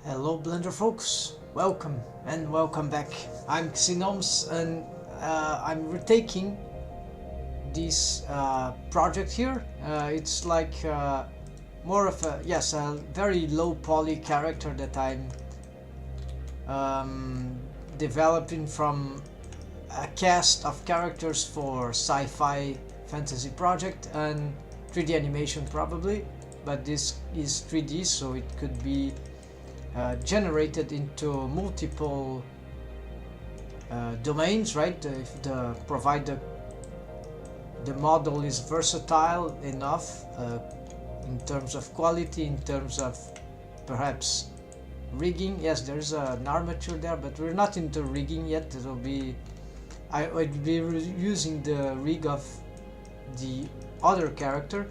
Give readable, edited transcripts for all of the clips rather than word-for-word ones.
Hello Blender folks, welcome and welcome back. I'm epistemic-gnomes and I'm retaking this project here. It's like more of a very low poly character that I'm developing from a cast of characters for sci-fi fantasy project and 3D animation probably, but this is 3D, so it could be generated into multiple domains, right? If the model is versatile enough in terms of quality, in terms of perhaps rigging. Yes, there's an armature there, but we're not into rigging yet. I would be using the rig of the other character.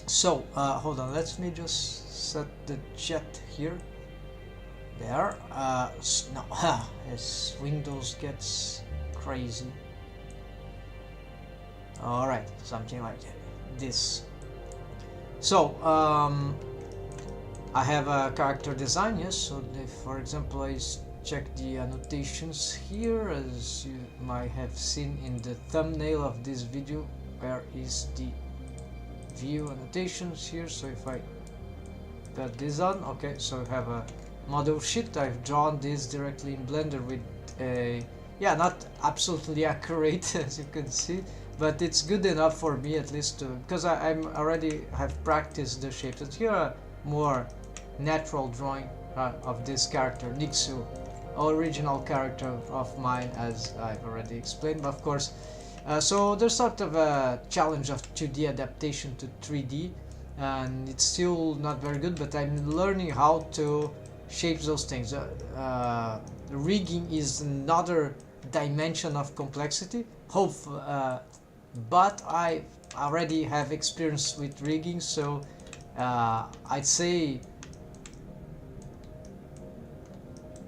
So hold on, let me just set the chat here. There, no, as Windows gets crazy. Alright, something like this. So, I have a character design, yes, so if, for example, I check the annotations here, as you might have seen in the thumbnail of this video, where is the view annotations here, so if I got this on, okay, so I have a model sheet. I've drawn this directly in Blender with a, not absolutely accurate as you can see, but it's good enough for me at least to, because I'm already have practiced the shapes. It's here a more natural drawing of this character, Nixo, original character of mine, as I've already explained, but of course so there's sort of a challenge of 2D adaptation to 3D, and it's still not very good, but I'm learning how to shape those things. Rigging is another dimension of complexity. But I already have experience with rigging, so I'd say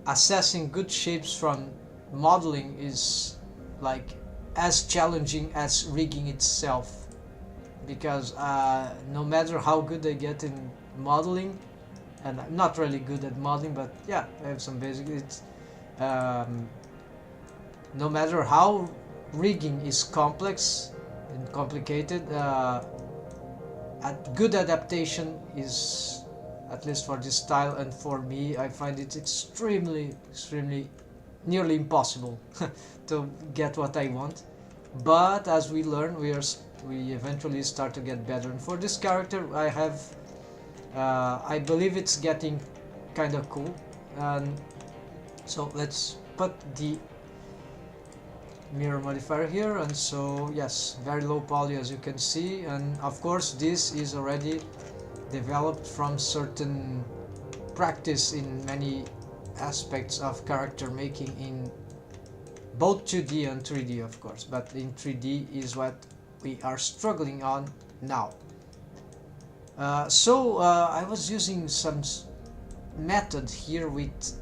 assessing good shapes from modeling is like as challenging as rigging itself, because no matter how good I get in modeling, and I'm not really good at modeling, but yeah, I have some basic. It's no matter how rigging is complex and complicated, a good adaptation is, at least for this style and for me, I find it extremely nearly impossible to get what I want. But as we learn, we eventually start to get better. And for this character, I believe it's getting kind of cool, and so let's put the mirror modifier here, and so yes, very low poly as you can see, and of course this is already developed from certain practice in many aspects of character making in both 2D and 3D, of course, but in 3D is what we are struggling on now. I was using some method here with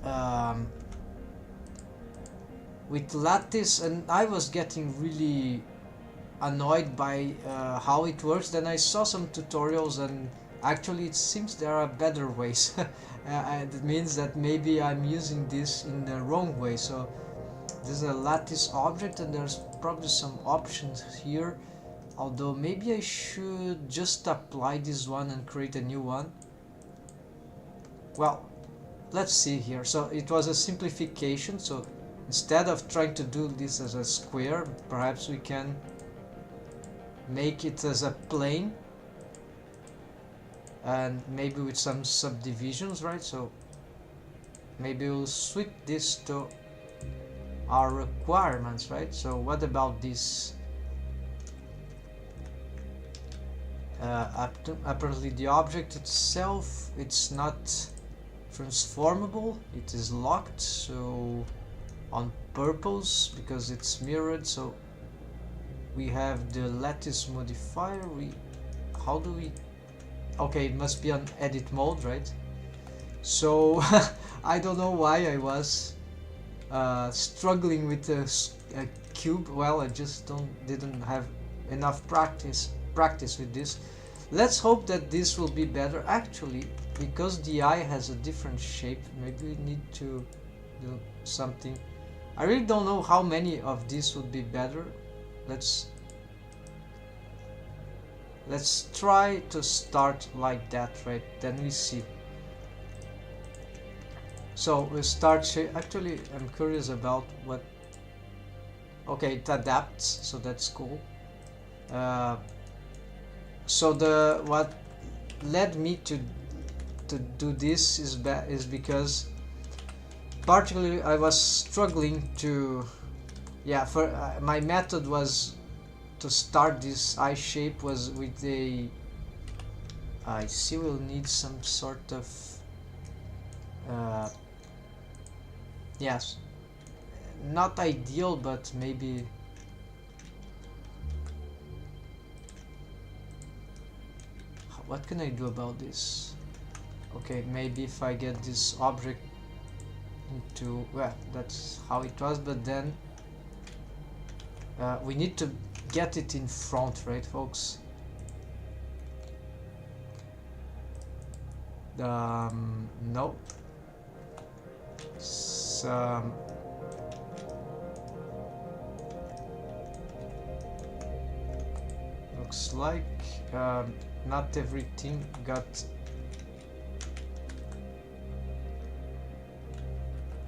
lattice, and I was getting really annoyed by how it works. Then I saw some tutorials, and actually it seems there are better ways. It means that maybe I'm using this in the wrong way. So this is a lattice object, and there's probably some options here. Although maybe I should just apply this one and create a new one. Well, let's see here. So it was a simplification. So instead of trying to do this as a square, perhaps we can make it as a plane, and maybe with some subdivisions, right? So maybe we'll switch this to our requirements, right? So what about this? Apparently the object itself, it's not transformable, it is locked, so on purpose, because it's mirrored. So we have the lattice modifier. How do we, okay, it must be on edit mode, right? So I don't know why I was struggling with a cube. Well, I just didn't have enough practice with this. Let's hope that this will be better. Actually, because the eye has a different shape, maybe we need to do something. I really don't know how many of these would be better. Let's try to start like that, right? Then we see. So we'll start actually I'm curious about what. Okay, it adapts, so that's cool. So what led me to do this is because particularly I was struggling to, yeah, for my method was to start this eye shape was with a, I see we'll need some sort of yes, not ideal, but maybe what can I do about this? Okay, maybe if I get this object into, well, that's how it was, but then we need to get it in front, right, folks? No. Looks like not everything got.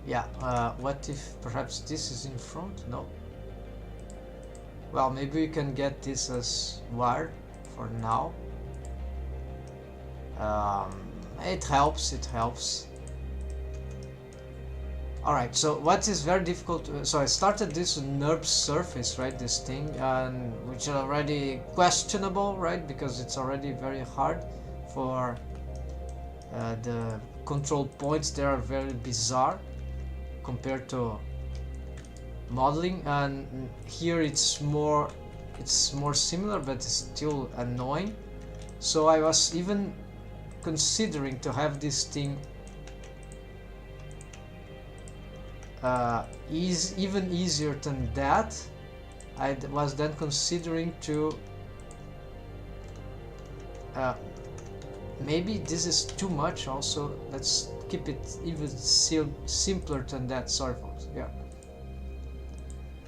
Yeah, what if perhaps this is in front? No. Well, maybe we can get this as wire for now. It helps, it helps. Alright, so what is very difficult, so I started this NURB surface, right, this thing, which is already questionable, right, because it's already very hard for the control points. They are very bizarre compared to modeling, and here it's more similar, but it's still annoying. So I was even considering to have this thing even easier than that. I was then considering to maybe this is too much also. Let's keep it even simpler than that. Sorry folks, yeah.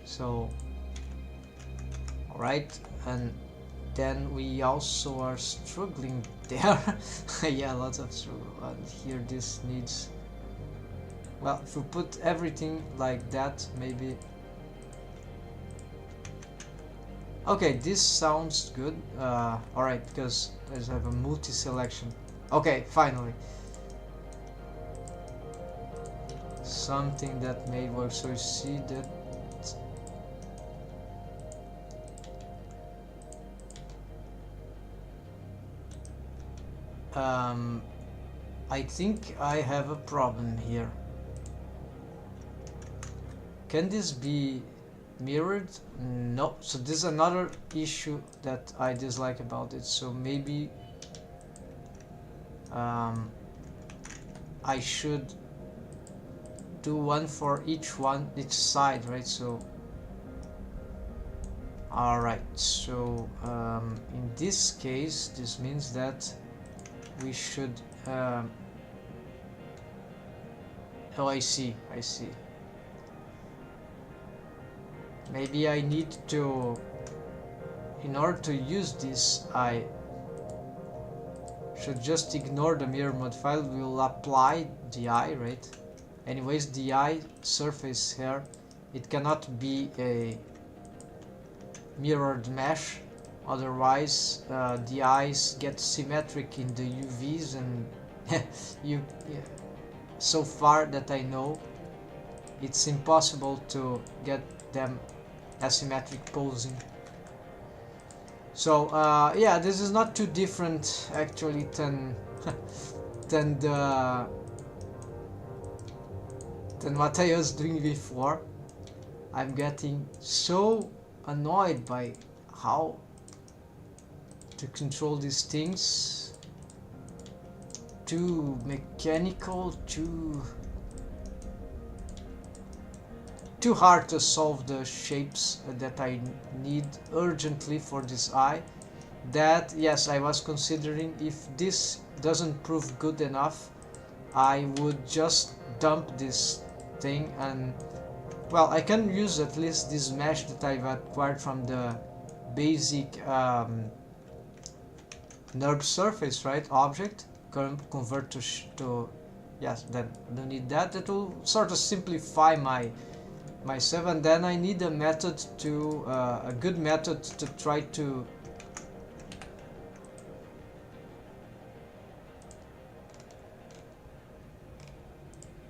So alright, and then we also are struggling there. Yeah, lots of struggle, and here this needs, well, if we put everything like that, maybe. Okay, this sounds good. Alright, because I have a multi-selection. Okay, finally. Something that may work. So you see that I think I have a problem here. Can this be mirrored? No. So this is another issue that I dislike about it. So maybe I should do one for each side, right? So alright, so in this case this means that we should oh, I see. Maybe I need to, in order to use this, I should just ignore the mirror modifier. We'll apply the eye, right? Anyways, the eye surface here, it cannot be a mirrored mesh, otherwise the eyes get symmetric in the UVs, and so far that I know, it's impossible to get them asymmetric posing. So yeah, this is not too different actually than than what I was doing before. I'm getting so annoyed by how to control these things. Too mechanical, too hard to solve the shapes that I need urgently for this eye, that, yes, I was considering if this doesn't prove good enough, I would just dump this thing. And well, I can use at least this mesh that I've acquired from the basic NURB surface, right, object, convert to yes, then I don't need that. That will sort of simplify myself, and then I need a method to a good method to try to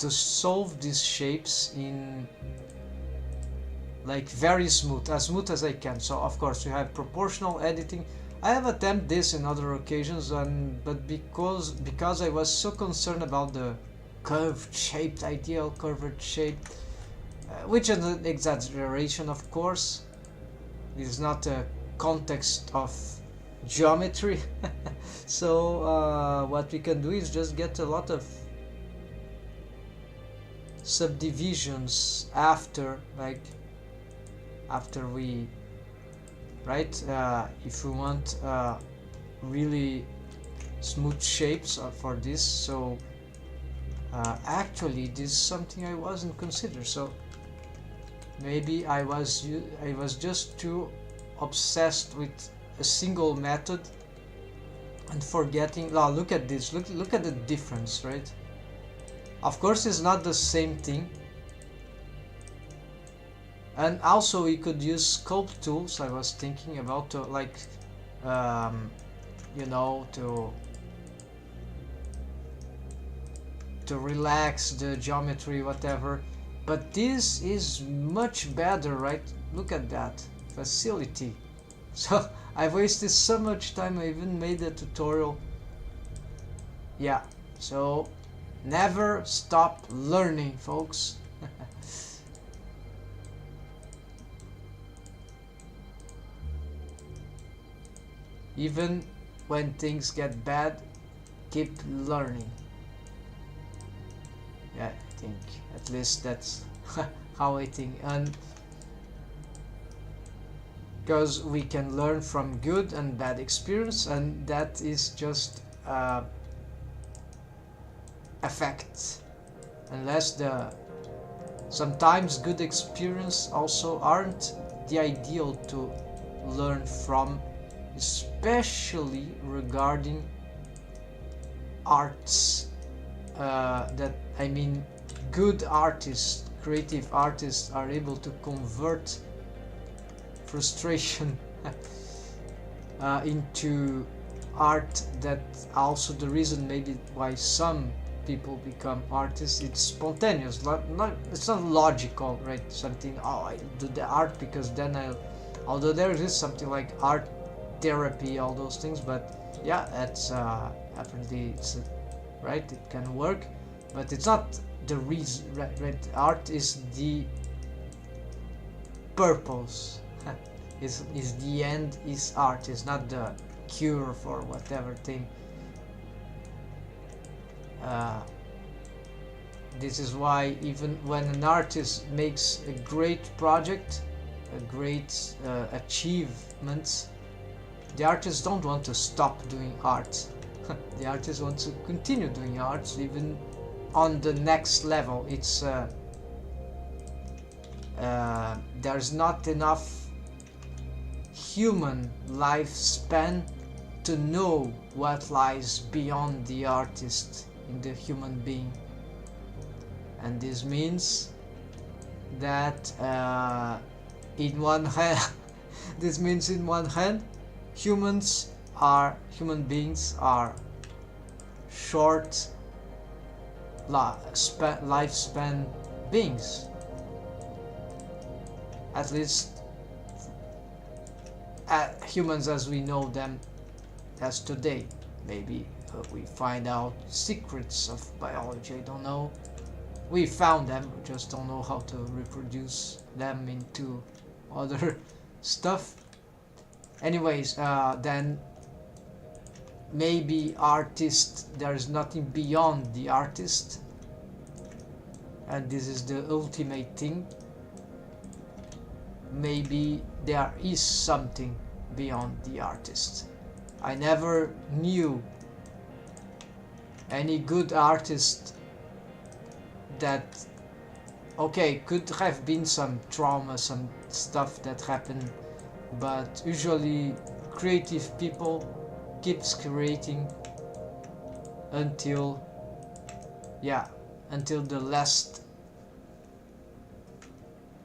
solve these shapes in like very smooth, as smooth as I can. So of course you have proportional editing. I have attempted this in other occasions, but because I was so concerned about the curved shaped, ideal curved shape, which is an exaggeration, of course. It is not a context of geometry. So what we can do is just get a lot of subdivisions after, like after we, right, if we want really smooth shapes for this. So actually this is something I wasn't considered, so maybe I was just too obsessed with a single method and forgetting. Oh, look at this, look at the difference, right? Of course it's not the same thing. And also we could use sculpt tools. I was thinking about to, like you know, to relax the geometry, whatever. But this is much better, right? Look at that facility. So I wasted so much time. I even made a tutorial. Yeah, so never stop learning, folks. Even when things get bad, keep learning. Yeah, I think at least that's how I think. And because we can learn from good and bad experience, and that is just a fact. Unless sometimes good experience also aren't the ideal to learn from, especially regarding arts. That I mean, good artists, creative artists are able to convert frustration into art. That also the reason maybe why some people become artists. It's spontaneous, it's not logical, right? Something, oh, I do the art because then although there is something like art therapy, all those things, but yeah, that's apparently it's right, it can work, but it's not the reason, right? Art is the purpose. is the end, is art, is not the cure for whatever thing. This is why even when an artist makes a great project, a great achievements, the artists don't want to stop doing art. The artists want to continue doing art even on the next level. It's there's not enough human lifespan to know what lies beyond the artist in the human being. And this means that in one hand this means in one hand human beings are short lifespan beings, at least humans as we know them as today. Maybe we find out secrets of biology, I don't know. We found them, we just don't know how to reproduce them into other stuff. Anyways, then maybe there is nothing beyond the artist, and this is the ultimate thing. Maybe there is something beyond the artist, I never knew any good artist that, okay, could have been some trauma, some stuff that happened, but usually creative people keeps creating until, yeah, until the last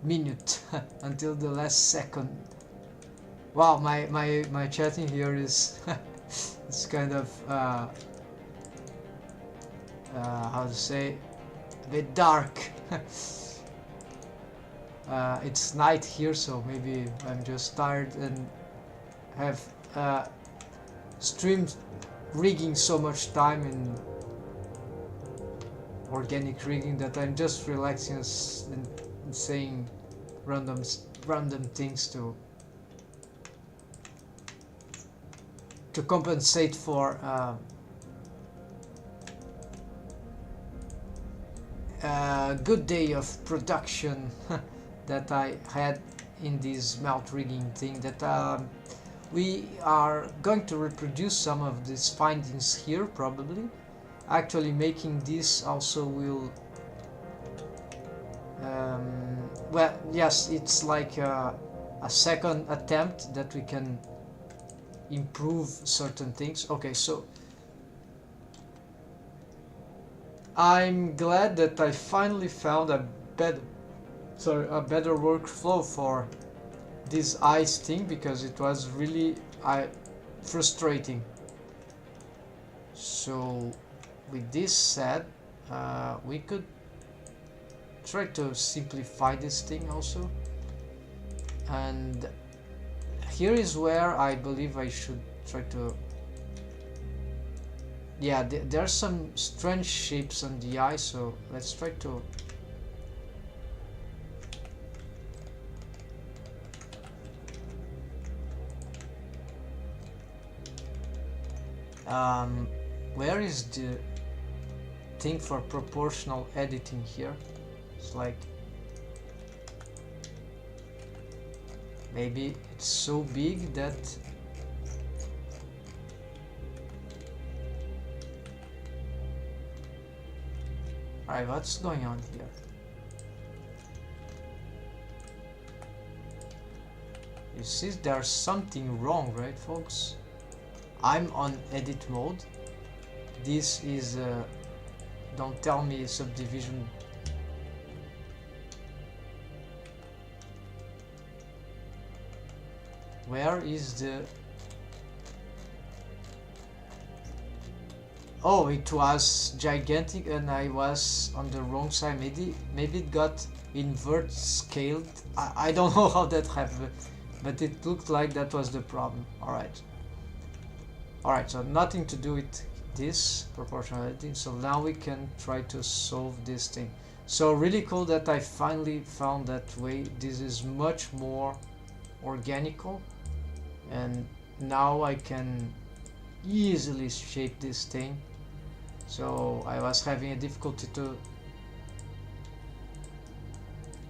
minute, until the last second. Wow, my chatting here is it's kind of how to say, a bit dark. It's night here, so maybe I'm just tired and have streamed rigging so much time in organic rigging that I'm just relaxing and saying random things to compensate for a good day of production that I had in this melt rigging thing. That we are going to reproduce some of these findings here, probably. Actually, making this also will well, yes, it's like a second attempt that we can improve certain things. Okay, so I'm glad that I finally found a better workflow for this ice thing, because it was really frustrating. So with this said, we could try to simplify this thing also, and here is where I believe I should try to, yeah, there are some strange shapes on the eye, so let's try to where is the thing for proportional editing here? It's like, maybe it's so big that alright, what's going on here? You see, there's something wrong, right, folks? I'm on edit mode. This is don't tell me subdivision. Where is the... Oh, it was gigantic and I was on the wrong side. Maybe it got invert scaled. I don't know how that happened, but it looked like that was the problem. Alright, so nothing to do with this proportionality. So now we can try to solve this thing. So really cool that I finally found that way. This is much more organical, and now I can easily shape this thing. So I was having a difficulty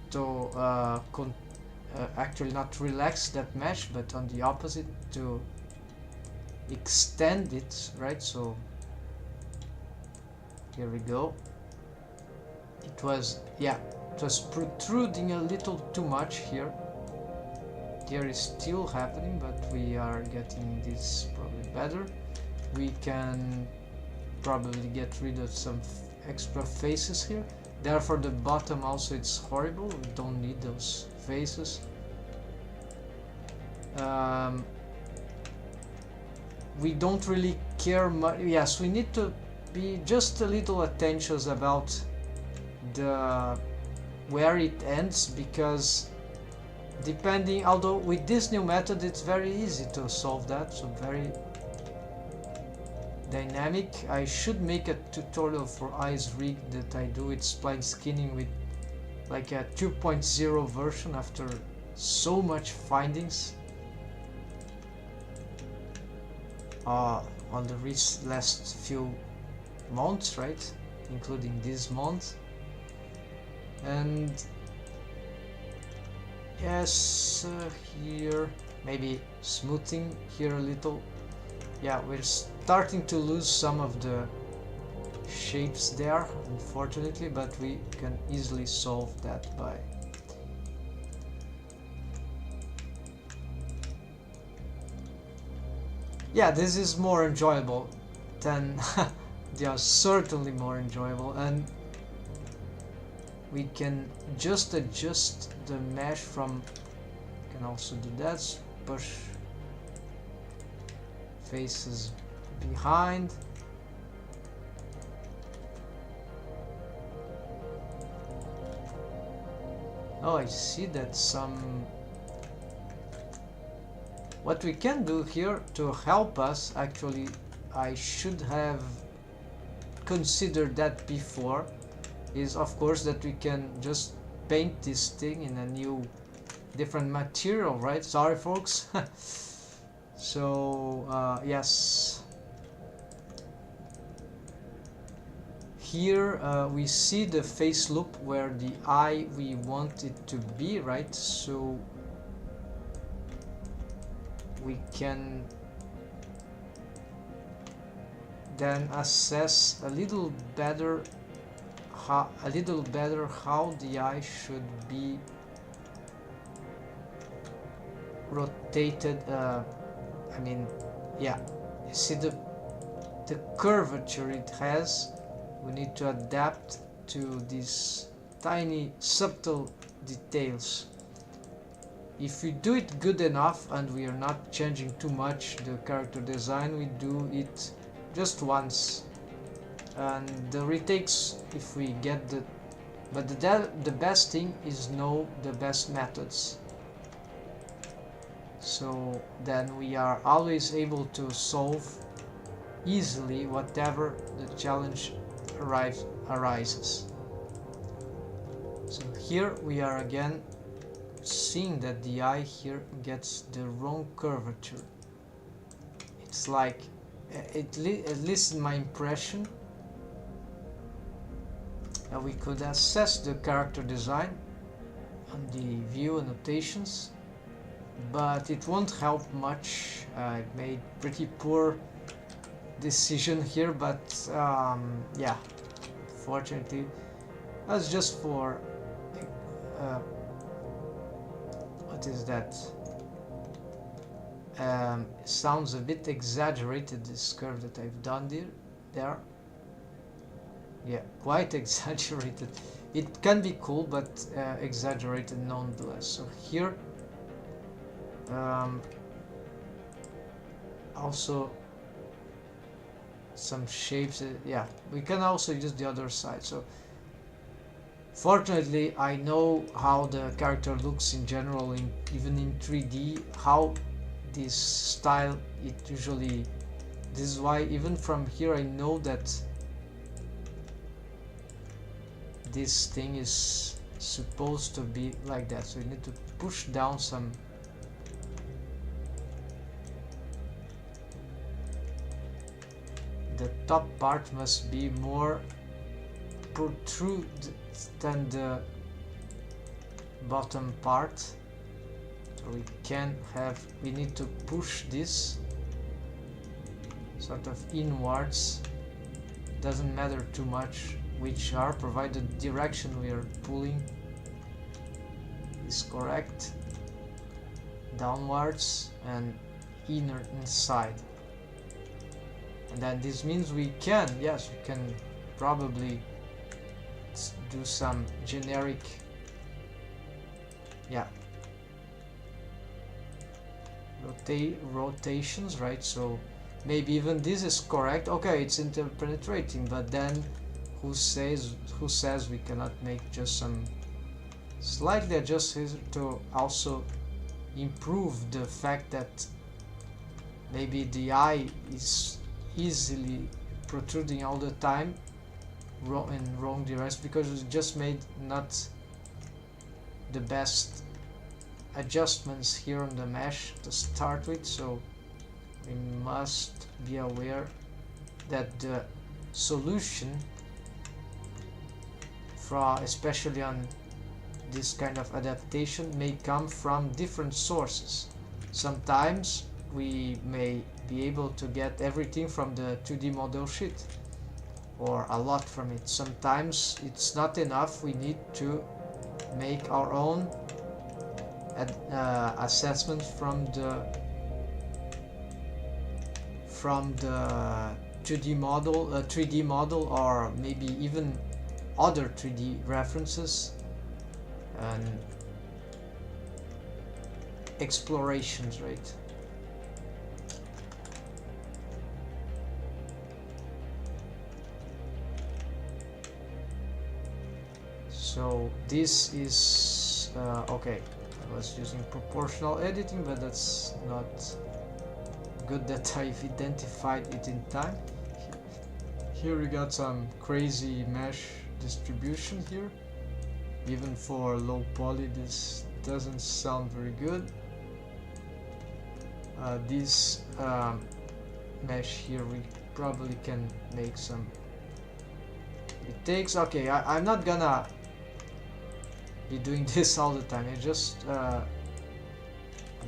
to actually not relax that mesh, but on the opposite, to extend it, right? So here we go. It was, yeah, it was protruding a little too much here. Here is still happening, but we are getting this probably better. We can probably get rid of some extra faces here. Therefore the bottom also, it's horrible. We don't need those faces. We don't really care much. Yes, we need to be just a little attention about the where it ends, because depending, although with this new method it's very easy to solve that, so very dynamic. I should make a tutorial for ice rig that I do with spline skinning with like a 2.0 version after so much findings on the last few months, right, including this month. And yes, here maybe smoothing here a little. yeah, we're starting to lose some of the shapes there, unfortunately, but we can easily solve that by yeah, this is more enjoyable than they are certainly more enjoyable, and we can just adjust the mesh from, can also do that, push faces behind. Oh, I see that some... What we can do here to help us, actually, I should have considered that before, is of course that we can just paint this thing in a new, different material, right? Sorry, folks. So, yes. Here we see the face loop where the eye we want it to be, right? So we can then assess a little better how the eye should be rotated. I mean, yeah, you see the curvature it has. We need to adapt to these tiny subtle details. If we do it good enough and we are not changing too much the character design, we do it just once, and the retakes, if we get the... But the best thing is know the best methods, so then we are always able to solve easily whatever the challenge arises. So here we are again seeing that the eye here gets the wrong curvature. It's like, at least in my impression, we could assess the character design on the view annotations, but it won't help much. I made pretty poor decision here, but yeah, fortunately that's just for what is that? Sounds a bit exaggerated, this curve that I've done there. Yeah, quite exaggerated. It can be cool, but exaggerated nonetheless. So here also some shapes. Yeah, we can also use the other side. So fortunately I know how the character looks in general, even in 3D, how this style it usually... This is why even from here I know that this thing is supposed to be like that. So you need to push down some... The top part must be more protrude than the bottom part. So we need to push this sort of inwards. Doesn't matter too much which are, provided the direction we are pulling is correct. Downwards and inside. And then this means we can, yes, we can probably do some generic, yeah, rotations, right? So maybe even this is correct. Okay, it's interpenetrating, but then who says we cannot make just some slightly adjustments to also improve the fact that maybe the eye is easily protruding all the time in wrong direction because we just made not the best adjustments here on the mesh to start with. So we must be aware that the solution, especially on this kind of adaptation, may come from different sources. Sometimes we may be able to get everything from the 2D model sheet, or a lot from it. Sometimes it's not enough, we need to make our own assessment from the 2D model, 3D model, or maybe even other 3D references and explorations, right? So this is okay. I was using proportional editing, but that's not good that I've identified it in time. Here we got some crazy mesh distribution here. Even for low poly, this doesn't sound very good. This mesh here, we probably can make some. It takes, okay, I'm not gonna be doing this all the time. I just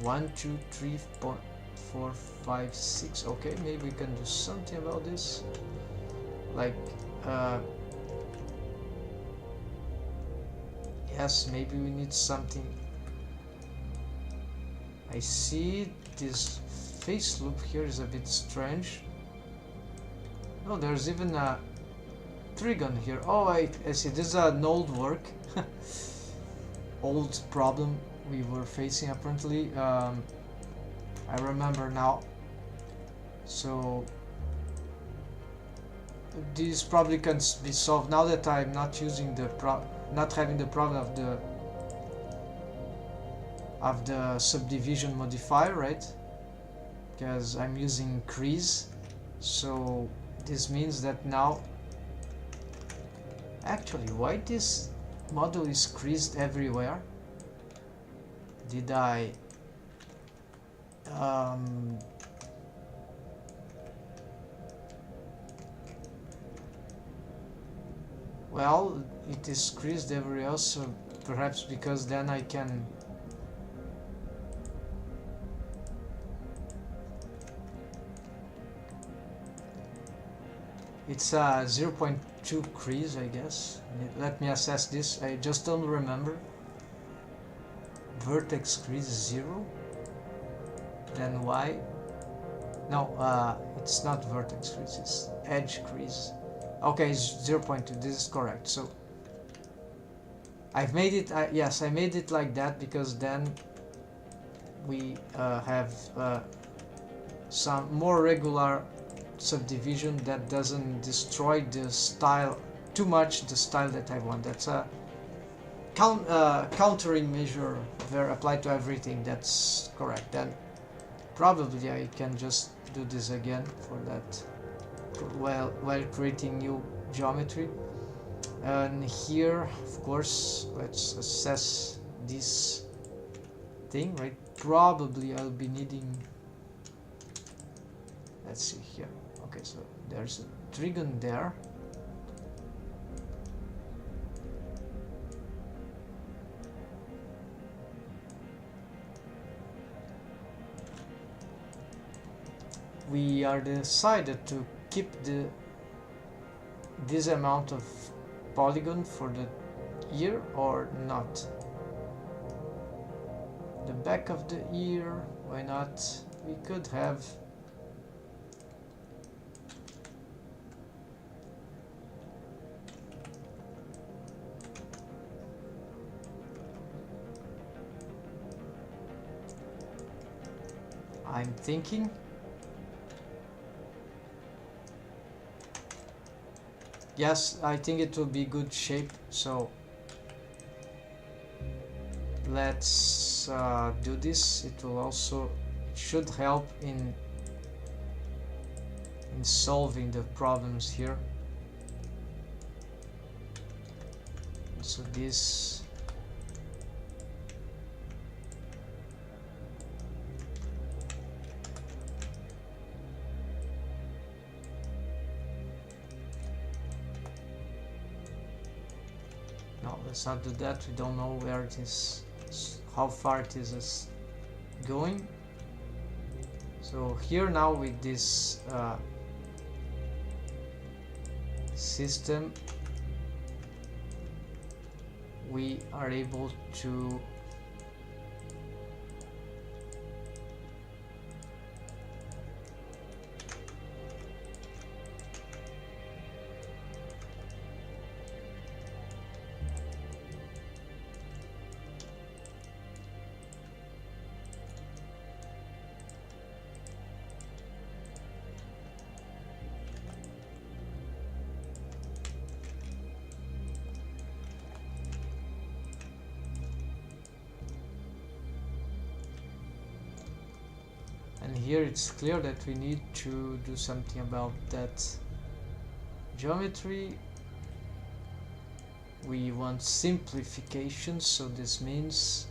1, 2, 3, 4, 5, 6. Okay, maybe we can do something about this. Like, yes, maybe we need something. I see this face loop here is a bit strange. Oh, there's even a trigon here. Oh, I see. This is an old work. Old problem we were facing apparently. I remember now. So this probably can be solved now that I'm not using the not having the problem of the subdivision modifier, right? Because I'm using crease. So this means that now actually, why this model is creased everywhere? Did I well, it is creased everywhere, so perhaps because then I can it's a 0.2 crease, I guess. Let me assess this. I just don't remember. Vertex crease 0. Then why? No, it's not vertex crease. It's edge crease. Okay, it's 0.2. This is correct. So I've made it. Yes, I made it like that because then we have some more regular subdivision that doesn't destroy the style too much, the style that I want. That's a countering measure there applied to everything. That's correct. Then probably I can just do this again for that while creating new geometry. And here, of course, let's assess this thing, right? Probably I'll be needing, let's see here. Okay, so there's a trigon there. We are decided to keep this amount of polygon for the ear or not. The back of the ear, why not? We could have I'm thinking yes, I think it will be good shape, so let's do this. It will also should help in solving the problems here. So this no, let's not do that. We don't know where it is, how far it is going. So here now with this system, we are able to and here it's clear that we need to do something about that geometry. We want simplification, so this means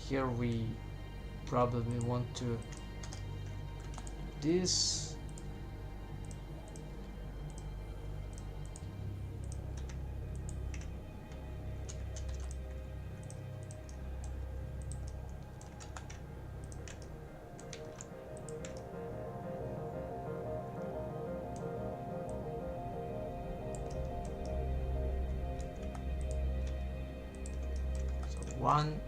here we probably want to this. So 1,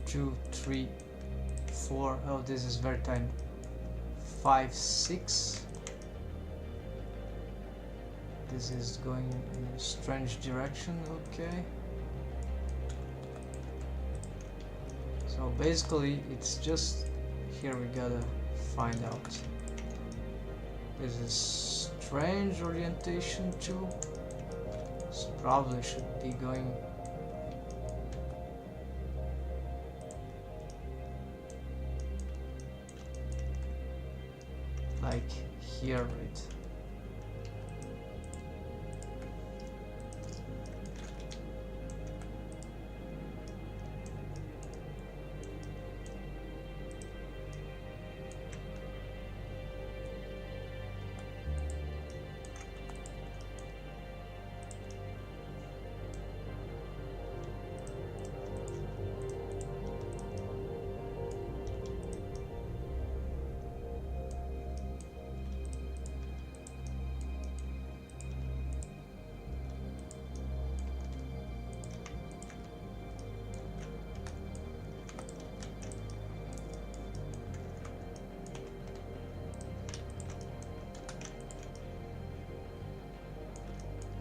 2, 3, 4. Oh, this is very tiny. 5, 6. This is going in a strange direction. Okay. So basically, it's just here we gotta find out. This is strange orientation too. This probably should be going like here, right?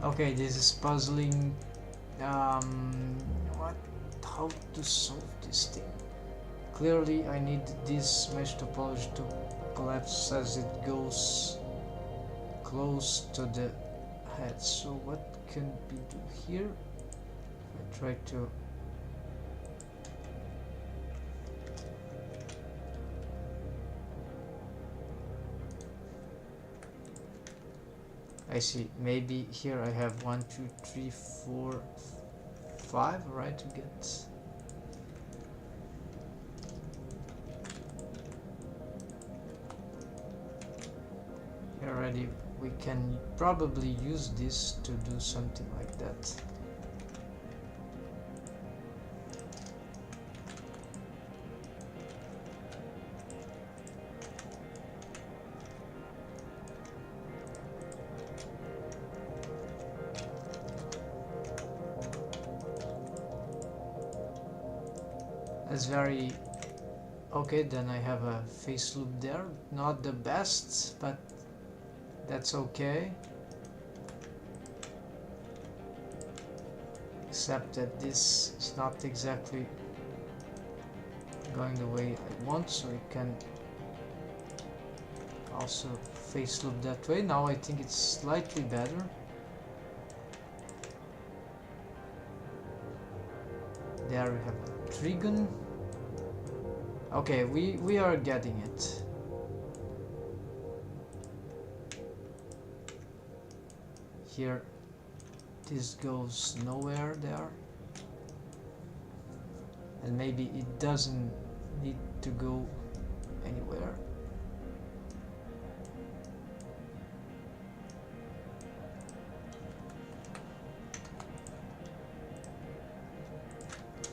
Okay, this is puzzling. What? How to solve this thing? Clearly, I need this mesh topology to collapse as it goes close to the head. So what can we do here? I try to. I see, maybe here I have 1, 2, 3, 4, 5, right, to get. Here already we can probably use this to do something like that. That's very okay. Then I have a face loop there, not the best, but that's okay, except that this is not exactly going the way I want, so I can also face loop that way. Now I think it's slightly better. There we have a trigon. Okay, we are getting it. Here this goes nowhere there, and maybe it doesn't need to go anywhere.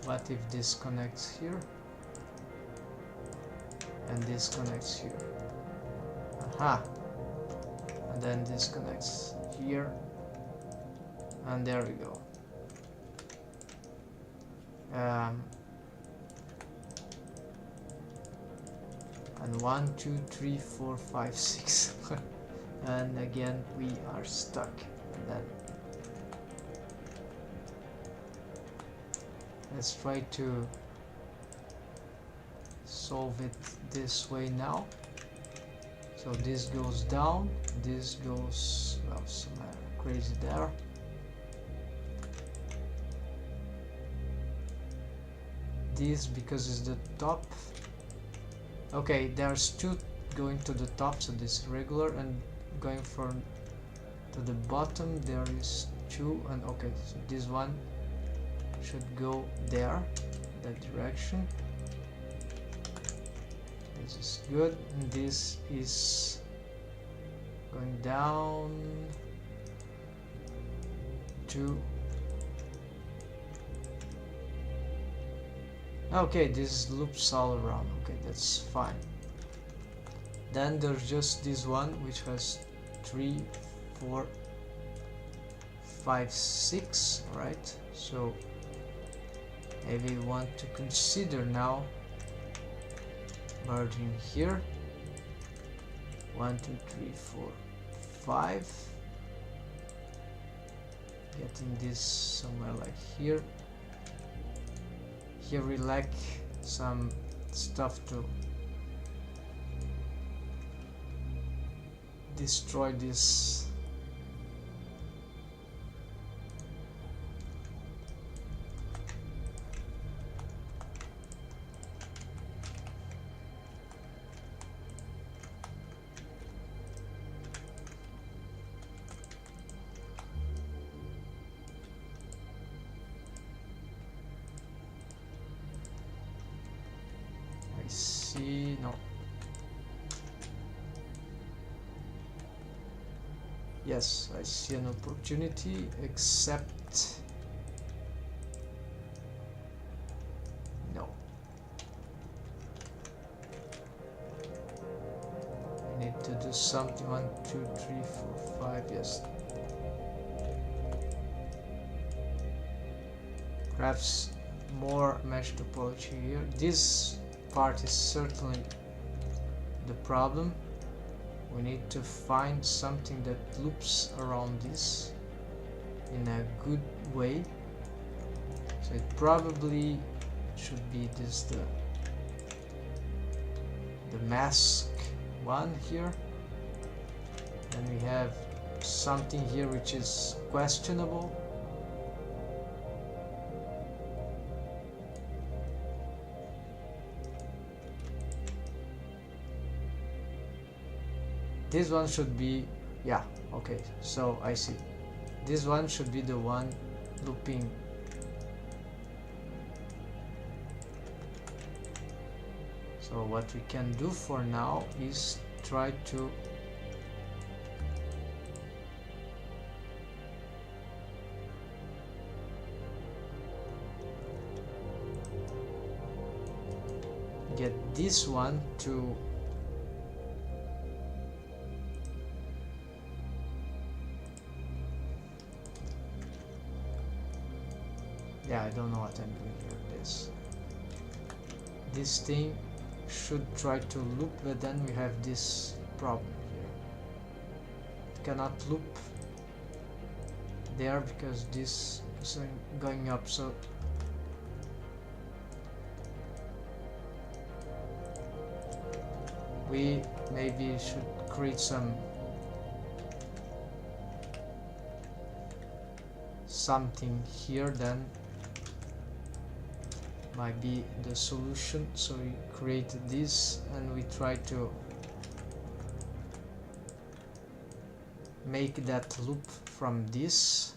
What if this connects here and this connects here? Aha! And then this connects here, and there we go. And 1, 2, 3, 4, 5, 6 and again we are stuck. And then let's try to solve it this way now. So this goes down, this goes, well, somewhere crazy there. This, because it's the top. Okay, there's two going to the top, so this is regular, and going to the bottom there is two, and okay, so this one should go there, that direction. This is good, and this is going down to. Okay, this loops all around. Okay, that's fine. Then there's just this one which has 3, 4, 5, 6, right? So maybe we want to consider now merging here. 1, 2, 3, 4, 5. Getting this somewhere like here. Here we lack some stuff to destroy this. See, no. Yes, I see an opportunity, except no. I need to do something. 1, 2, 3, 4, 5. Yes. Perhaps more mesh topology here. This part is certainly the problem. We need to find something that loops around this in a good way. So it probably should be this, the mask one here, and we have something here which is questionable. This one should be, yeah, okay, so I see. This one should be the one looping. So what we can do for now is try to get this one to I don't know what I'm doing here. This thing should try to loop, but then we have this problem here. It cannot loop there because this is going up, so we maybe should create something here, then might be the solution. So we create this and we try to make that loop from this.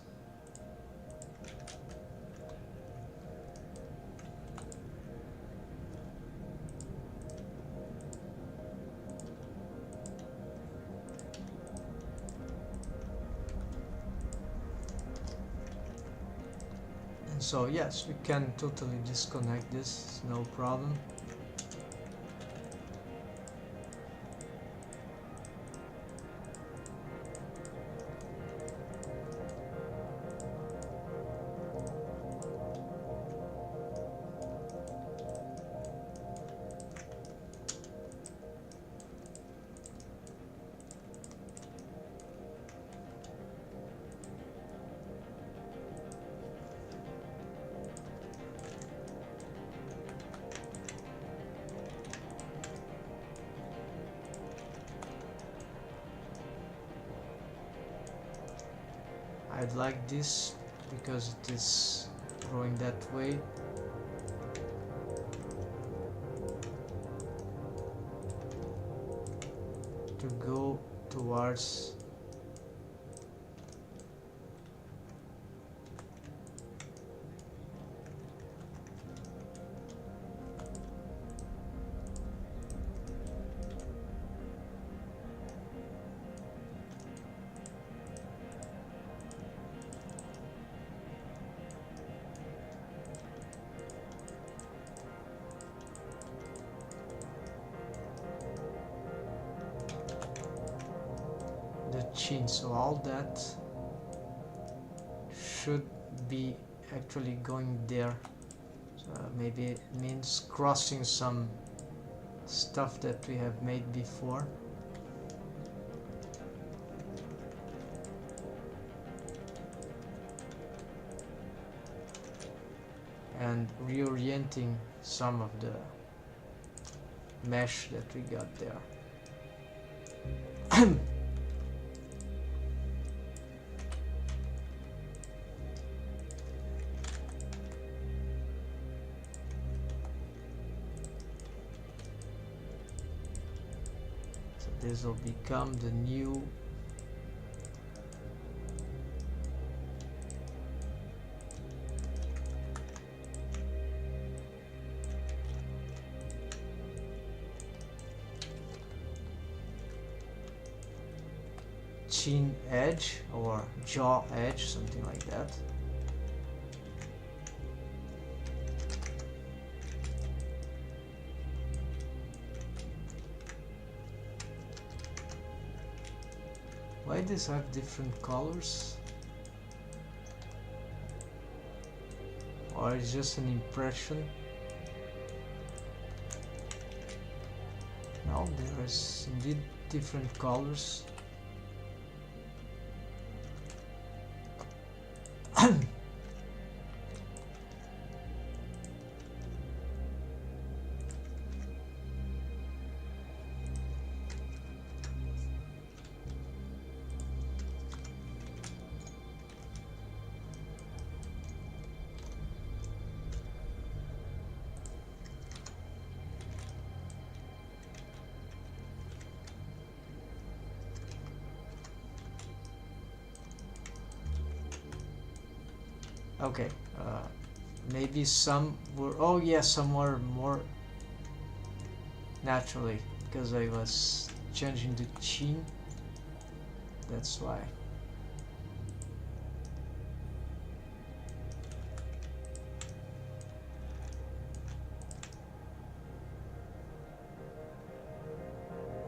So yes, we can totally disconnect this, no problem. I'd like this because it is growing that way. To go towards the chin, so all that should be actually going there. So maybe it means crossing some stuff that we have made before. And reorienting some of the mesh that we got there. So this will become the new chin edge or jaw edge, something like that. Why does have different colors? Or it's just an impression? No, there is indeed different colors. Okay, maybe some were, oh yeah, some were more naturally, because I was changing the chin, that's why.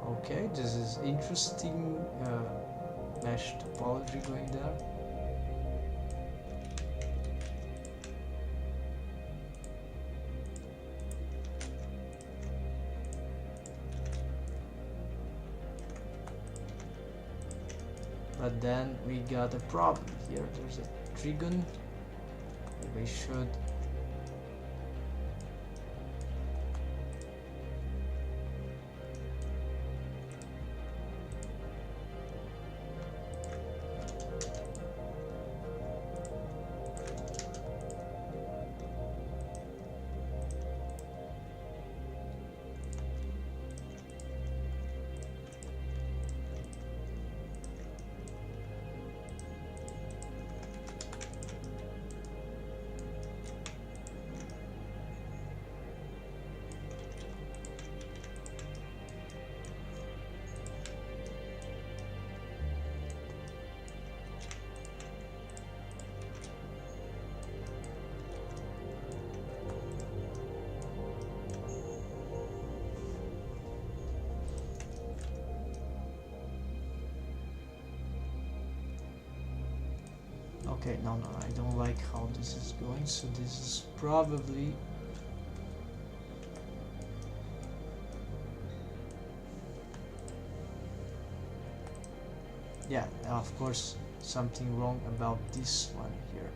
Okay, this is interesting mesh topology going there. But then we got a problem here. There's a trigon. We should Okay, no, I don't like how this is going, so this is probably... Yeah, of course, something wrong about this one here.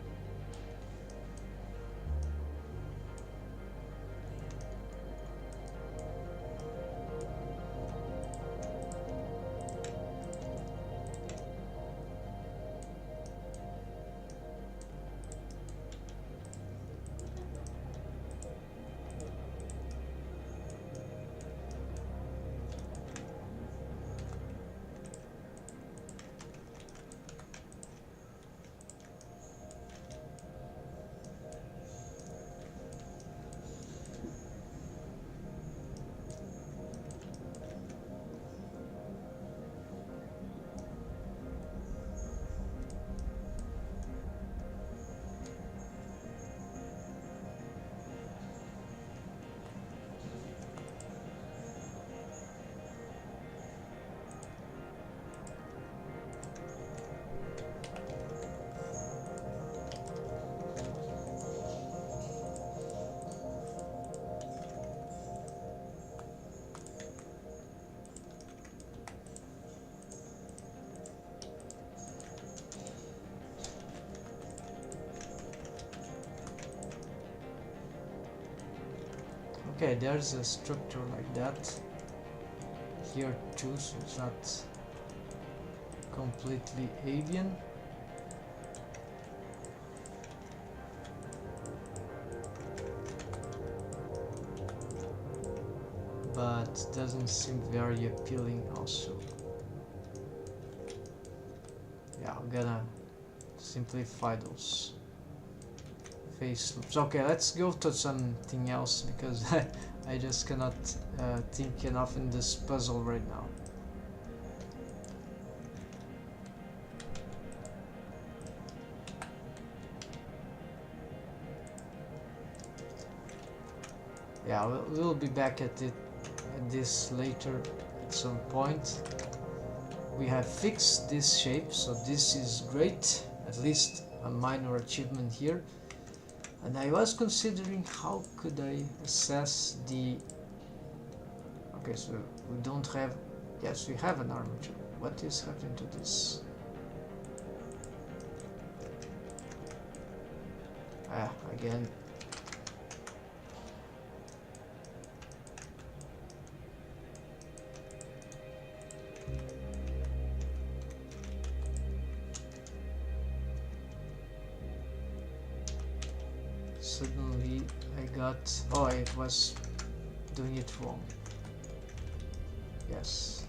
Okay, there's a structure like that here too, so it's not completely alien. But doesn't seem very appealing also. Yeah, I'm gonna simplify those face loops. Okay, let's go to something else because I just cannot think enough in this puzzle right now. Yeah, we'll be back at this later at some point. We have fixed this shape, so this is great, at least a minor achievement here. And I was considering how could I assess the... Okay, so we don't have... Yes, we have an armature. What is happening to this? Again. Suddenly I got... Oh, I was doing it wrong. Yes.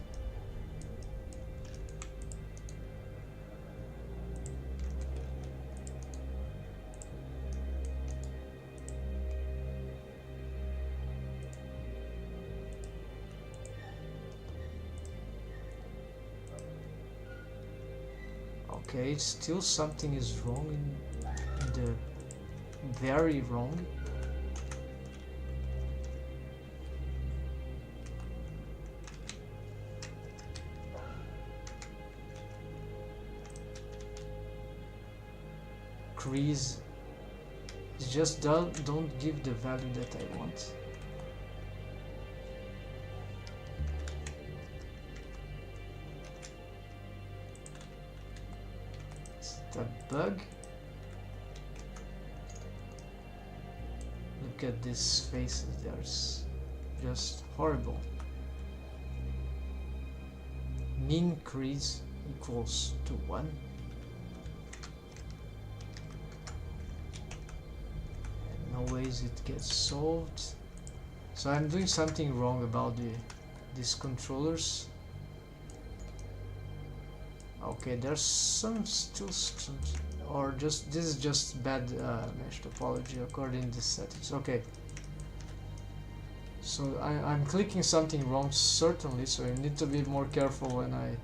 Okay, still something is wrong in the... Very wrong. Crease. It just don't give the value that I want. Is it a bug? Look at these faces, there's just horrible. Mean crease equals to 1. And no ways it gets solved. So I'm doing something wrong about these controllers. Okay, there's some still or just this is just bad mesh topology according to the settings. Okay, so I'm clicking something wrong certainly, so I need to be more careful when I...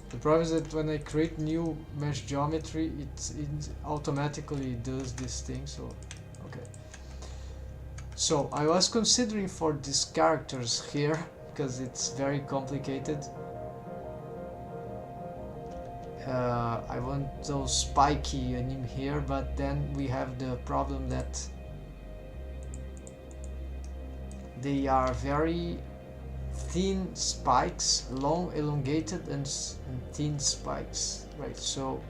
The problem is that when I create new mesh geometry, it automatically does this thing. So okay, so I was considering for these characters here because it's very complicated. I want those spiky anim here, but then we have the problem that they are very thin spikes, long elongated and thin spikes, right? So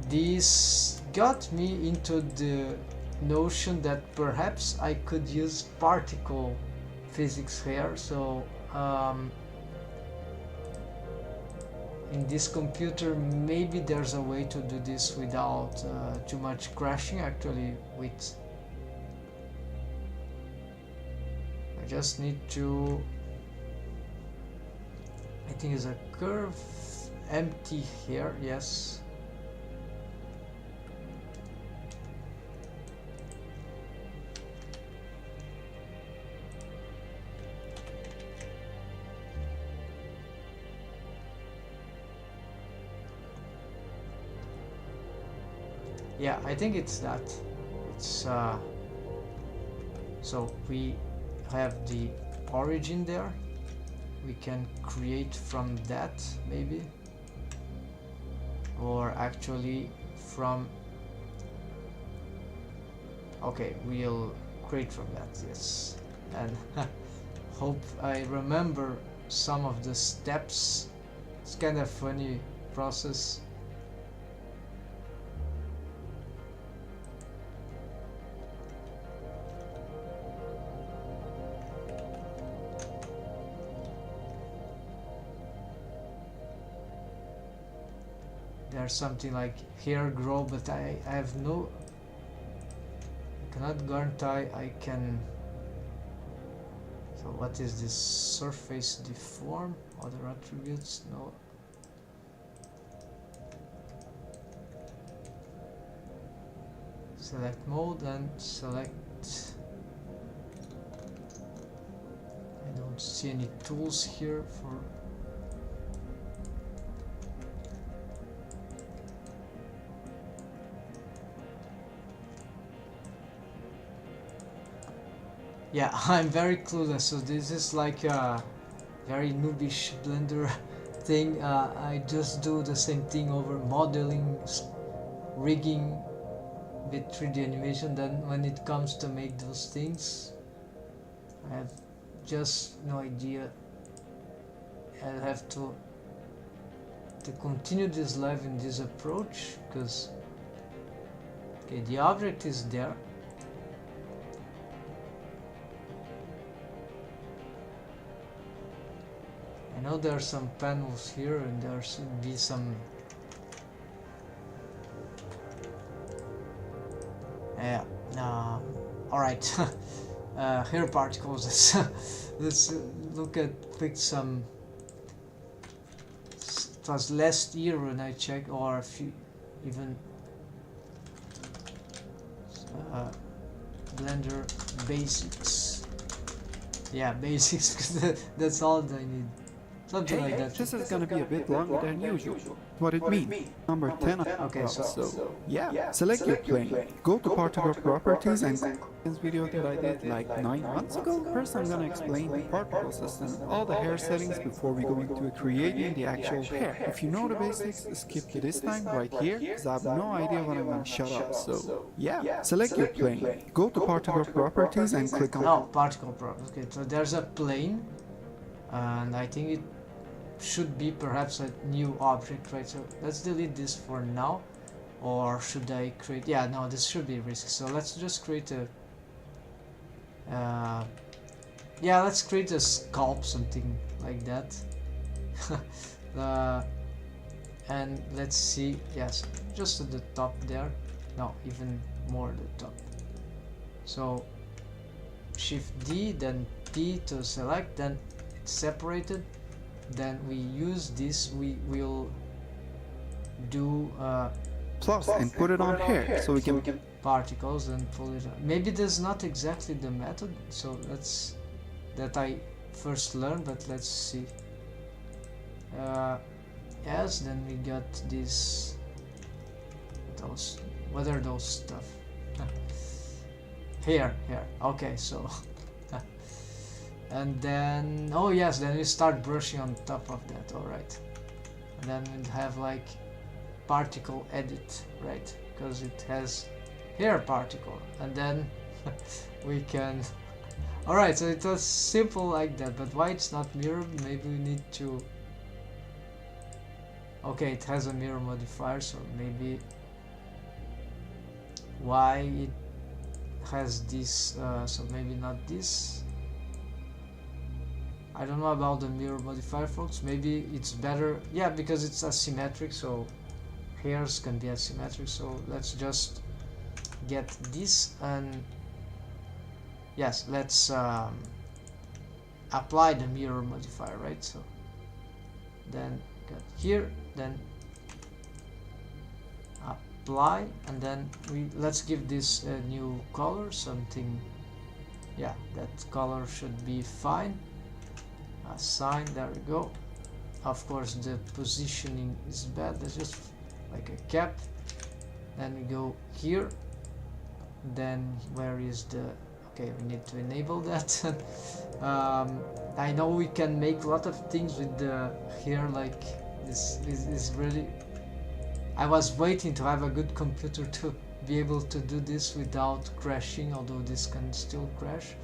this got me into the notion that perhaps I could use particle physics here. So in this computer maybe there's a way to do this without too much crashing. Actually, with I just need to, I think it's a curve empty here, yes. Yeah, I think it's that. It's so we have the origin there. We can create from that maybe, or actually from, okay, we'll create from that, yes. And hope I remember some of the steps. It's kind of funny process. There's something like hair grow, but I have no, I cannot guarantee I can. So what is this? Surface deform, other attributes, no. Select mode and select, I don't see any tools here for. Yeah, I'm very clueless, so this is like a very noobish Blender thing. I just do the same thing over modeling, rigging with 3D animation. Then when it comes to make those things, I have just no idea. I'll have to continue this live in this approach, because okay, the object is there. I know there are some panels here, and there should be some. Yeah. All right. Hair particles. Let's look at quick some. It was last year when I checked, or a few, even Blender basics. Yeah, basics, because that's all I need. Something like that. This is gonna be a bit longer than usual. What it means. Number 10 of Okay, so yeah, select your plane. Go to particle properties and this video that I did like 9 months ago. First I'm gonna explain the particle system and all the hair settings before we go into creating the actual hair. If you know the basics, skip to this time right here, because I have no idea when I'm gonna shut up. So yeah, select your plane. Go to particle properties and click on particle properties. Okay, so there's a plane, and I think it should be perhaps a new object, right? So let's delete this for now, or should I create? Yeah, no, this should be risky. So let's just create a. Yeah, let's create a sculpt, something like that. And let's see. Yes, just at the top there. No, even more at the top. So Shift D, then P to select, then separated. Then we use this, we will do plus and put it on hair so we can particles and pull it out. Maybe that's not exactly the method, so let's that I first learned, but let's see. Yes, then we got this, those, what are those stuff? Here, okay, so and then, oh yes, then we start brushing on top of that. All right, and then we have like particle edit, right, because it has hair particle, and then we can. All right, so it was simple like that, but why it's not mirrored? Maybe we need to. Okay, it has a mirror modifier, so maybe why it has this, so maybe not this. I don't know about the mirror modifier, folks. Maybe it's better, yeah, because it's asymmetric, so hairs can be asymmetric. So let's just get this, and yes, let's apply the mirror modifier, right? So then got here, then apply, and then let's give this a new color, something, yeah, that color should be fine. Assign, there we go. Of course the positioning is bad, that's just like a cap. Then we go here, then where is the, okay, we need to enable that. I know we can make a lot of things with the hair, like this is really, I was waiting to have a good computer to be able to do this without crashing, although this can still crash.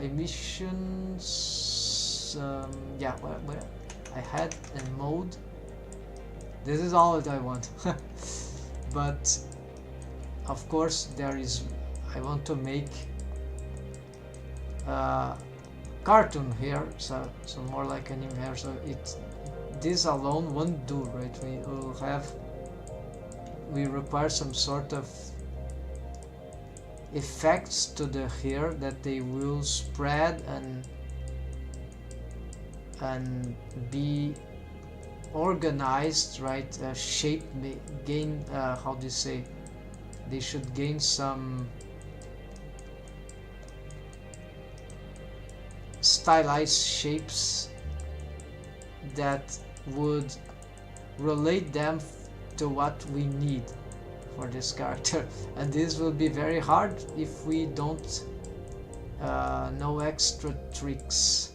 Emissions, yeah, where I had a mode, this is all that I want. But of course there is, I want to make cartoon hair, so more like anime hair, so this alone won't do, right? We require some sort of effects to the hair that they will spread and be organized, right? Shape gain, how do you say, they should gain some stylized shapes that would relate them to what we need for this character, and this will be very hard if we don't know extra tricks,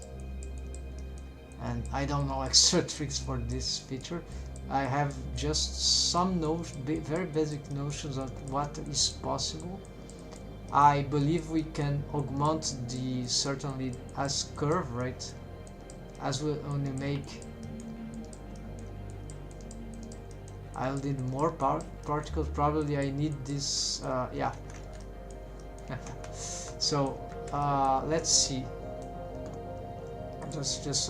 and I don't know extra tricks for this feature. I have just some very basic notions of what is possible. I believe we can augment the certainly as curve, right? As we only make, I'll need more particles. Probably I need this, yeah. So let's see. Just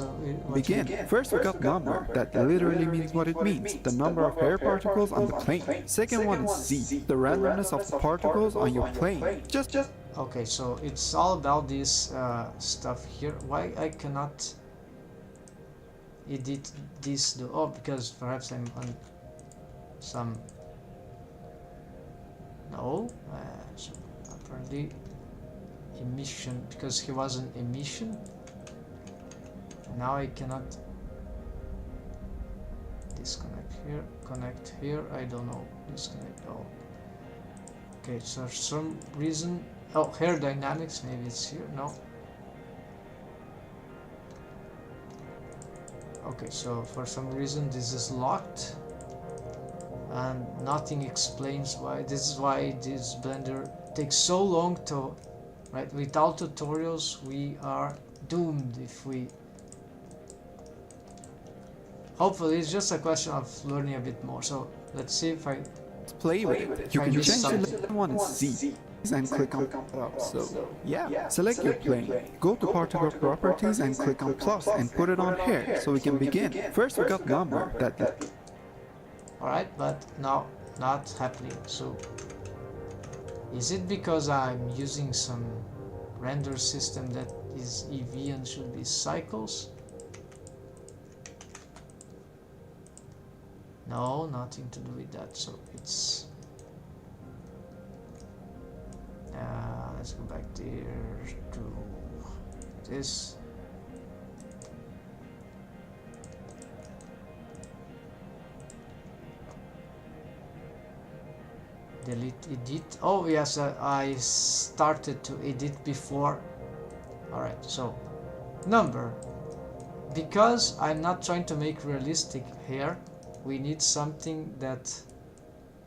Begin. First we got number, that literally means what it means, the number of hair particles on the plane. Second one is Z, the randomness of the particles on your plane. Just okay, so it's all about this stuff here. Why I cannot edit this though? Oh, because perhaps I'm on some, no, so apparently emission, because he was an emission. Now I cannot disconnect here, connect here, I don't know, disconnect, oh. Okay, so for some reason, oh, hair dynamics, maybe it's here, no. Okay, so for some reason this is locked, and nothing explains why. This is why this Blender takes so long to, right, without tutorials we are doomed if we. Hopefully it's just a question of learning a bit more. So let's see if I play with it. You can change the one and Z and click on plus. So yeah, select your plane, go to particle properties and click on plus and put it on hair so we can begin. First we got number, that. Alright, but now not happening. So is it because I'm using some render system that is EV and should be cycles? No, nothing to do with that. So it's let's go back there to this. Delete edit. Oh yes, I started to edit before. Alright, so number. Because I'm not trying to make realistic hair, we need something that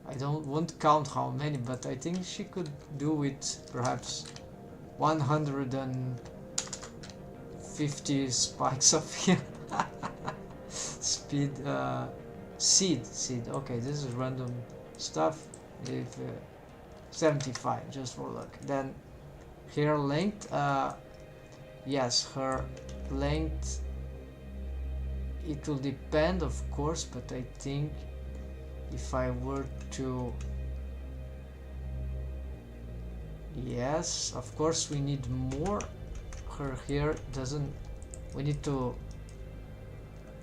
I won't count how many, but I think she could do with perhaps 150 spikes of hair. Speed, seed. Okay, this is random stuff. If 75, just for luck. Then hair length. Yes, her length. It will depend, of course, but I think if I were to, yes, of course we need more. Her hair doesn't, we need to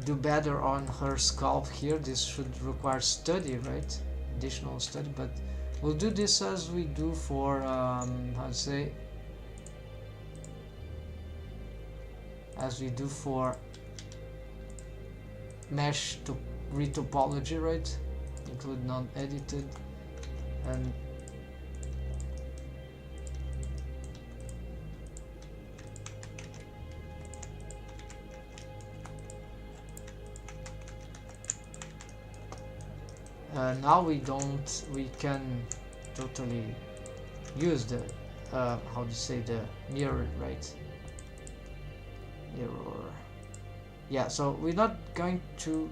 do better on her scalp here. This should require study, right? Additional study, but we'll do this as we do for how to say, as we do for mesh to retopology, right? Include non-edited, and now we can totally use the how to say, the mirror, right? Mirror. Yeah, so we're not going to,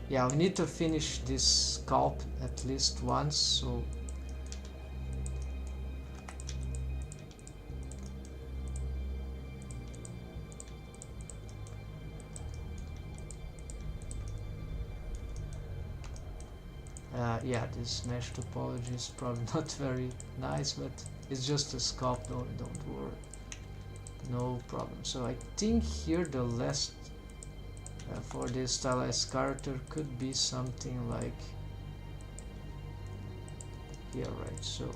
yeah, we need to finish this scalp at least once, so yeah, this mesh topology is probably not very nice, but it's just a scalp, don't worry, no problem. So I think here the last for this stylized character could be something like here, right? So,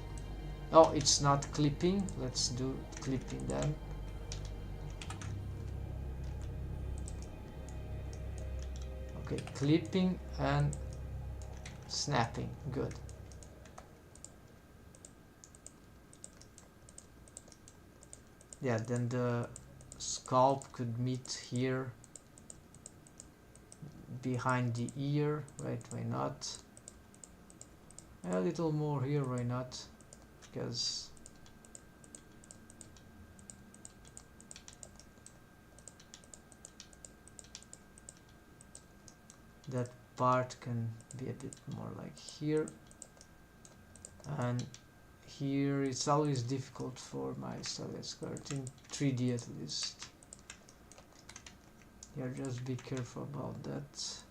oh, it's not clipping. Let's do clipping then. Okay, clipping and snapping, good. Yeah, then the scalp could meet here behind the ear, right? Why not? A little more here, why not? Because that part can be a bit more like here, and here it's always difficult for my stylized card in 3D at least. Yeah, just be careful about that.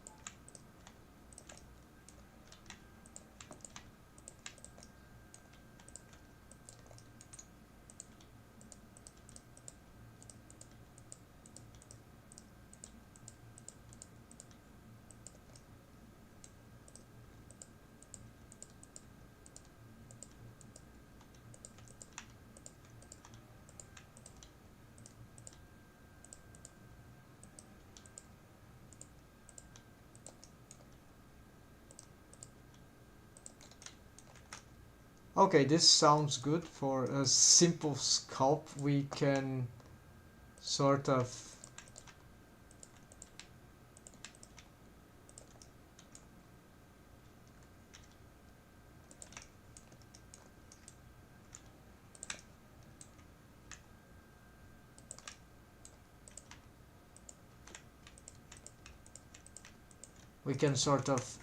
Okay, this sounds good. For a simple sculpt, we can sort of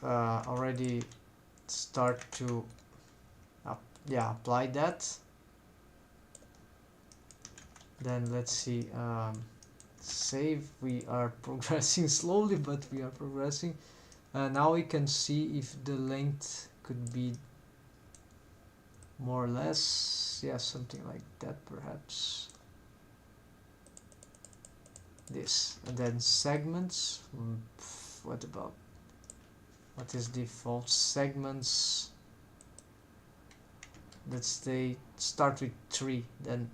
already start to apply that. Then let's see, save. We are progressing slowly, but we are progressing. Now we can see if the length could be more or less, yeah, something like that perhaps. This, and then segments. What about, what is default segments? Let's start with 3, then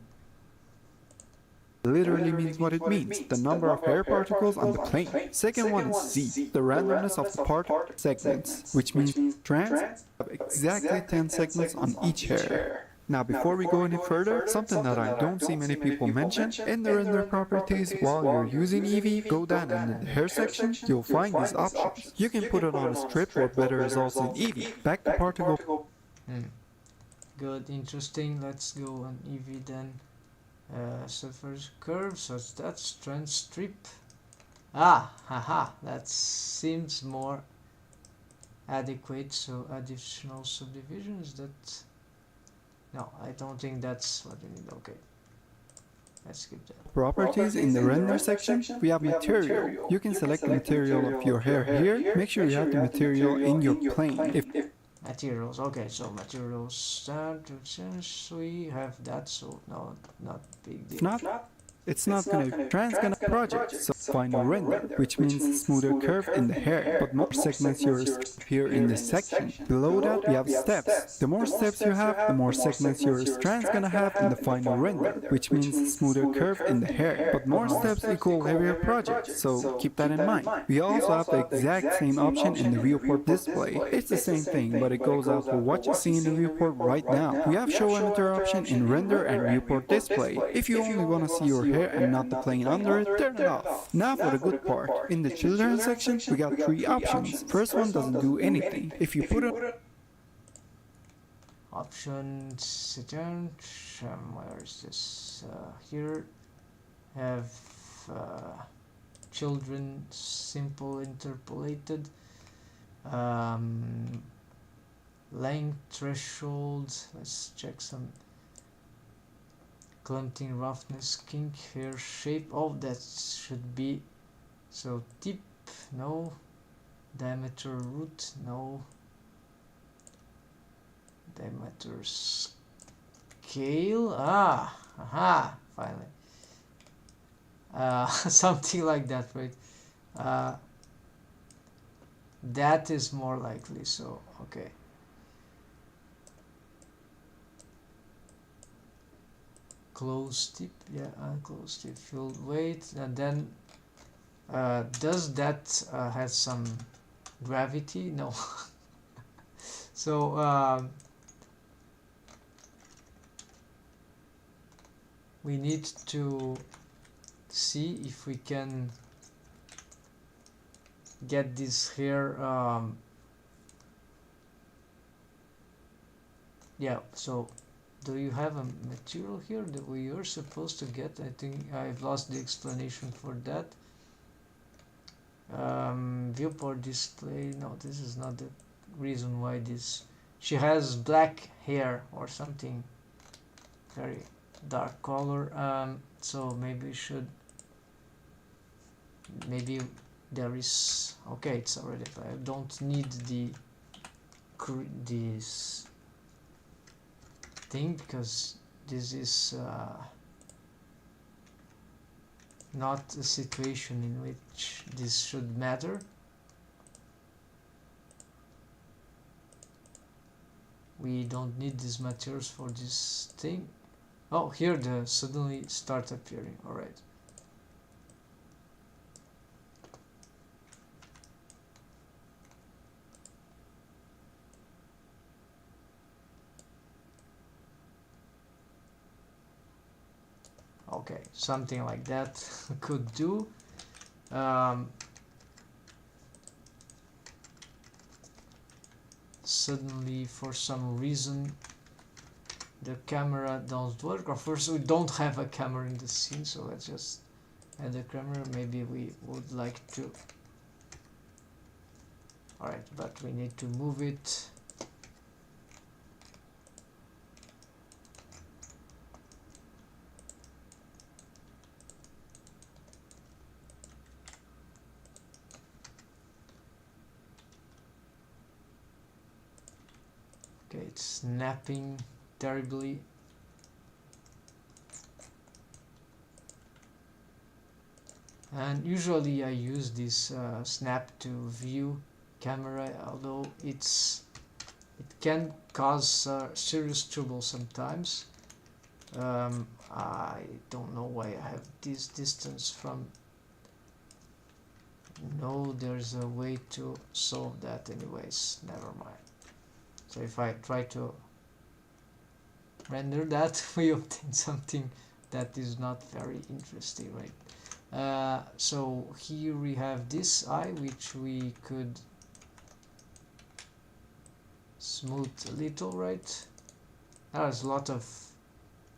Literally means what it means, the number of hair particles on the plane. Second one is Z, the randomness of the part segments, which means strands have exactly 10 segments on each hair. Now before we go any further, something that I don't see many people mention, in the render properties while you're using Eevee, go down and in the hair section, you'll find these options. You can put it on a strip for better results in Eevee. Back to particle. Good, interesting. Let's go on Eevee then. Surface curve, so that's trend strip. Haha, that seems more adequate. So additional subdivisions, that... No, I don't think that's what we need. Okay, let's skip that. Properties in the render section, we have material. You can select the material of your hair here. Make sure you have the material in your plane. If materials, okay, so materials start, we have that, so no, not big deal. It's not going to transgonna project, so final render, which means smoother curve in the hair, but more segments yours appear in this section. Below that we have steps. The more steps you have, the more segments your strand's gonna have in the final render, which means smoother curve in the hair, but more steps equal heavier project, so keep that in mind. We also have the exact same option in the viewport display. It's the same thing, but it goes out for what you see in the viewport right now. We have show emitter option in render and viewport display. If you only want to see your hair and not the plane under it, turn it off. Now for the good part. In the children section, we got 3 options. First one doesn't do anything. If you put it... Options, where is this? Here, have children, simple interpolated, length threshold, let's check some clumping, roughness, kink, hair shape. Oh, that should be so. Tip, no. Diameter, root, no. Diameter, scale, finally. Something like that, right? That is more likely, so okay. Close tip, yeah, unclosed tip, filled weight, and then does that has some gravity? No. So we need to see if we can get this here. Yeah, so do you have a material here that we are supposed to get? I think I've lost the explanation for that. Viewport display, no, this is not the reason why this. She has black hair or something very dark color, so maybe we should, maybe there is, okay, it's already, I don't need this thing because this is not a situation in which this should matter. We don't need these materials for this thing. Oh, here the suddenly start appearing. All right. Okay, something like that could do. Suddenly, for some reason, the camera don't work. Or first, we don't have a camera in the scene, so let's just add a camera. Maybe we would like to. Alright, but we need to move it. Okay, it's snapping terribly. And usually I use this snap to view camera, although it can cause serious trouble sometimes. I don't know why I have this distance from. No, there's a way to solve that anyways, never mind. So if I try to render that, we obtain something that is not very interesting, right? So here we have this eye, which we could smooth a little, right? There's a lot of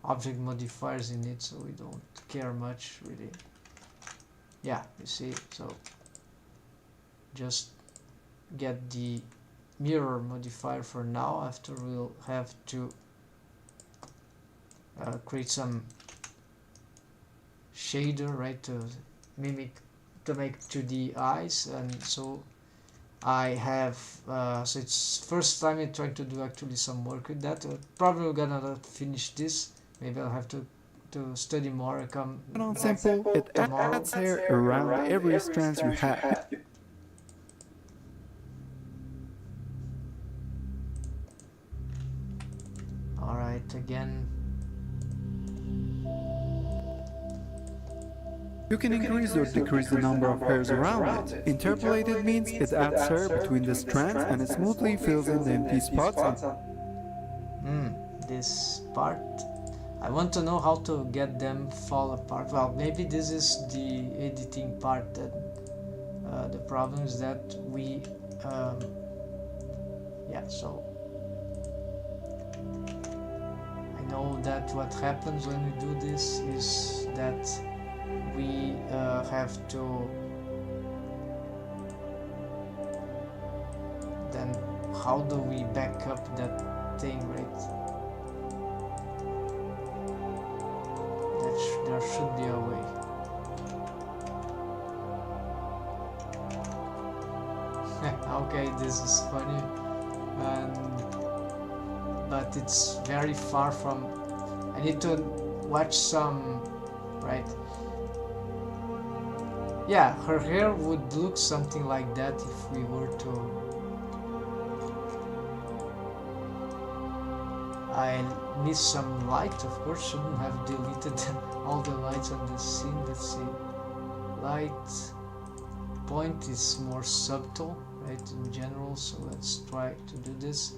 object modifiers in it, so we don't care much, really. Yeah, you see, so just get the mirror modifier for now. After we'll have to create some shader, right, to mimic, to make 2D eyes. And so I have so it's first time I'm trying to do actually some work with that. Probably gonna finish this. Maybe I'll have to study more. Come Simple, it tomorrow. adds hair around every strand you have. Alright, again. You can increase or decrease the number of hairs around it. Interpolated means it adds hair between the strands and it smoothly fills in the empty spots. This part. I want to know how to get them fall apart. Well, maybe this is the editing part that the problem is that we yeah, so I know that what happens when we do this is that we have to then how do we back up that thing, right? There should be a way. Okay, this is funny, but it's very far from. I need to watch some, right? Yeah, her hair would look something like that if we were to. I missed some light, of course, shouldn't have deleted all the lights on the scene. Let's see. Light point is more subtle, right, in general, so let's try to do this.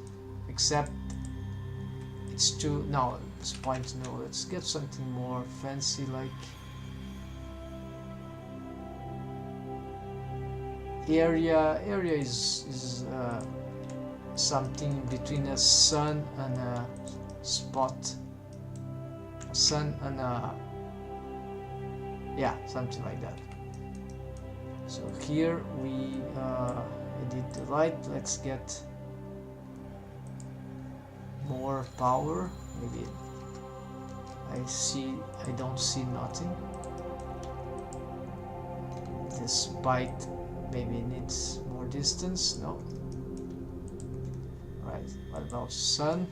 Except it's too. No, it's point no. Let's get something more fancy, like area is something between a sun and a spot, a sun and a, yeah, something like that. So here we edit the light. Let's get more power. Maybe I don't see nothing. This bite maybe needs more distance. No. Right, what about sun?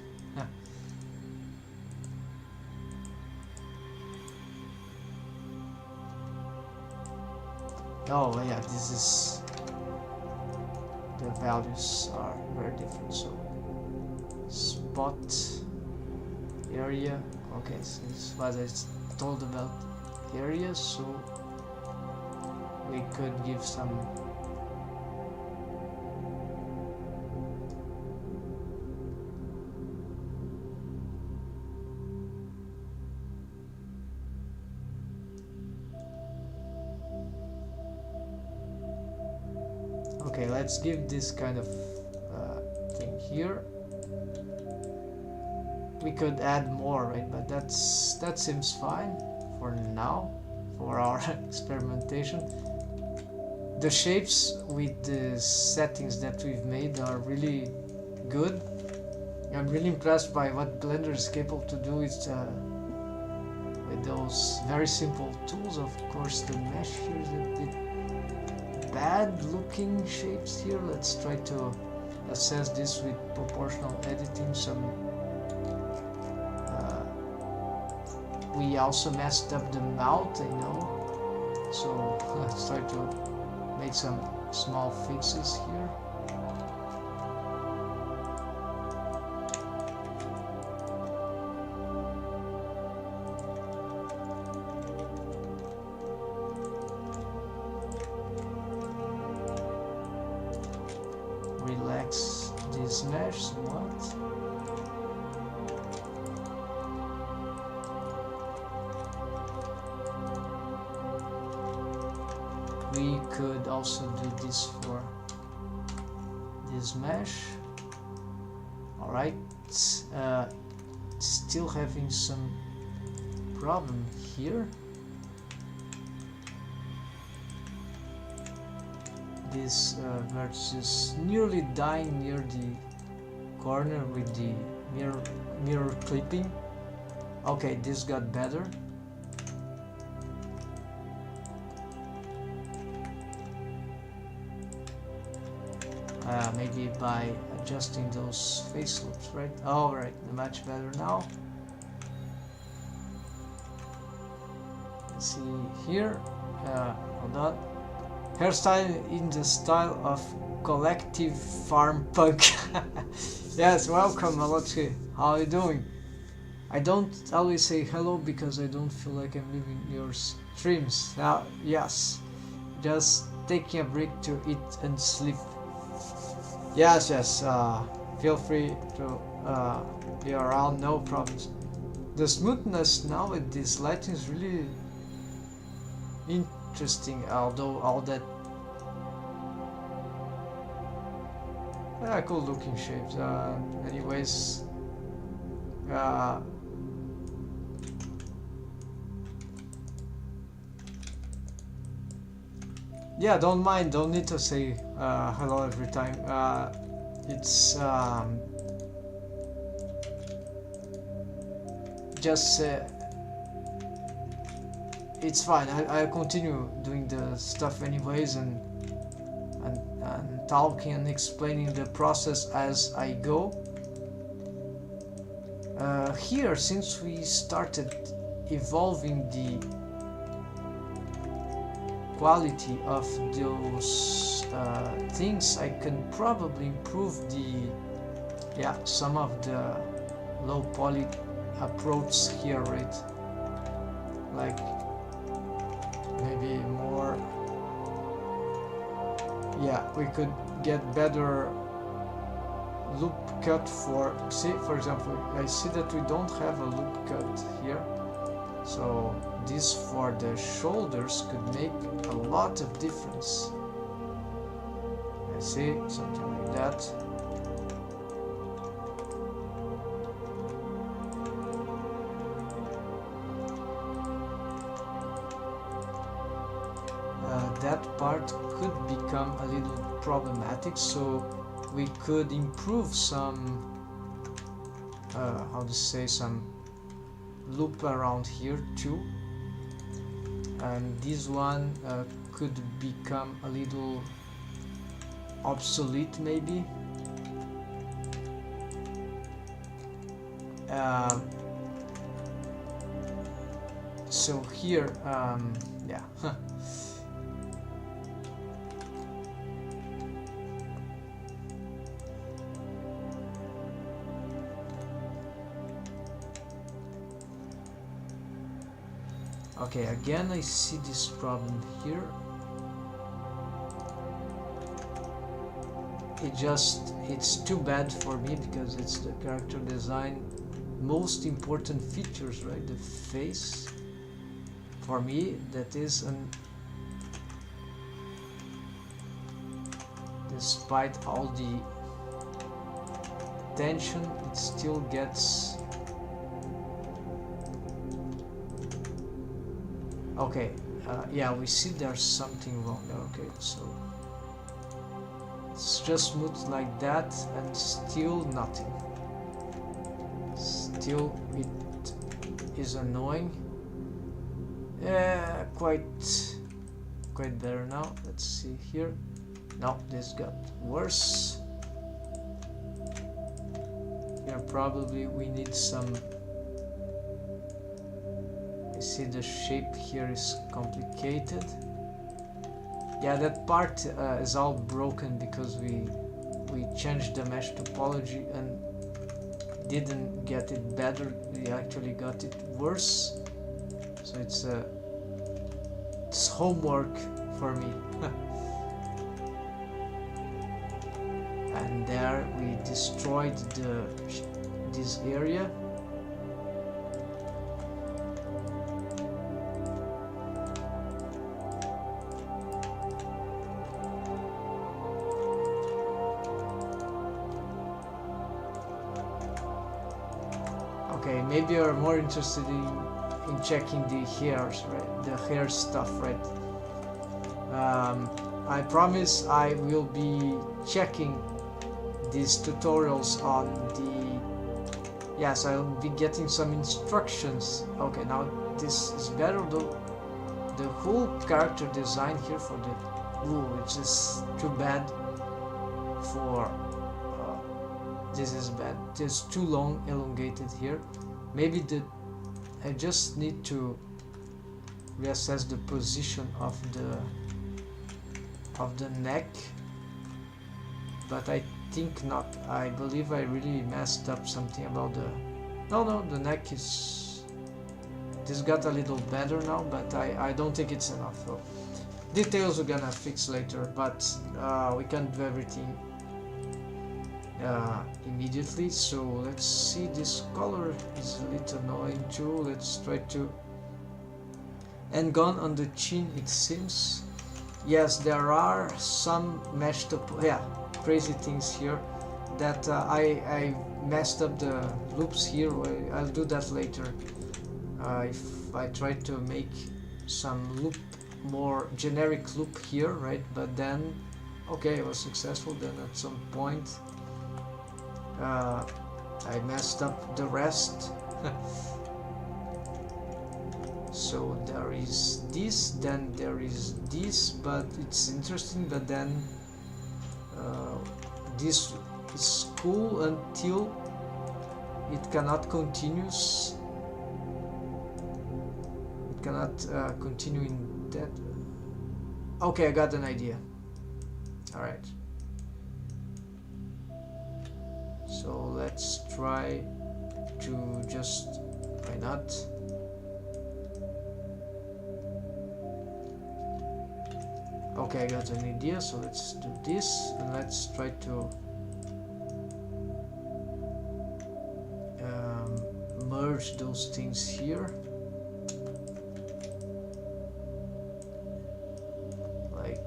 Oh yeah, this is, the values are very different. So spot, area, okay, so this was I told about area, so we could give some okay, let's give this kind of thing here. We could add more, right? But that seems fine for now, for our experimentation. The shapes with the settings that we've made are really good. I'm really impressed by what Blender is capable to do with those very simple tools. Of course, the mesh here is a bit bad looking shapes here. Let's try to assess this with proportional editing. We also messed up the mouth, I know, so let's try to make some small fixes here. Relax this mesh somewhat. we could also do this for this mesh. Alright, still having some problem here. This vertex is nearly dying near the corner with the mirror clipping. Okay, this got better. Maybe by adjusting those face loops, right? Alright, much better now. Let's see here. Hold on. Hairstyle in the style of collective farm punk. Yes, welcome, Malotki. How are you doing? I don't always say hello because I don't feel like I'm leaving your streams. Now, yes, just taking a break to eat and sleep. Yes, feel free to be around, no problems. The smoothness now with this lighting is really interesting, although all that cool looking shapes. Anyways, yeah, don't mind, don't need to say hello every time. It's just it's fine. I'll continue doing the stuff anyways and talking and explaining the process as I go. Here, since we started evolving the quality of those things, I can probably improve some of the low poly approach here, right? Like maybe more. Yeah, we could get better loop cut for. See, for example, I see that we don't have a loop cut here. So this for the shoulders could make a lot of difference. I see, something like that. That part could become a little problematic, so we could improve some, some loop around here too, and this one could become a little obsolete maybe. So here, yeah. Okay, again I see this problem here. It's too bad for me because it's the character design most important features, right? The face. For me, that is despite all the tension, it still gets. Okay, yeah, we see there's something wrong there. Okay, so it's just smooth like that and still nothing. Still it is annoying. Yeah, quite better now. Let's see here. No, this got worse. Here probably we need some. I see the shape here is complicated. Yeah, that part is all broken because we changed the mesh topology and didn't get it better. We actually got it worse. So it's homework for me. And there we destroyed this area. Okay, maybe you're more interested in checking the hairs, right? The hair stuff, right? I promise I will be checking these tutorials on the... Yes, I'll be getting some instructions. Okay, now this is better though. The whole character design here for the... Ooh, which is too bad for... this is bad. Just too long, elongated here. Maybe I just need to reassess the position of the neck, but I think not. I believe I really messed up something about the... No, the neck is... This got a little better now, but I don't think it's enough. So details we're gonna fix later, but we can't do everything immediately. So let's see, this color is a little annoying too. Let's try to... And gone on the chin, it seems. Yes, there are some meshed up, crazy things here that I messed up the loops here. I'll do that later. If I try to make some loop, more generic loop here, right? But then, okay, I was successful. Then at some point, I messed up the rest. So there is this, then there is this, but it's interesting. But then this is cool until it cannot continue. It cannot continue in that. Okay, I got an idea. All right. So let's try to just... Why not? Okay, I got an idea, so let's do this, and let's try to merge those things here. Like...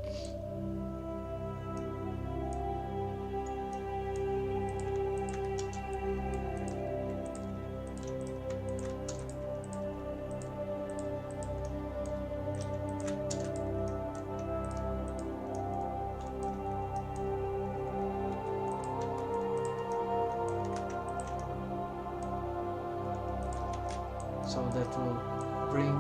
So that will bring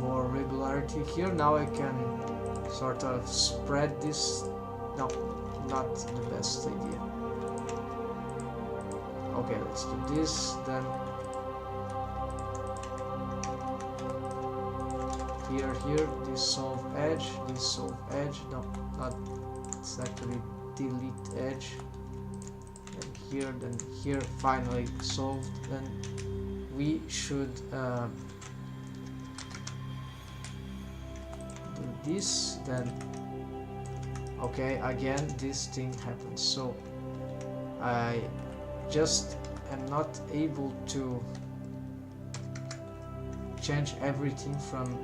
more regularity here. Now I can sort of spread this. No, not the best idea. Okay, let's do this then. Here, this solve edge, no, not, it's actually delete edge, then here, finally solved. Then we should do this, then, okay, again, this thing happens, so I just am not able to change everything from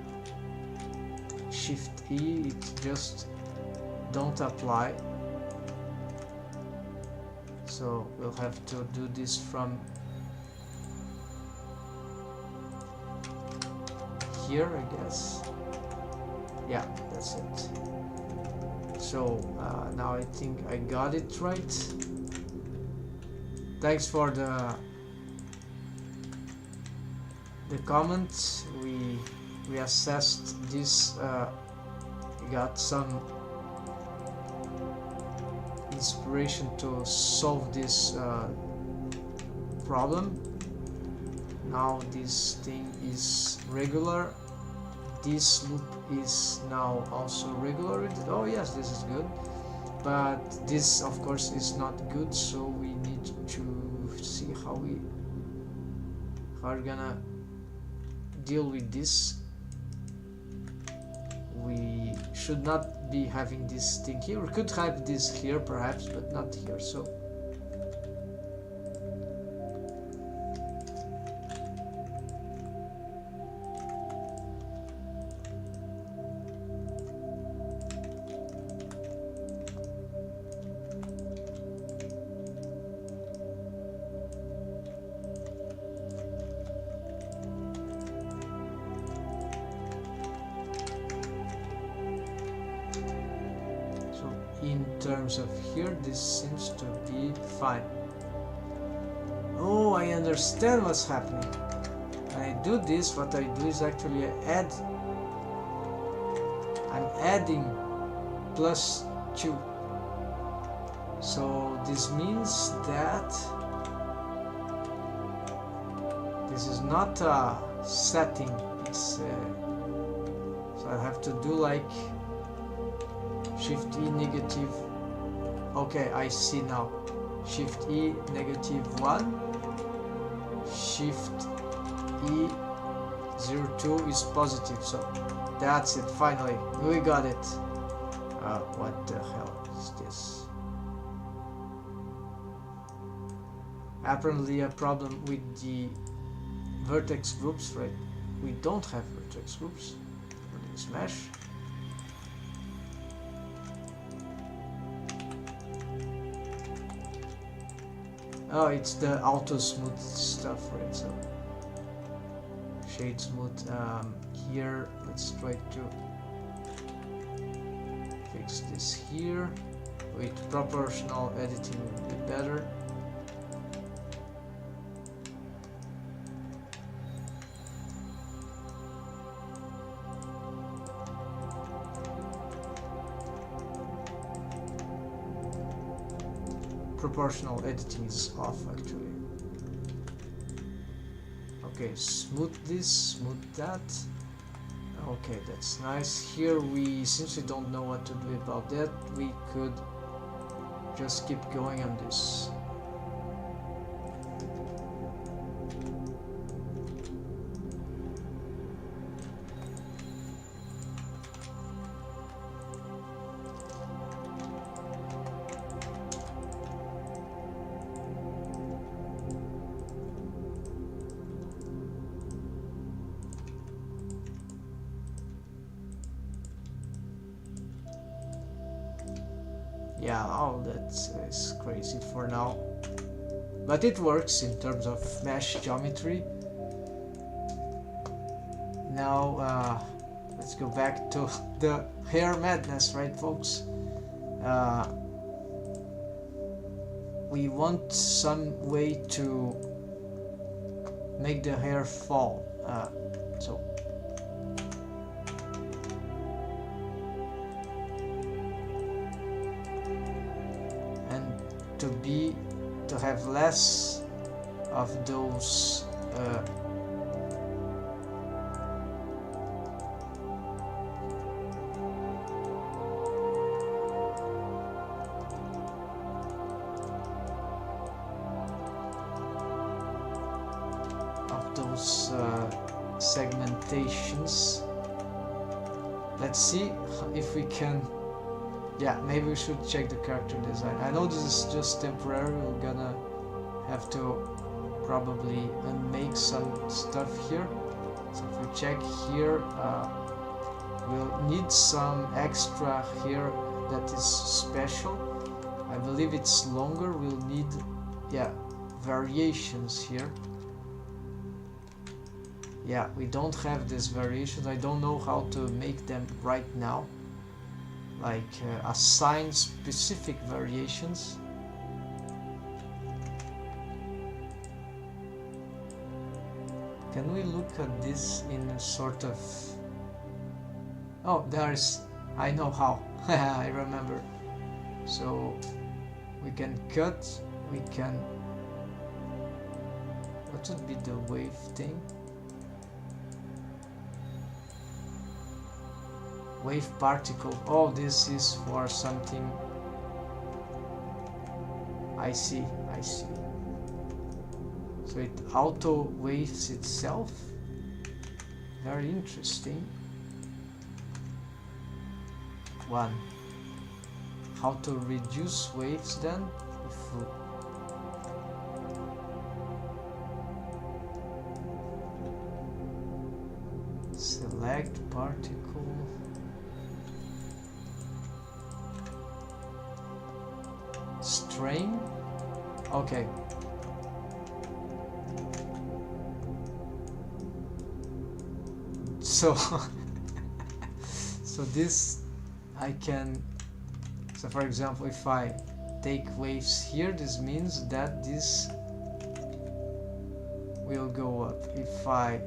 Shift E, it just don't apply. So we'll have to do this from here, I guess. Yeah, that's it. So now I think I got it right. Thanks for the comment. We assessed this, we got some inspiration to solve this problem. Now this thing is regular, this loop is now also regular. Oh yes, this is good, but this of course is not good, so we need to see how we are gonna deal with this. We should not be having this thing here. We could have this here perhaps, but not here. So terms of here, this seems to be fine. Oh, I understand what's happening. When I do this, what I do is actually I'm adding +2. So this means that this is not a setting, it's so I have to do like Shift E negative. Okay, I see now. Shift E -1, Shift E 02 is positive, so that's it, finally, we got it. What the hell is this? Apparently a problem with the vertex groups, right? We don't have vertex groups for this mesh. Oh, it's the auto smooth stuff, right? So shade smooth. Here, let's try to fix this here. With proportional editing would be better. Proportional editing is off actually. Okay, smooth this, smooth that. Okay, that's nice. Here we, since we don't know what to do about that, we could just keep going on this. Yeah, oh, that is crazy for now. But it works in terms of mesh geometry. Now, let's go back to the hair madness, right, folks? We want some way to make the hair fall. So to have less of those segmentations. Let's see if we can. Yeah, maybe we should check the character design. I know this is just temporary, we're gonna have to probably unmake some stuff here. So if we check here, we'll need some extra here that is special. I believe it's longer, we'll need, yeah, variations here. Yeah, we don't have these variations. I don't know how to make them right now. Like assign specific variations. Can we look at this in a sort of... Oh, there's... I know how. I remember. So we can cut, we can... What would be the wave thing? Wave particle. Oh, this is for something. I see, I see. So it auto waves itself. Very interesting. One. How to reduce waves then? If we select particle. Strain. Okay. So so this I can So for example, if I take waves here, this means that this will go up. If I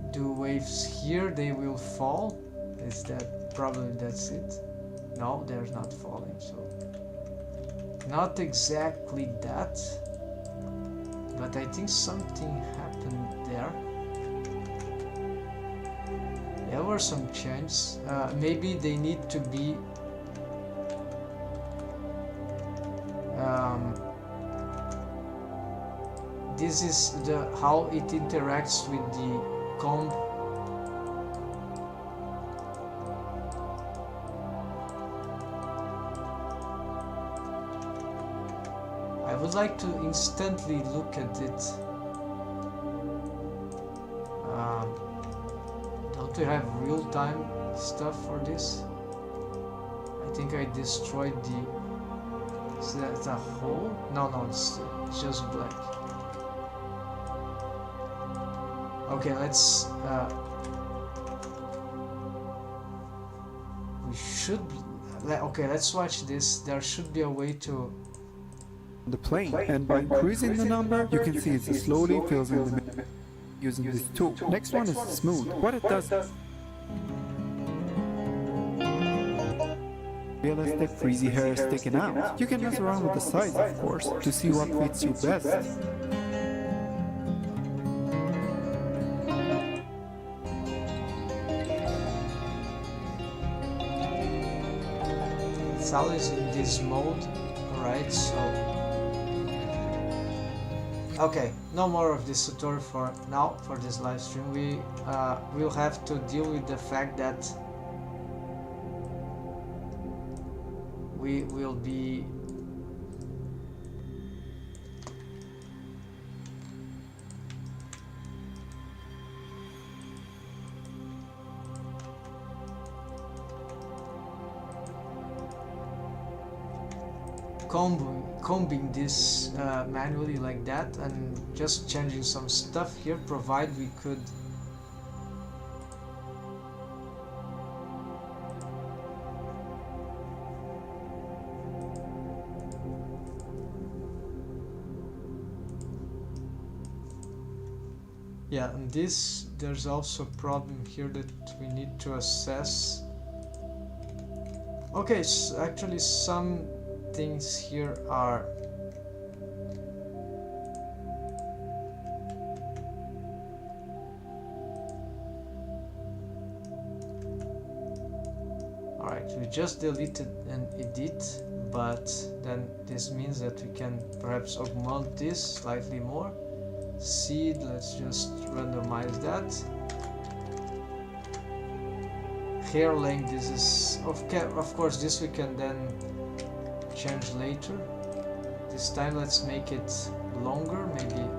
do waves here, they will fall. Is that probably that's it? No, they're not falling, so not exactly that, but I think something happened there. There were some changes. Maybe they need to be this is the how it interacts with the comb. I would like to instantly look at it. Don't we have real-time stuff for this? I think I destroyed the... Is that a hole? No, it's just black. Okay, let's... we should... Okay, let's watch this. There should be a way to... the plane, and by increasing the number, you can see it slowly fills in the middle using this tool. Next one is smooth. What it does, realistic frizzy hair sticking out. You can mess around with the size, of course, to see what fits you best. It's always in this mode, alright, so... Okay, no more of this tutorial for now, for this live stream. We will have to deal with the fact that we will be combing this manually like that, and just changing some stuff here, provide we could yeah, and this, there's also a problem here that we need to assess. Okay, so actually some things here are alright, we just deleted an edit, but then this means that we can perhaps augment this slightly more. Seed, let's just randomize that. Hair length, this is of course this we can then change later. This time let's make it longer, maybe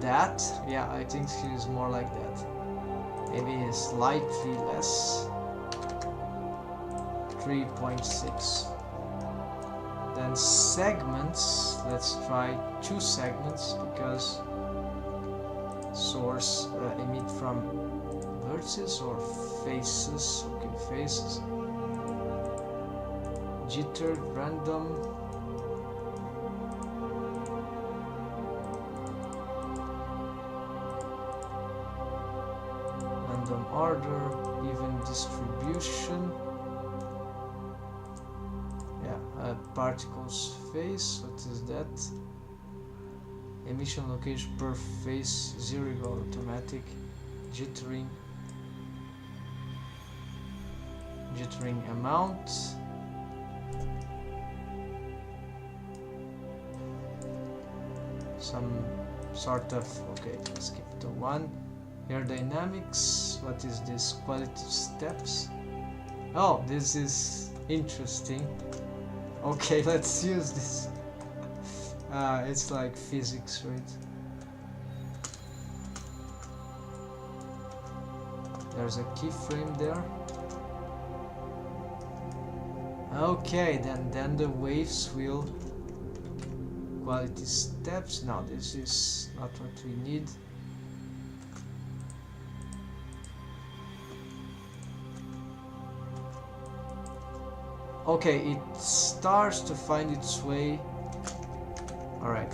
that. Yeah, I think she is more like that. Maybe slightly less. 3.6. Then segments, let's try 2 segments because source emit from vertices or faces. Okay, faces. Jitter, random. Random order, even distribution. Yeah, particles face, what is that? Emission location per face, 0 automatic. Jittering amount. Some sort of, okay, skip the one. Air dynamics, what is this? Quality steps. Oh, this is interesting. Okay, let's use this. It's like physics, right? There's a keyframe there. Okay, then the waves will quality steps. Now this is not what we need. okay, it starts to find its way. Alright.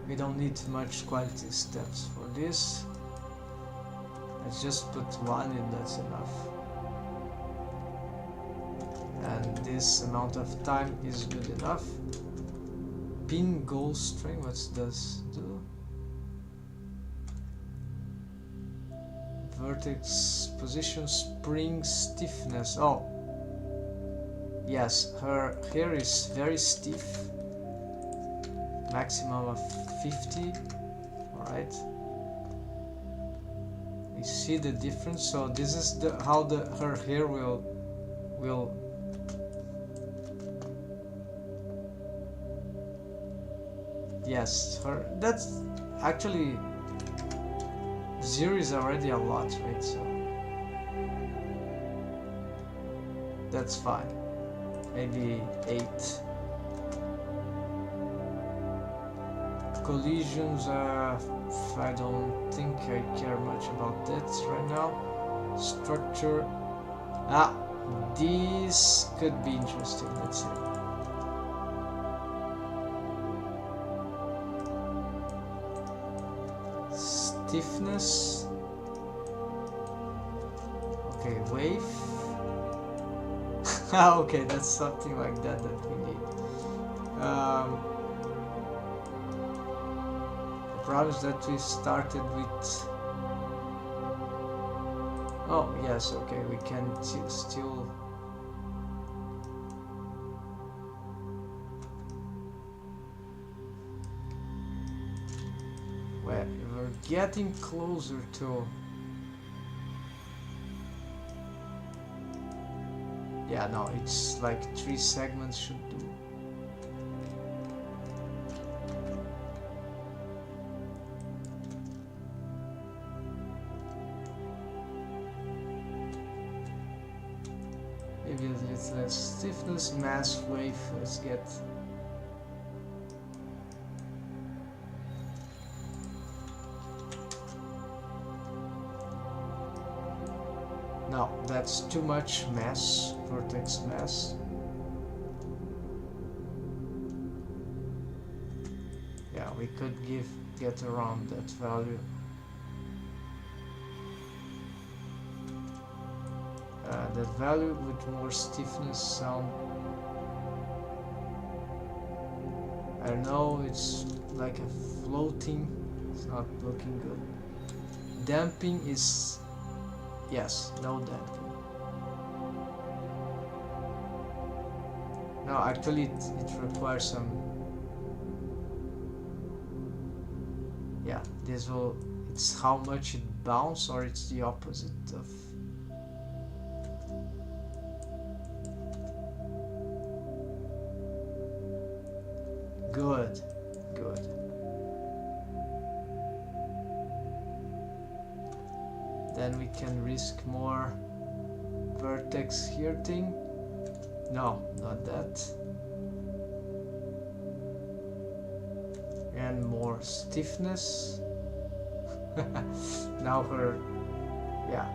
We don't need much quality steps for this. Let's just put one in, that's enough. And this amount of time is good enough. Pin goal string, what does do? Vertex position, spring stiffness. Oh, yes, her hair is very stiff. Maximum of 50. Alright. We see the difference. So this is the how her hair will yes, that's actually 0 is already a lot, right? So that's fine. Maybe 8. Collisions, I don't think I care much about that right now. Structure, this could be interesting, let's see. Stiffness, okay, wave. Okay, that's something like that we need. The problem is that we started with, oh yes, okay, we can still we're getting closer to, yeah, no, it's like 3 segments should do. Maybe it's less stiffness, mass wave, let's get. No, that's too much mass, vertex mass. Yeah, we could get around that value. That value with more stiffness sound. I know it's like a floating, it's not looking good. Damping is, yes, no damping. No, actually it requires some, yeah, this will, it's how much it bounces, or it's the opposite of. Good, good. Then we can risk more vertex here thing. No, not that. And more stiffness. Now her, yeah.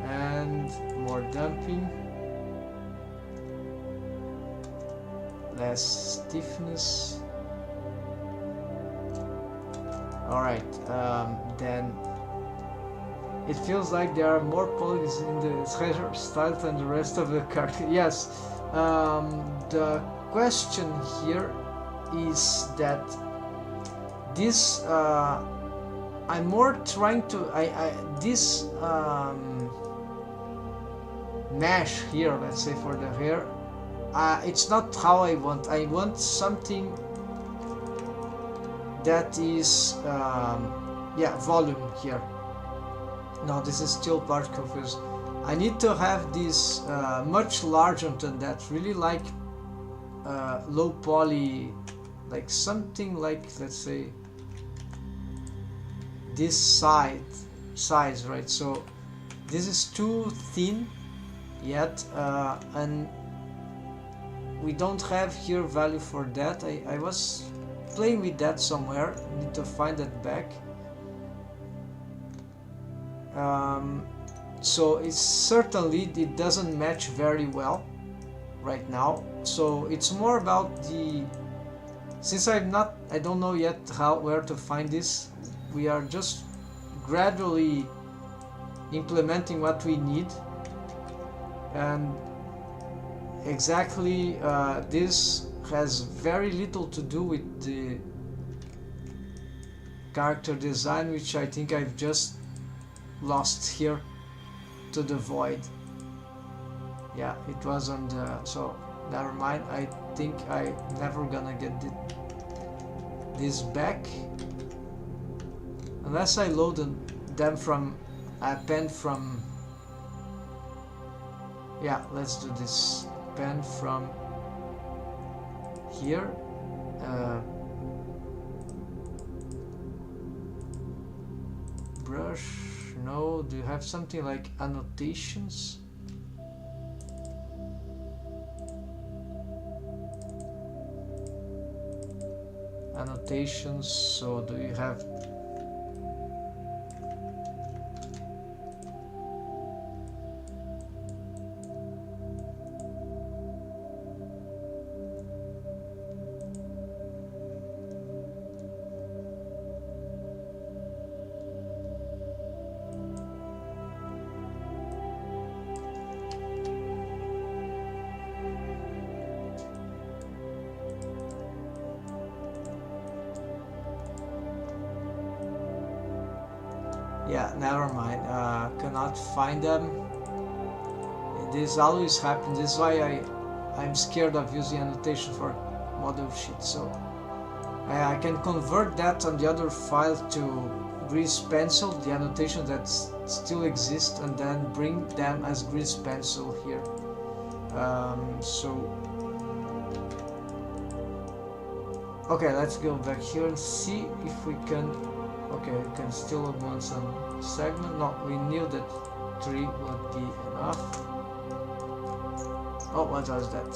And more damping. Less stiffness. Alright, then it feels like there are more polygons in the hairstyle than the rest of the card. Yes, the question here is that this I'm more trying to this mesh here, let's say, for the hair, it's not how I want. I want something that is yeah, volume here. No, this is still part confused. I need to have this much larger than that, really like low poly, like something like, let's say, this size, right? So this is too thin yet, and we don't have here value for that. I was playing with that somewhere, need to find that back. so it's certainly it doesn't match very well right now. So it's more about the, since I don't know yet where to find this. We are just gradually implementing what we need, and exactly this has very little to do with the character design, which I think I've just lost here to the void. Yeah, it was on the, so never mind. I think I never gonna get this back unless I load them from a pen from, yeah, let's do this pen from here. Brush, no. Do you have something like annotations? Annotations, so do you have, yeah, never mind. Cannot find them. This always happens. This is why I'm scared of using annotation for model sheet. So I can convert that on the other file to grease pencil, the annotation that still exists, and then bring them as grease pencil here. So okay, let's go back here and see if we can. Okay, we can still want some segment. No, we knew that 3 would be enough. Oh, what was that?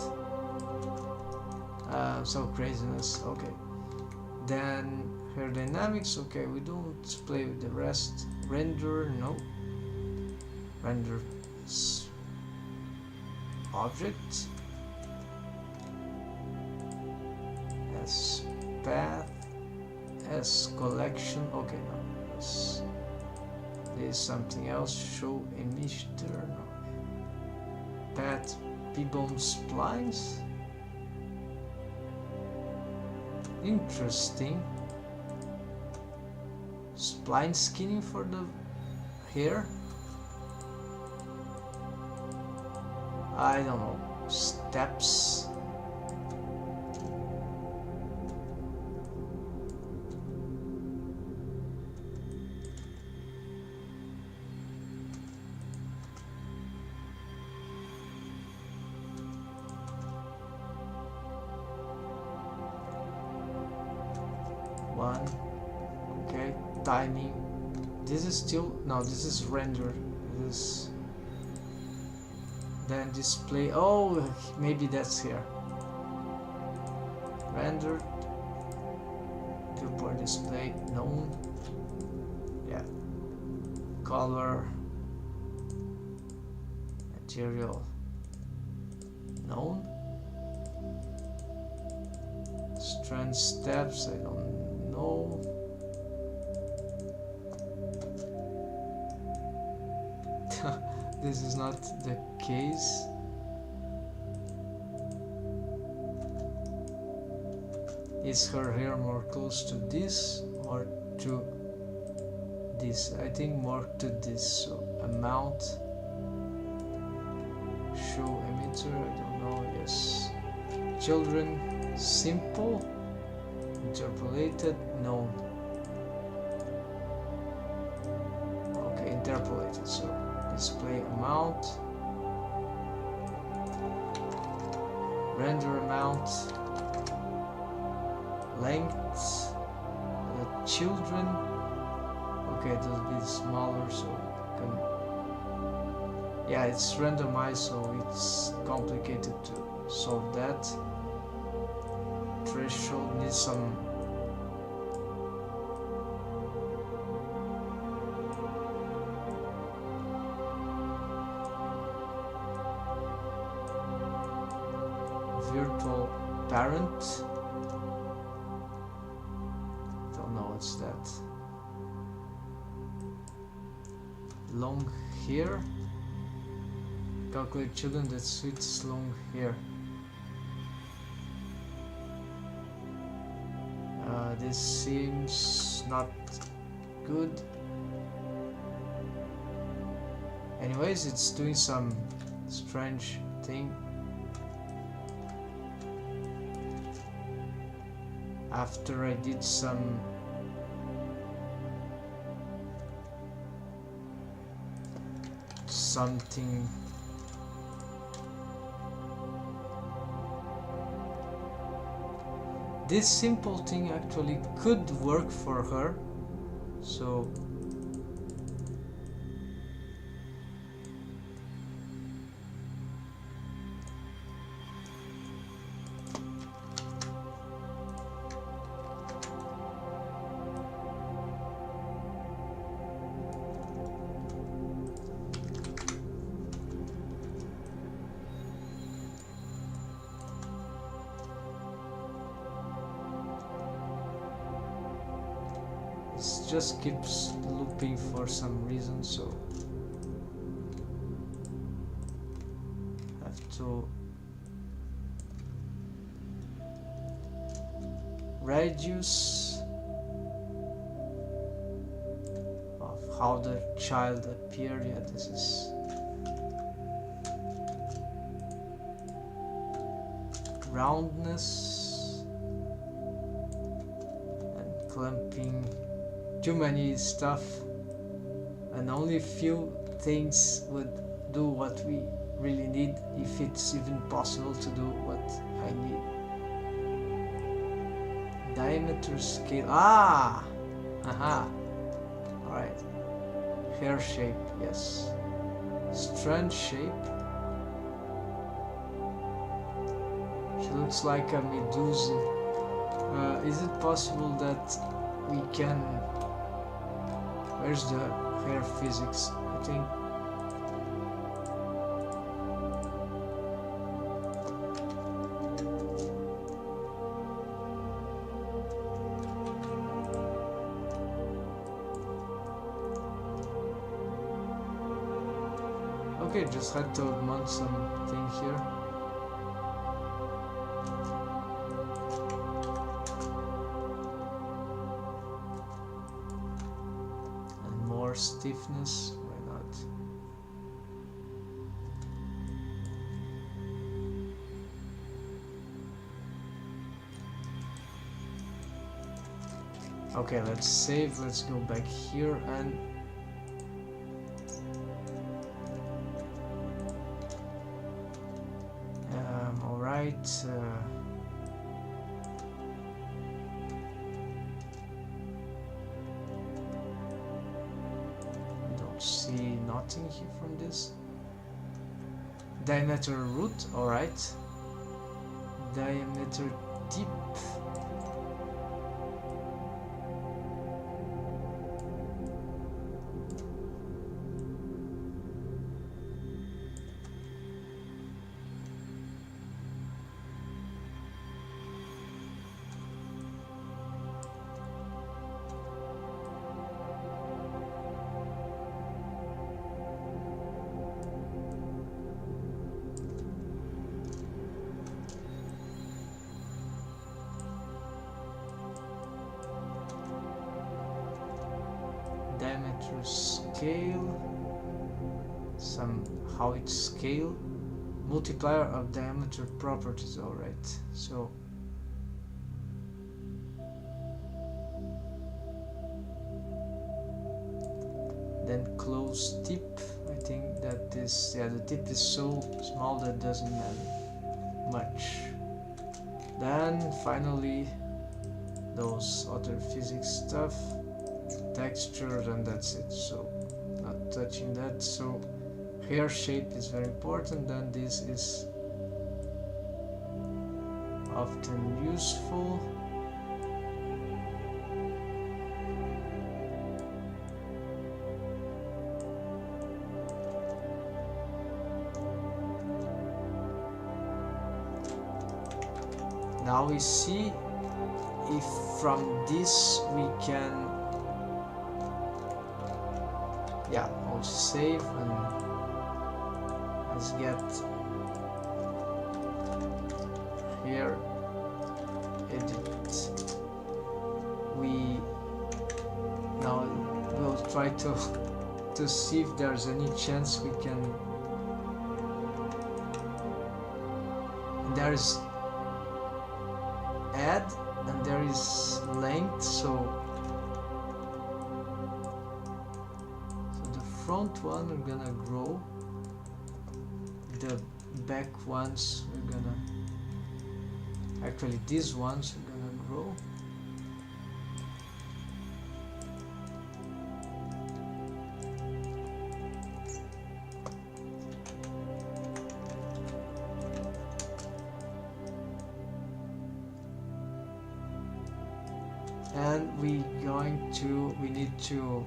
So craziness. Okay. Then hair dynamics. Okay, we don't play with the rest. Render, no. Render object. As path. As collection. Okay, no. There's something else. Show emitter. No. Path. P-bone splines. Interesting. Spline skinning for the hair. I don't know. Steps. Okay, timing. This is still, no, this is render. This, then display. Oh, maybe that's here. Render. Viewport display. Known. Yeah. Color. Material. Known. Strand steps. I don't know. This is not the case. Is her hair more close to this or to this? I think more to this. So amount. Show emitter. I don't know. Yes. Children. Simple. Interpolated. Known. Okay, interpolated. So display amount. Render amount. Length. The children. Okay, it will be smaller, so can. Yeah, it's randomized, so it's complicated to solve that. Threshold needs some. virtual parent. Don't know what's that. Long hair. Calculate children that suits long hair. This seems not good. Anyways, it's doing some strange thing. After I did some something. This simple thing actually could work for her, so just keeps looping for some reason, so have to reduce of how the child appeared. Yeah, this is roundness and clumping. Too many stuff, and only few things would do what we really need, if it's even possible to do what I need. Diameter scale. Ah! Aha! Alright. Hair shape, yes. Strand shape. She looks like a Medusa. Is it possible that we can... Where's the hair physics? I think okay, just had to mount something here. Stiffness, why not? Okay, let's save, let's go back here and alright, see nothing here from this. Diameter root, alright. Diameter tip. Diameter scale, how it's scale, multiplier of diameter properties, alright, so then close tip. I think that this, yeah, the tip is so small that doesn't matter much. Then finally those other physics stuff, texture, and that's it, so not touching that. So hair shape is very important, and this is often useful. Now we see if from this we can, yeah, I'll save and let's get here, edit. We now we'll try to see if there's any chance we can. There's add and there is length, so the front one we're gonna grow, the back ones we're gonna, actually these ones we're gonna grow. And we need to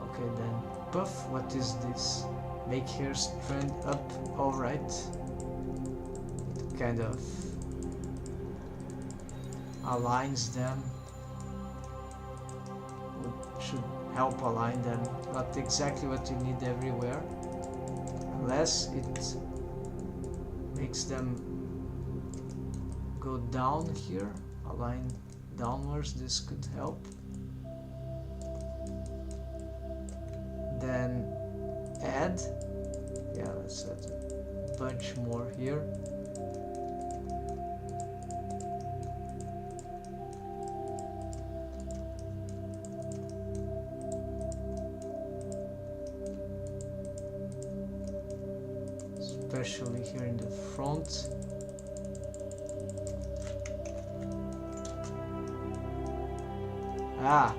okay, then buff, what is this? Make hair strand up, alright. Kind of aligns them. Should help align them. Not exactly what you need everywhere. Unless it makes them go down here. Align downwards, this could help. Then add, yeah, let's add a bunch more here. Especially here in the front. Ah,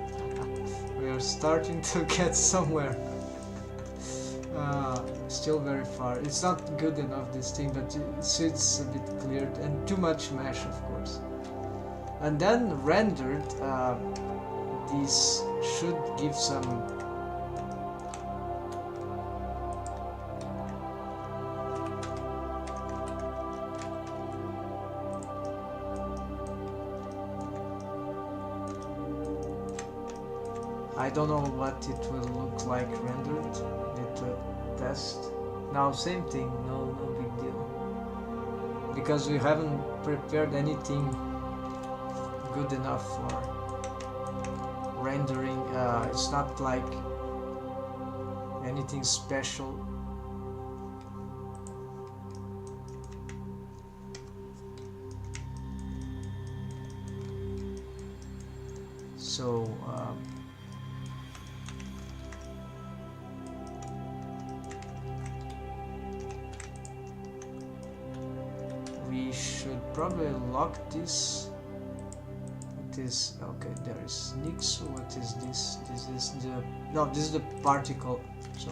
we are starting to get somewhere. Still very far. It's not good enough, this thing, but it's a bit cleared and too much mesh, of course. And then rendered, this should give some I don't know what it will look like rendered. Need to test. Now same thing, no big deal. Because we haven't prepared anything good enough for rendering. It's not like anything special. So we should probably lock this. It is okay. There is Nixo. What is this? This is the this is the particle. So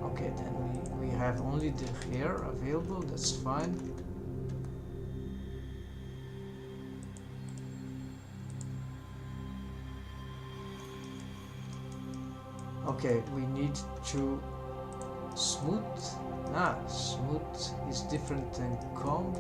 okay, then we have only the hair available. That's fine. Okay, we need to smooth. Smooth is different than comb.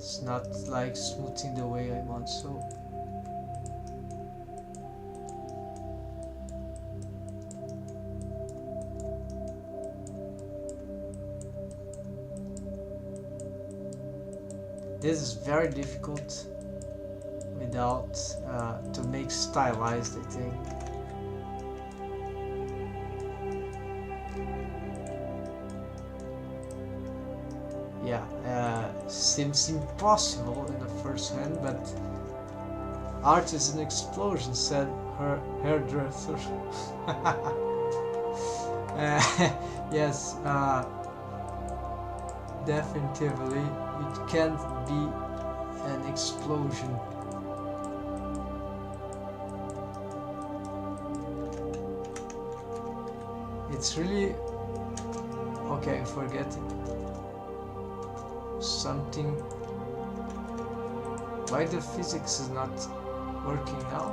it's not like smoothing the way I want. So this is very difficult without to make stylized, I think. Yeah, seems impossible in the first hand, but art is an explosion, said her hairdresser. Yes, definitively it can't be an explosion. It's really okay. Forget it. Something. Why the physics is not working now?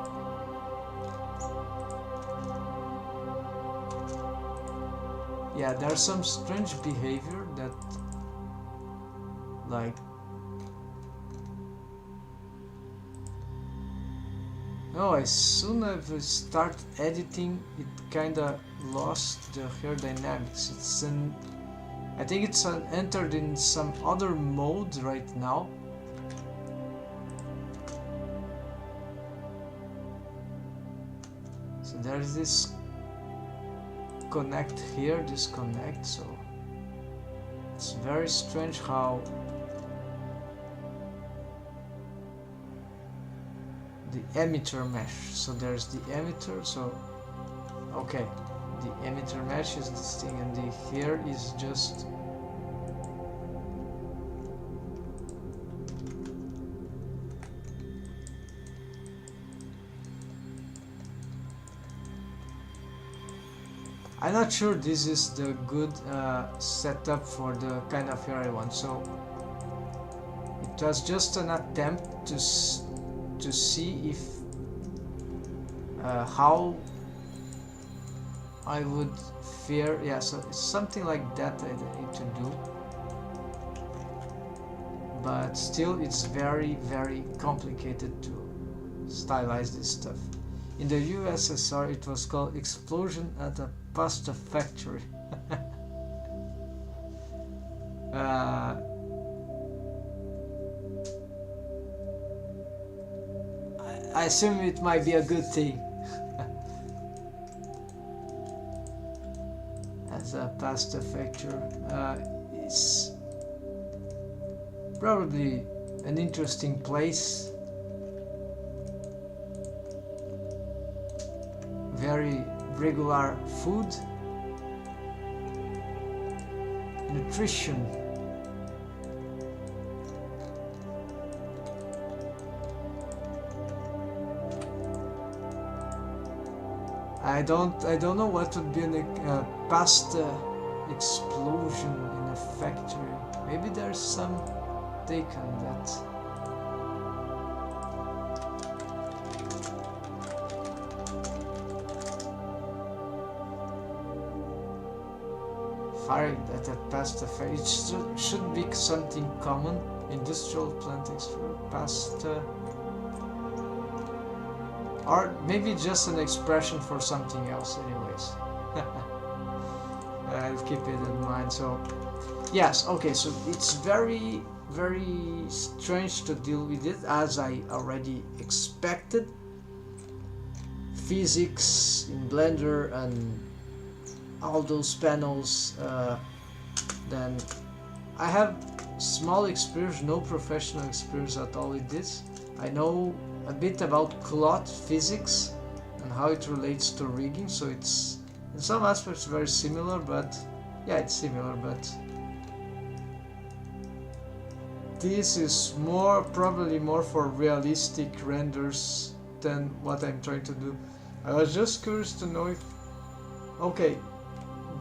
Yeah, there's some strange behavior that, like, no, as soon as I start editing, it kinda lost the hair dynamics. It's an, I think it's entered in some other mode right now. So there's this connect here, disconnect, so it's very strange how the emitter mesh. So there's the emitter, so okay, the emitter mesh is this thing, and the here is just I'm not sure this is the good setup for the kind of hair I want. So it was just an attempt to see if how I would fare. Yeah, so it's something like that I need to do, but still it's very complicated to stylize this stuff. In the USSR it was called explosion at a pasta factory. I assume it might be a good thing. As a pasta factory, it's probably an interesting place. Very regular food, nutrition. I don't know what would be a pasta explosion in a factory. Maybe there's some take on that. Firing at a pasta factory. It should be something common. Industrial plant explode pasta. Or maybe just an expression for something else, anyways. I'll keep it in mind. So, yes, okay, so it's very strange to deal with it, as I already expected. Physics in Blender and all those panels. Then I have small experience, no professional experience at all with this. I know a bit about cloth physics and how it relates to rigging, so it's in some aspects very similar, but yeah, it's similar, but this is probably more for realistic renders than what I'm trying to do. I was just curious to know if, okay,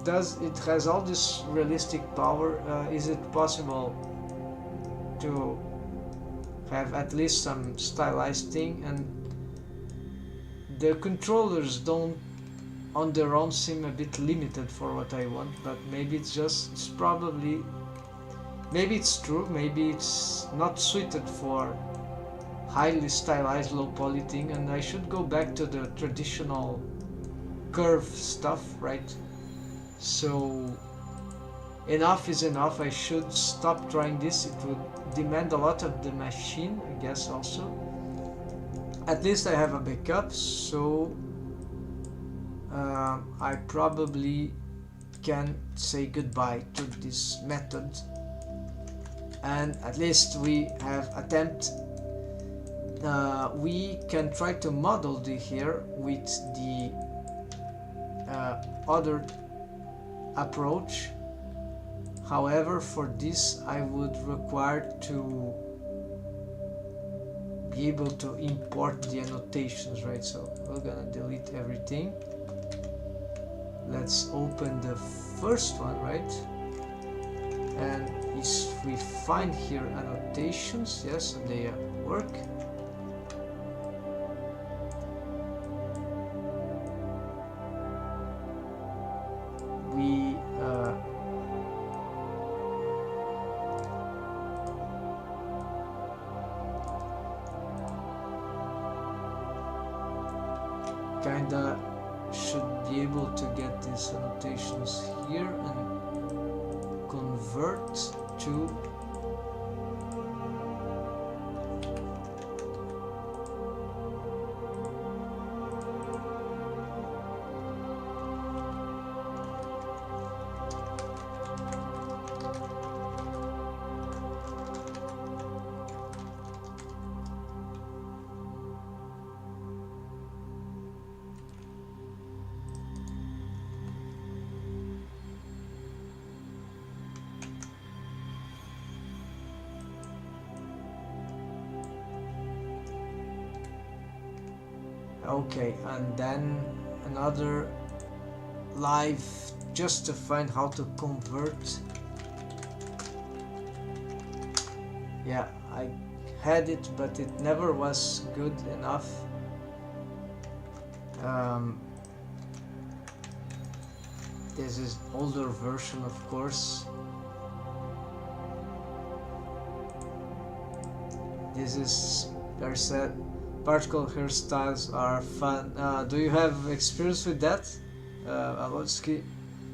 it has all this realistic power, is it possible to have at least some stylized thing? And the controllers don't on their own seem a bit limited for what I want, but maybe it's probably Maybe it's true, maybe it's not suited for highly stylized low poly thing, and I should go back to the traditional curve stuff, right? So enough is enough. I should stop trying this. It would demand a lot of the machine, I guess. Also, at least I have a backup, so I probably can say goodbye to this method, and at least we have attempt. We can try to model the hair with the other approach. However, for this I would require to be able to import the annotations, right? So we're gonna delete everything. Let's open the first one, right? And if we find here annotations, yes, they work. We kinda should be able to get these annotations here and convert to okay, and then another live just to find how to convert. Yeah, I had it, but it never was good enough. This is older version, of course. This is, there's a particle hairstyles are fun. Do you have experience with that, Alotsky?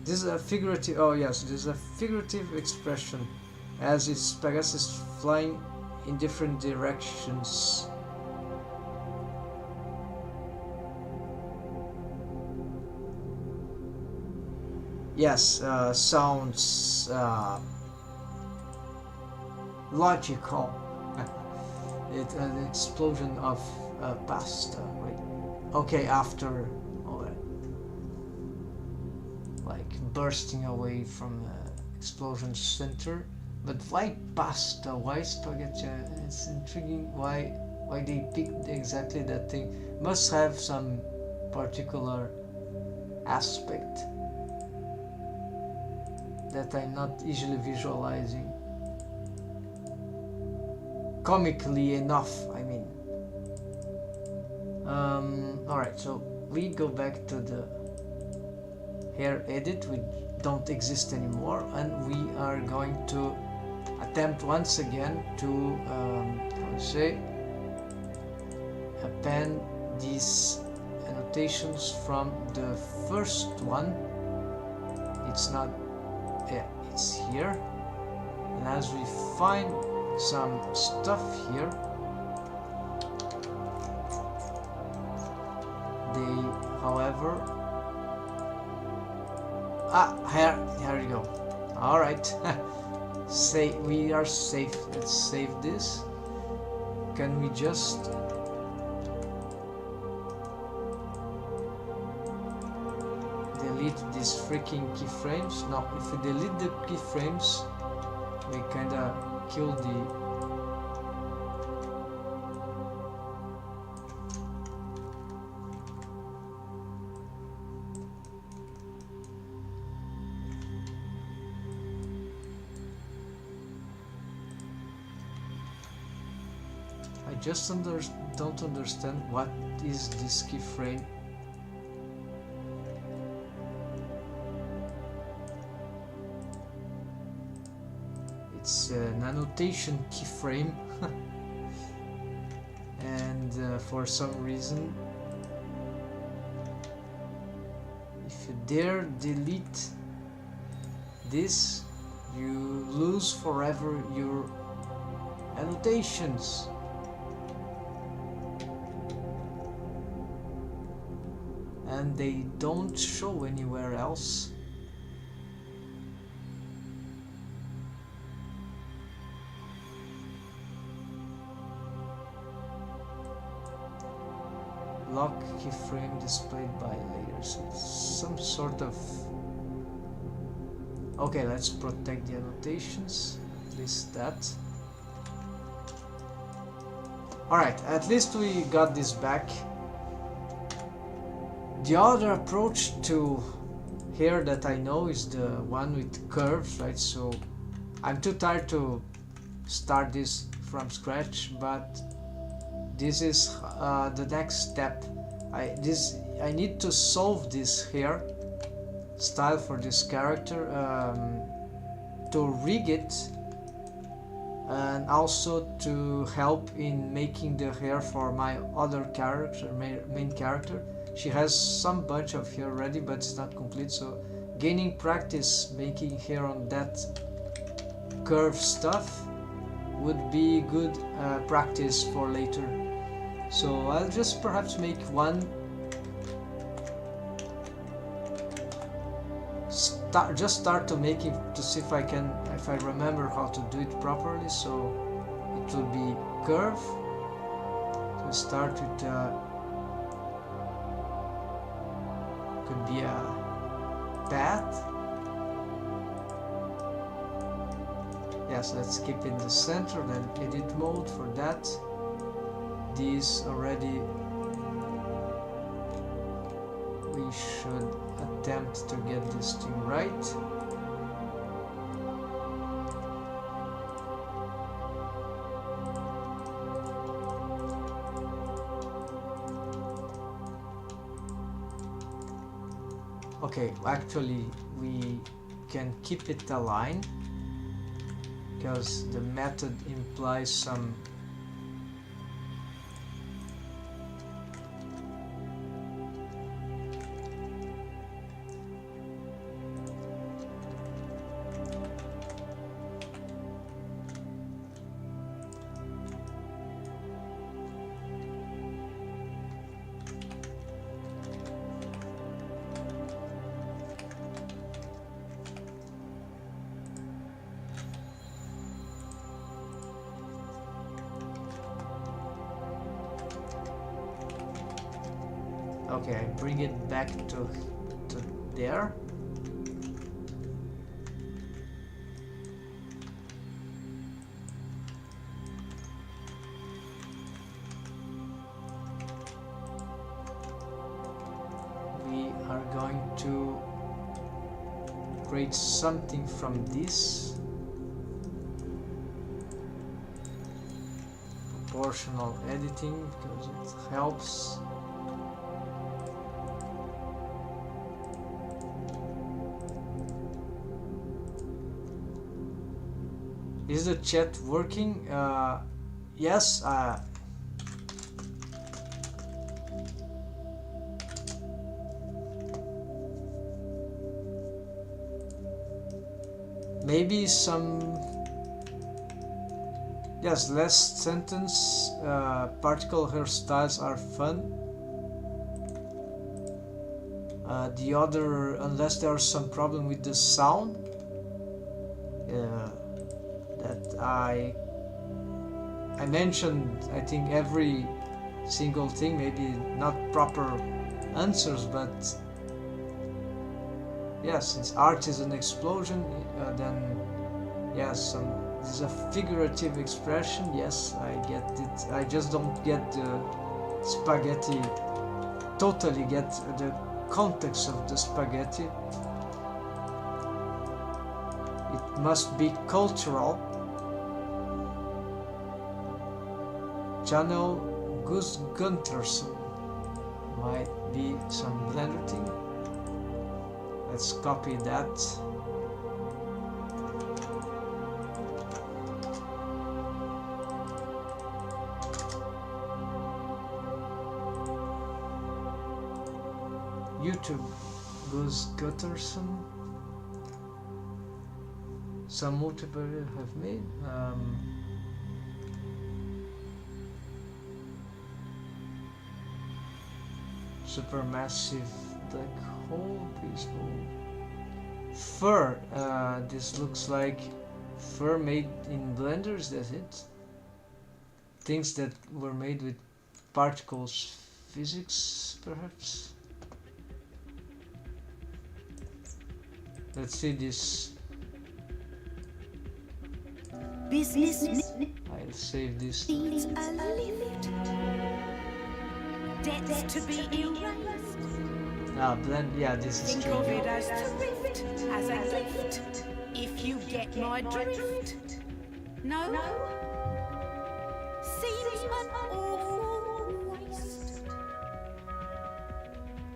This is a figurative. Oh yes, this is a figurative expression, as its Pegasus is flying in different directions. Yes, sounds logical. It's an explosion of pasta, right? Okay, after all that, like bursting away from the explosion center. But why pasta? Why spaghetti? It's intriguing. Why they picked exactly that thing? Must have some particular aspect that I'm not easily visualizing. Comically enough, I mean. Alright, so we go back to the hair edit. We don't exist anymore, and we are going to attempt once again to append these annotations from the first one. It's not, yeah, it's here, and as we find some stuff here, they, however, here you go. All right. Say we are safe. Let's save this. Can we just delete these freaking keyframes? No, if we delete the keyframes, we kinda kill the I just don't understand what is this keyframe. it's an annotation keyframe and for some reason if you dare delete this, you lose forever your annotations. And they don't show anywhere else. Lock keyframe displayed by layers. It's some sort of... Okay, let's protect the annotations. At least that. Alright, at least we got this back. The other approach to hair that I know is the one with curves, right? So I'm too tired to start this from scratch, but this is the next step. I need to solve this hair style for this character, to rig it, and also to help in making the hair for my other character, main character. She has some bunch of hair ready, but it's not complete, so gaining practice making hair on that curve stuff would be good practice for later. So I'll just perhaps make one, start to make it to see if I remember how to do it properly. So it will be curve. So start with could be a path. Yes, let's keep in the center, then edit mode for that. These already, we should attempt to get this thing right. Okay, actually we can keep it aligned because the method implies some okay, I bring it back to there. We are going to create something from this. Proportional editing, because it helps. Is the chat working? Yes. Maybe some... Yes, last sentence. Particle hairstyles are fun. The other, unless there's some problem with the sound. That I mentioned, I think, every single thing, maybe not proper answers, but yes, since art is an explosion, then yes, this is a figurative expression. Yes, I get it. I just don't get the spaghetti, totally get the context of the spaghetti. It must be cultural. Channel Gus Gunterson might be some Blender thing. Let's copy that. to Gus Gutterson. Some multiplayer have made. Supermassive black hole, peaceful fur. This looks like fur made in blenders. That's it. Things that were made with particles physics, perhaps. Let's see this. Business I'll save this. needs a lift. Debts to be erased. Blend. Yeah, this is Think true. of it as thrift, as a gift. If you get my drift. No? Seems an awful waste.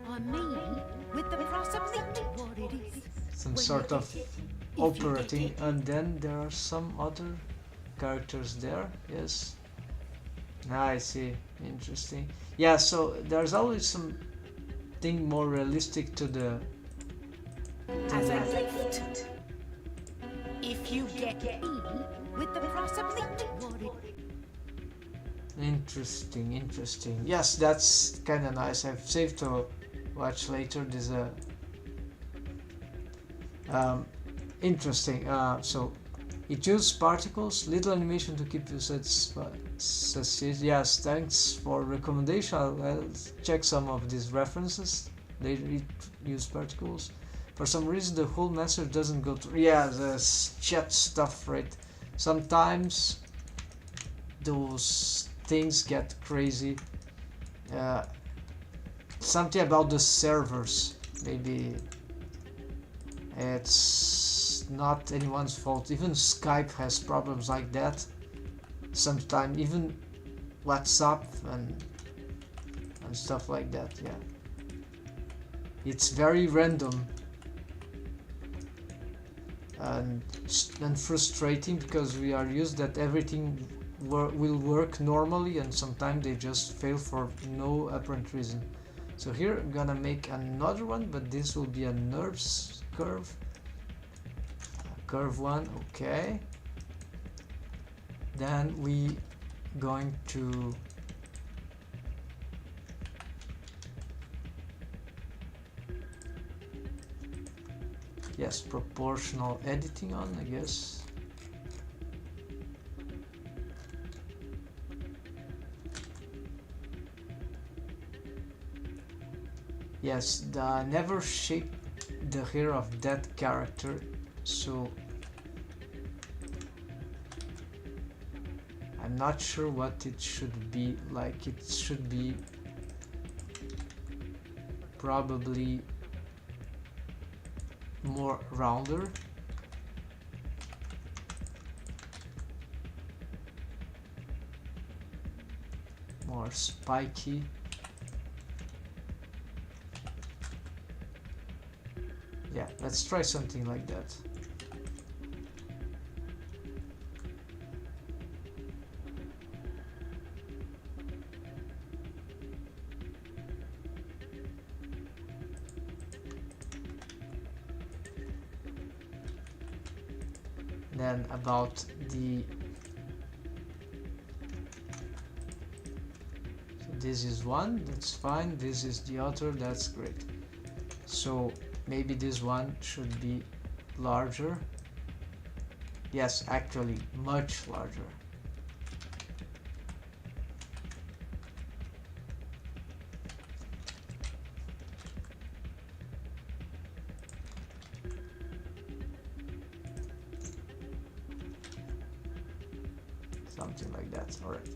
I mean, with the price of meat, what it is. Some When sort you of get it, if opera you get thing, it. and then there are some other characters there. Yes. I see. Interesting. Yeah, so there's always something more realistic to the As a gift. If you get in with the price of meat, what it interesting. Yes, that's kind of nice. I've saved to watch later. There's a interesting. So it uses particles, little animation to keep you satisfied. Yes, thanks for recommendation. I'll check some of these references. They use particles. For some reason, the whole message doesn't go through. Yeah, the chat stuff, right? Sometimes those things get crazy. Something about the servers. Maybe it's not anyone's fault. Even Skype has problems like that. Sometimes even WhatsApp and stuff like that. Yeah, it's very random and frustrating because we are used that everything will work normally, and sometimes they just fail for no apparent reason. So here I'm gonna make another one, but this will be a NURBS curve. Curve one, okay. Then we going to yes, proportional editing on, I guess. Yes, never shape the hair of that character, so I'm not sure what it should be like. It should be probably more rounder. More spiky. Yeah, let's try something like that. Then about the this is one, that's fine. This is the other, that's great. So maybe this one should be larger. Yes, actually much larger. Something like that. All right.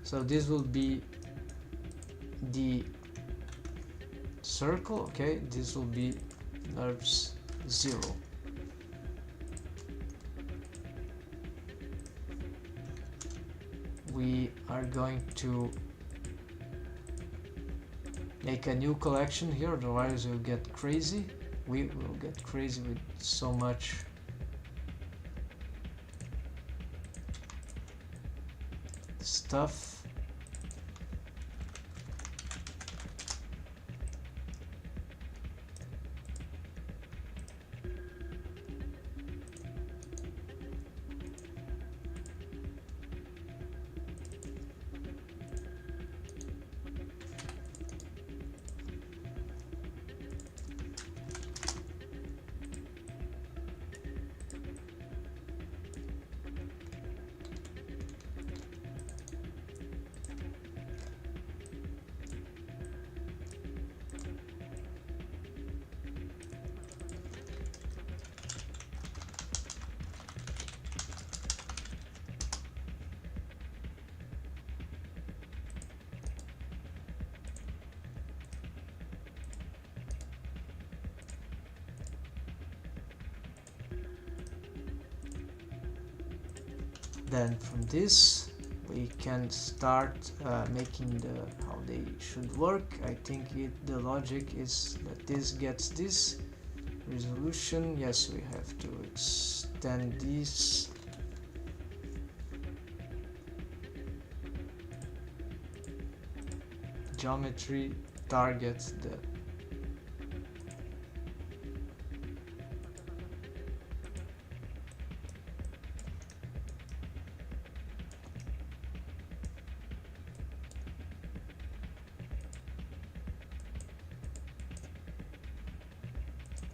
So this will be the circle. Okay, this will be NURBS 0. We are going to make a new collection here, otherwise we'll get crazy. We will get crazy with so much stuff. Then from this we can start making how they should work. I think the logic is that this gets this resolution. Yes, we have to extend this. Geometry targets the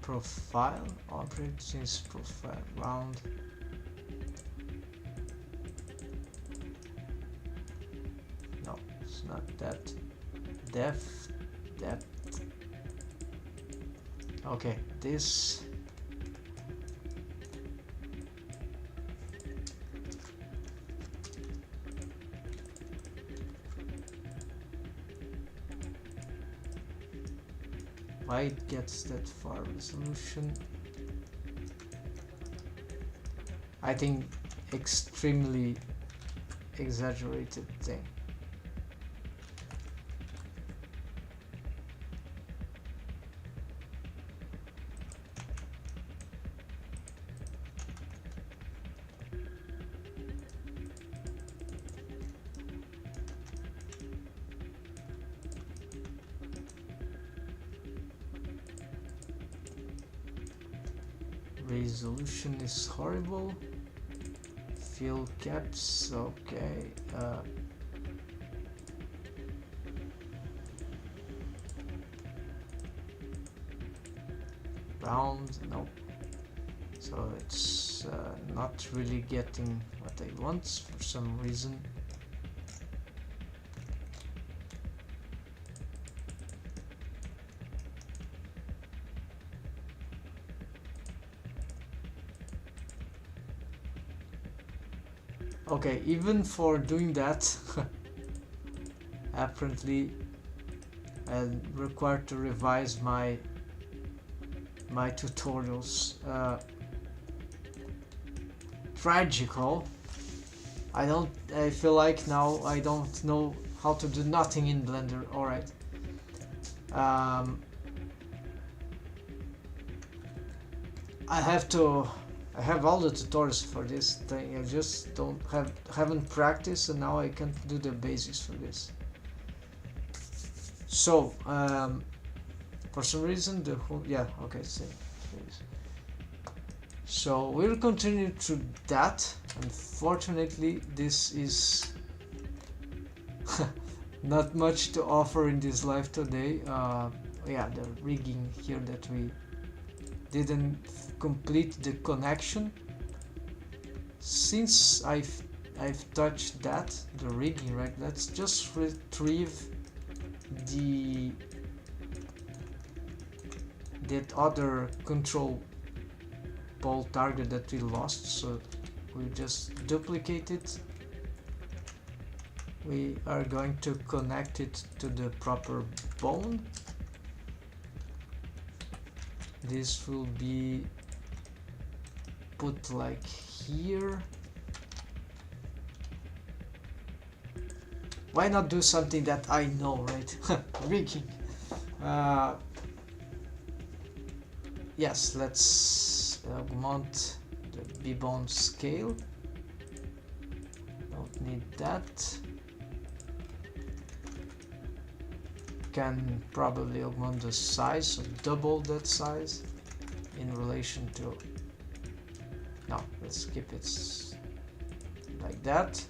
profile object since profile round. No, it's not that. Depth. Okay, this why it gets that far resolution. I think extremely exaggerated thing. Resolution is horrible. Fill caps, okay. Round, no. So it's not really getting what I want for some reason. Okay, even for doing that, apparently I'm required to revise my tutorials. Tragical. I feel like now I don't know how to do nothing in Blender. Alright. I have all the tutorials for this thing. I just haven't practiced, and now I can't do the basics for this. So for some reason the whole same. So we'll continue to that. Unfortunately, this is not much to offer in this live today. Yeah, the rigging here that we didn't complete the connection. Since I've touched that, the rigging, right? Let's just retrieve that other control ball target that we lost. So we just duplicate it. We are going to connect it to the proper bone. This will be put like here. Why not do something that I know, right? Rigging. Yes, let's augment the B-bone scale. Don't need that. Can probably augment the size, so double that size in relation to. No, let's keep it like that.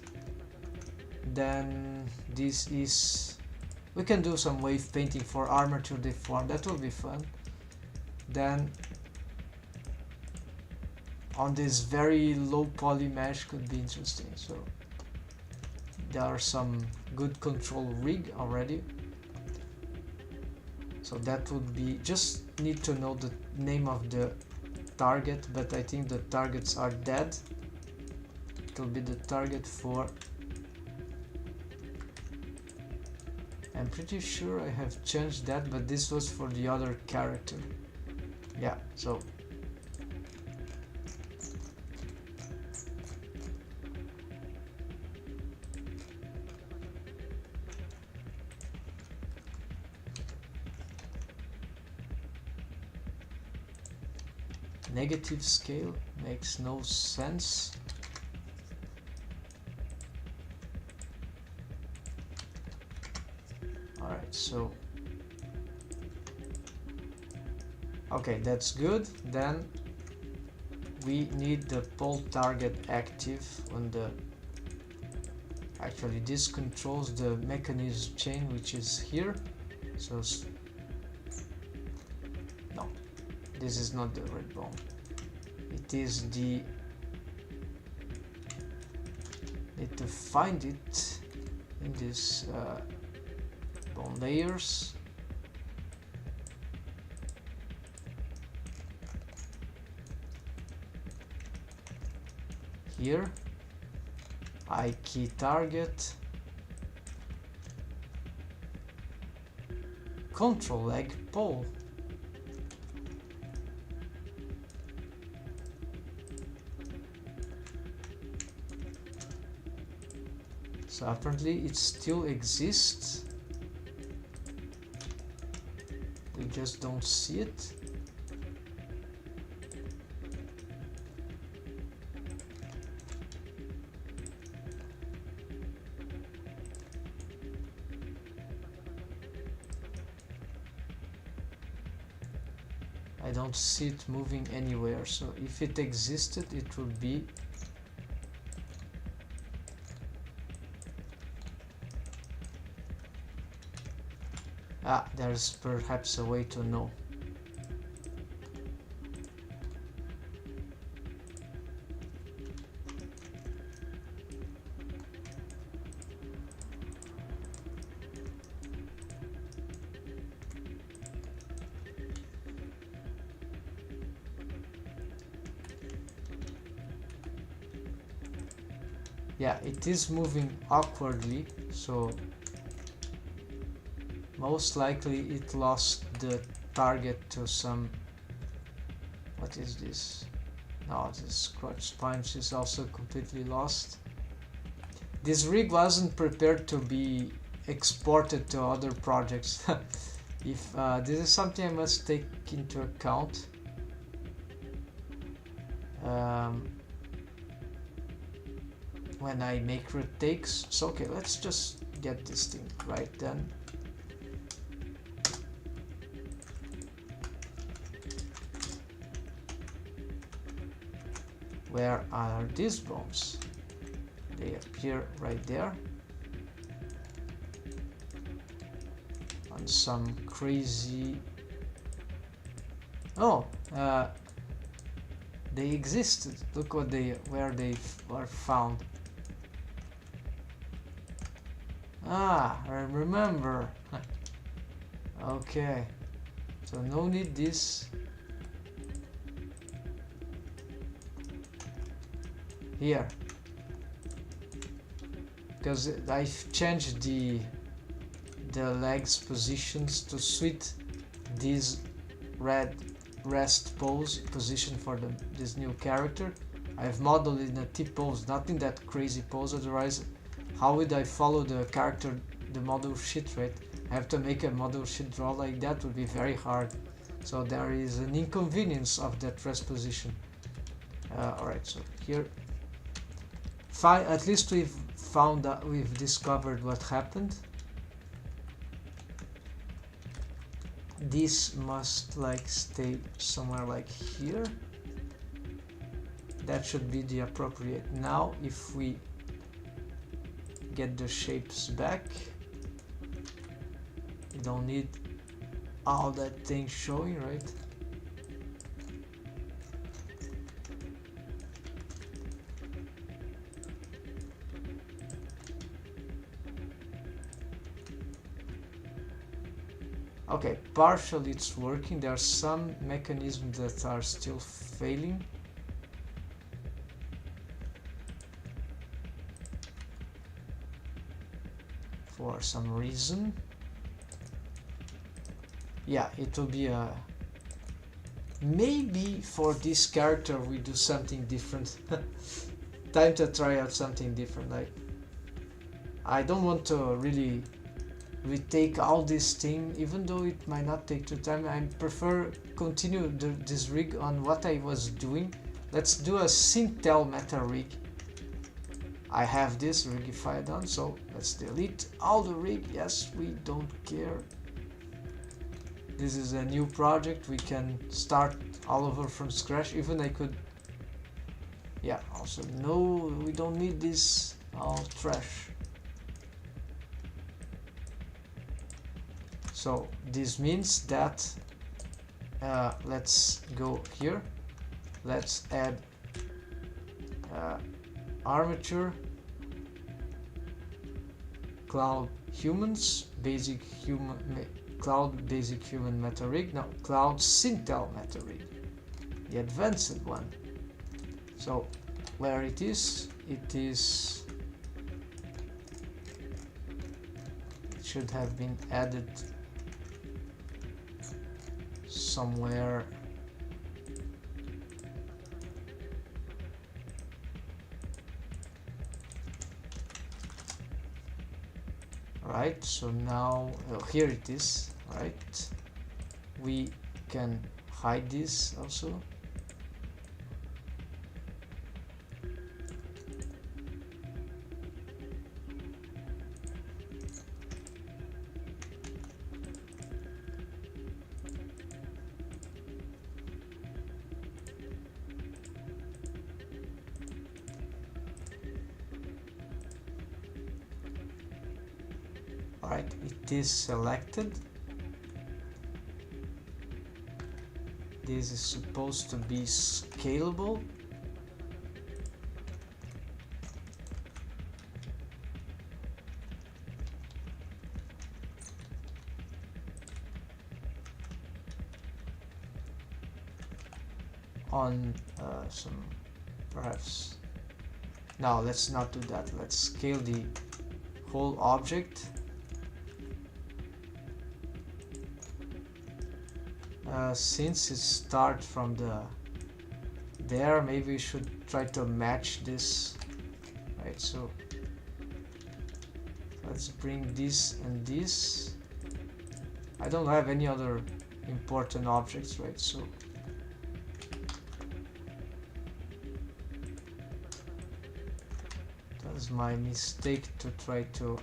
Then this is, we can do some wave painting for armor to deform. That will be fun. Then on this very low poly mesh could be interesting. So there are some good control rig already. So that would be, just need to know the name of the target, but I think the targets are dead. It will be the target for, I'm pretty sure I have changed that, but this was for the other character. Yeah, so Negative scale makes no sense. Alright, so okay, that's good. Then we need the poll target active on the, actually this controls the mechanism chain, which is here. So no, this is not the red bone, it is the, need to find it in this bone layers. Here, I key target, control leg pole. So apparently it still exists, we just don't see it. I don't see it moving anywhere, so if it existed it would be there's perhaps a way to know. Yeah, it is moving awkwardly, so most likely it lost the target to some, what is this? No, this crotch punch is also completely lost. This rig wasn't prepared to be exported to other projects. If this is something I must take into account. When I make retakes. So okay, let's just get this thing right then. Where are these bones? They appear right there. On some crazy... Oh! They existed. Look what where they were found. Ah, I remember. Okay. So no need this. Here. Because I've changed the legs positions to suit this red rest pose position for this new character. I've modeled in a T pose, not in that crazy pose, otherwise how would I follow the character, the model sheet, right? I have to make a model sheet draw like that, would be very hard. So there is an inconvenience of that rest position. Alright, so here, at least we've found that we've discovered what happened. This must like stay somewhere like here. That should be the appropriate. Now if we get the shapes back, you don't need all that thing showing, right? Okay, partially it's working. There are some mechanisms that are still failing. For some reason. Yeah, it will be a... Maybe for this character we do something different. Time to try out something different. Like, I don't want to really retake all this thing, even though it might not take too time. I prefer continue this rig on what I was doing. Let's do a Sintel meta rig. I have this rigified on, so let's delete all the rig. Yes, we don't care. This is a new project. We can start all over from scratch. Even I could, yeah, also no, we don't need this, all trash. So this means that let's go here, let's add armature, cloud humans, basic human, cloud basic human meta rig, no, cloud Sintel meta rig, the advanced one. So where it is, it should have been added somewhere. Right, so now here it is. Right, we can hide this also. Alright, it is selected. This is supposed to be scalable. On some, perhaps, no, let's not do that. Let's scale the whole object. Since it starts from there, maybe we should try to match this. Right, so let's bring this and this. I don't have any other important objects, right? So that's my mistake to try to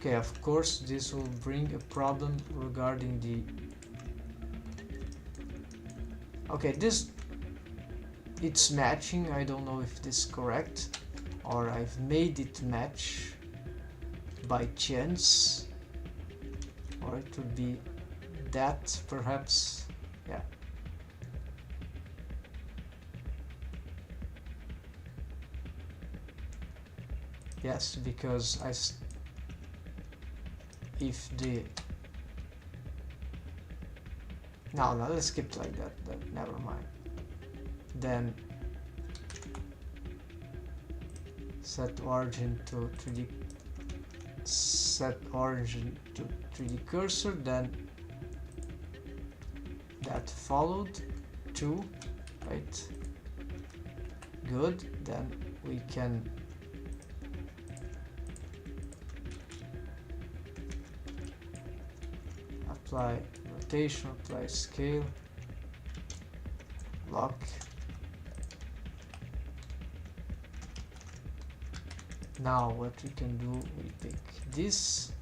okay, of course, this will bring a problem regarding the... Okay, it's matching. I don't know if this is correct, or I've made it match by chance, or it would be that, perhaps. Yeah. Yes, because if the... No, let's skip like that, never mind. Then set origin to 3D, set origin to 3D cursor, then that followed 2, right? Good, then we can apply rotation, apply scale, lock. Now what we can do, we pick this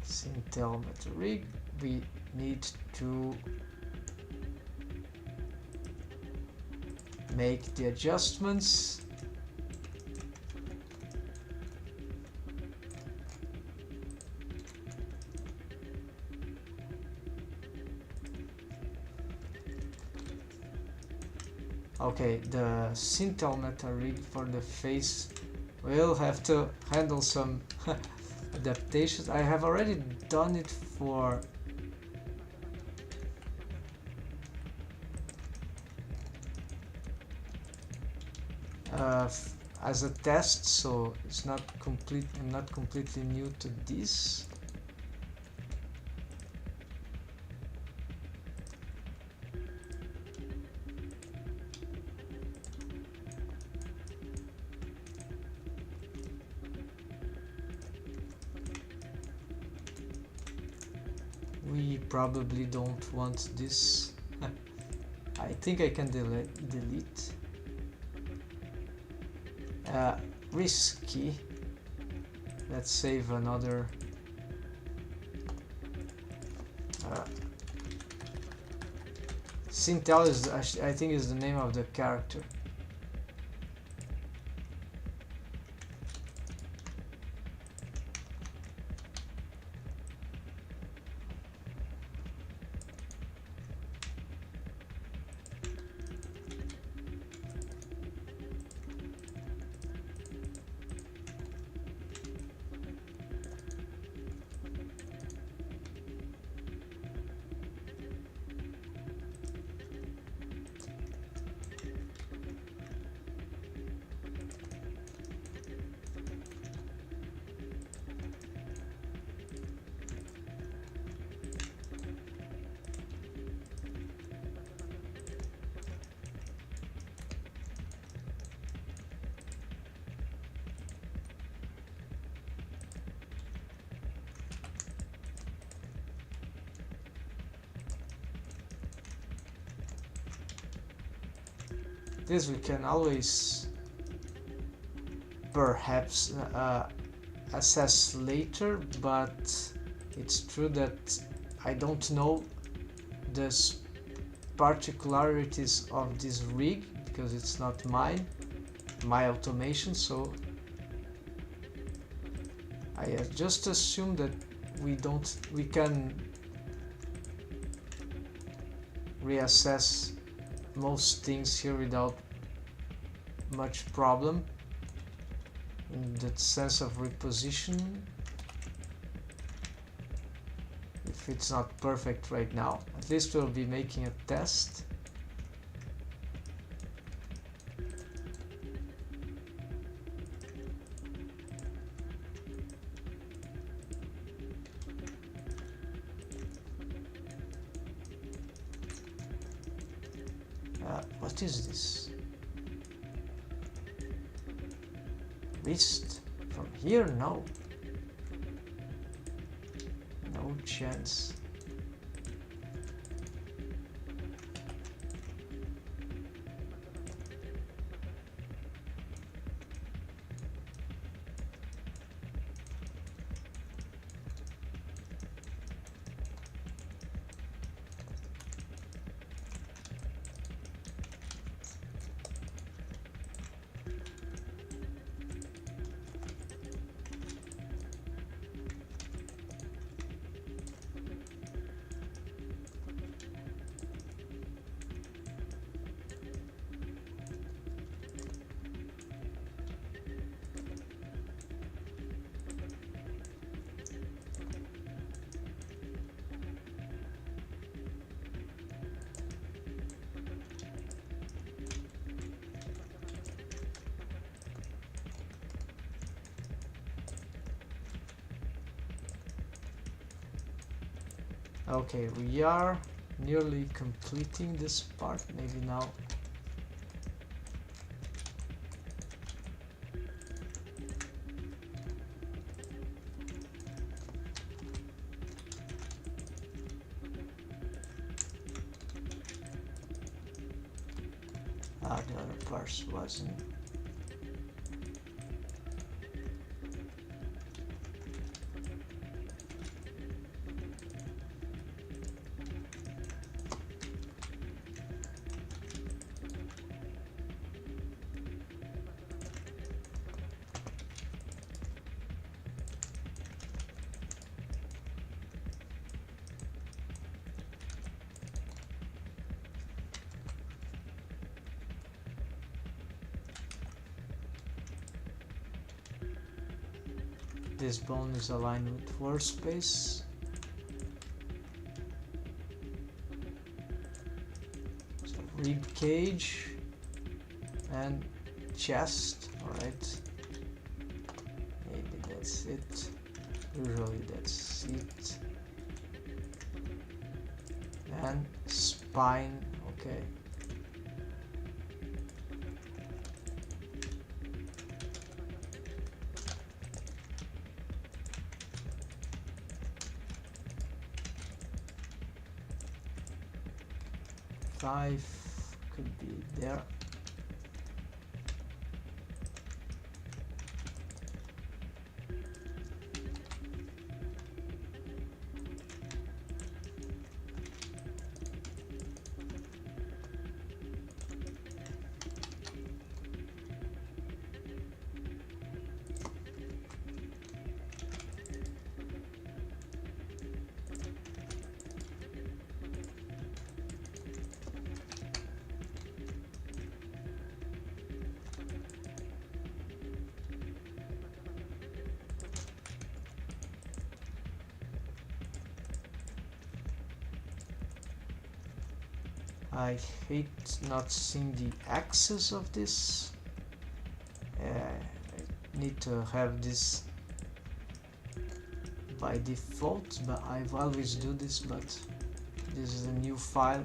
Sintel meta rig. We need to make the adjustments. Okay, the Sintel meta rig for the face will have to handle some adaptations. I have already done it for as a test, so it's not complete. I'm not completely new to this. We probably don't want this. I think I can delete. Risky. Let's save another. Sintel is, I think, is the name of the character. This we can always perhaps assess later, but it's true that I don't know the particularities of this rig because it's not my automation, so I just assume that we can reassess most things here without much problem in that sense of reposition, if it's not perfect right now. At least we'll be making a test. What is this? Wrist? From here? No. No chance. Okay, we are nearly completing this part. Maybe now. The other parts wasn't. This bone is aligned with workspace. So rib cage and chest. Alright, maybe that's it. Usually that's it. And spine, okay. Five could be there. I hate not seeing the axis of this. I need to have this by default, but I always do this, but this is a new file.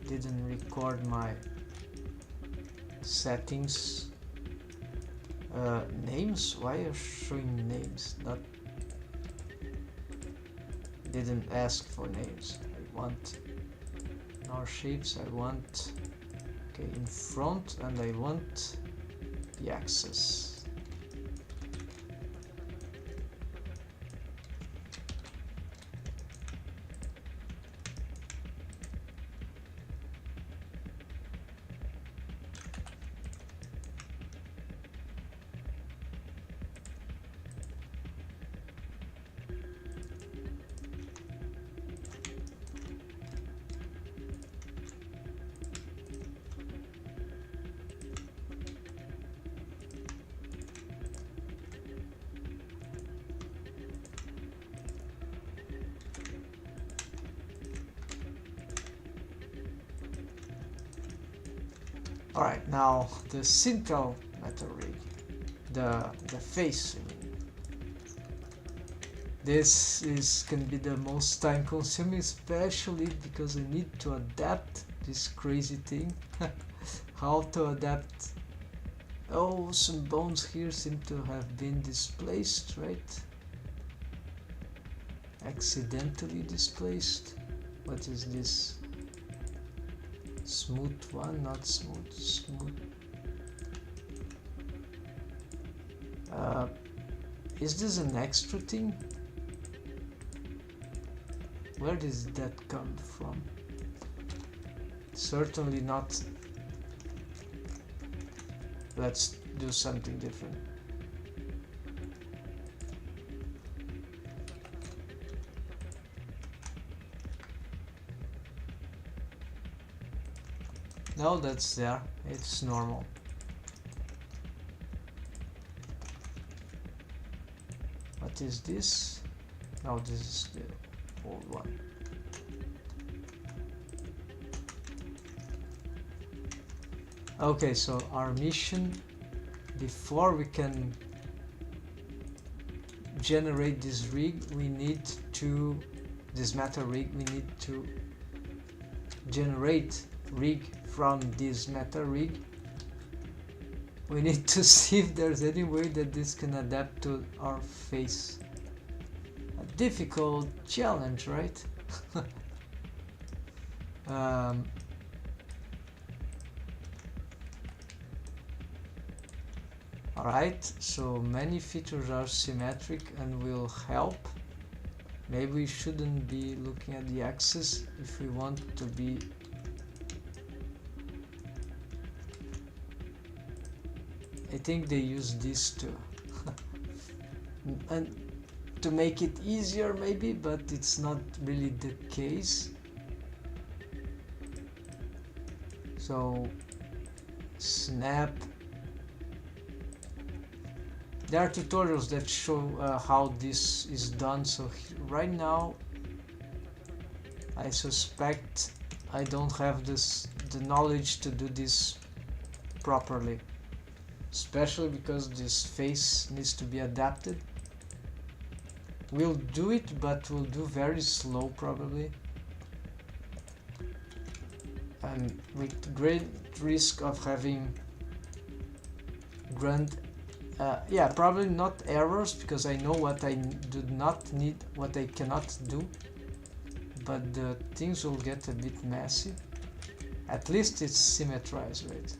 Didn't record my settings. Names? Why are showing names? Not didn't ask for names. I want our shapes. I want okay in front, and I want the axis. Alright, now the central metal rig, the face. I mean, this can be the most time consuming, especially because I need to adapt this crazy thing. How to adapt? Oh, some bones here seem to have been displaced, right? Accidentally displaced. What is this? Smooth one, not smooth, smooth. Is this an extra thing? Where does that come from? Certainly not. Let's do something different. No, that's there. It's normal. What is this? No, this is the old one. Okay, so our mission, before we can generate this rig, we need to, this metal rig, we need to generate rig from this metal rig. We need to see if there's any way that this can adapt to our face. A difficult challenge, right? Alright, so many features are symmetric and will help. Maybe we shouldn't be looking at the axis if we want to be I think they use this to and to make it easier maybe, but it's not really the case. So snap. There are tutorials that show how this is done, so right now I suspect I don't have the knowledge to do this properly. especially because this face needs to be adapted. We'll do it, but we'll do very slow probably, and with great risk of having grand yeah, probably not errors, because I know what I do not need, what I cannot do, but the things will get a bit messy. At least it's symmetrized, right?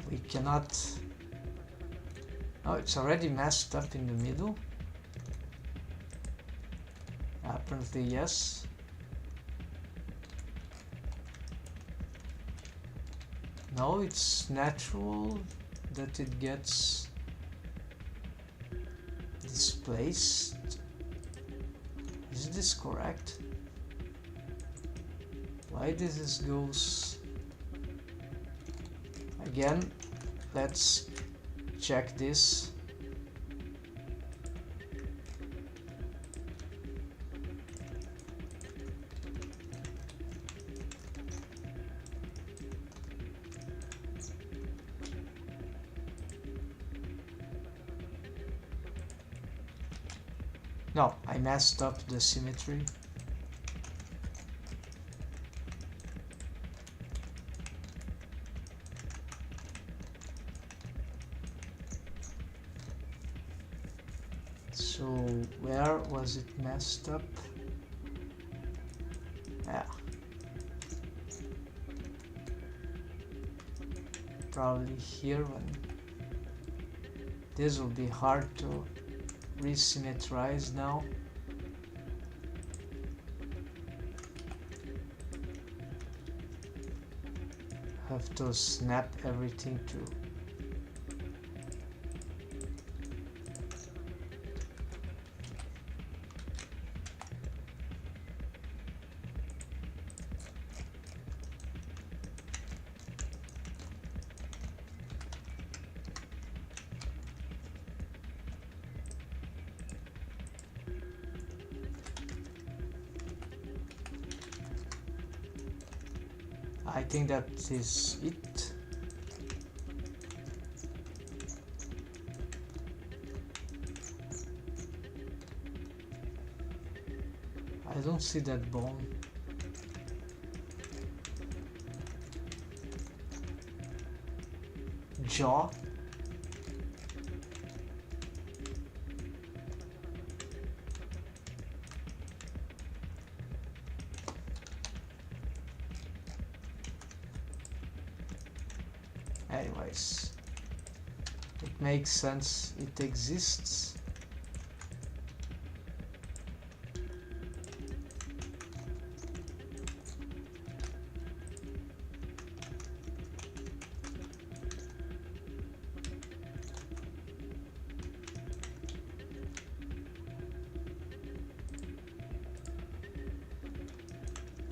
We cannot... Oh, it's already messed up in the middle. Apparently, yes. No, it's natural that it gets displaced. Is this correct? Why this goes... Again, let's check this. No, I messed up the symmetry. So where was it messed up? Yeah. Probably here, when this will be hard to resymmetrize now. Have to snap everything to... I think that is it. I don't see that bone. Jaw. Anyways, it makes sense, it exists.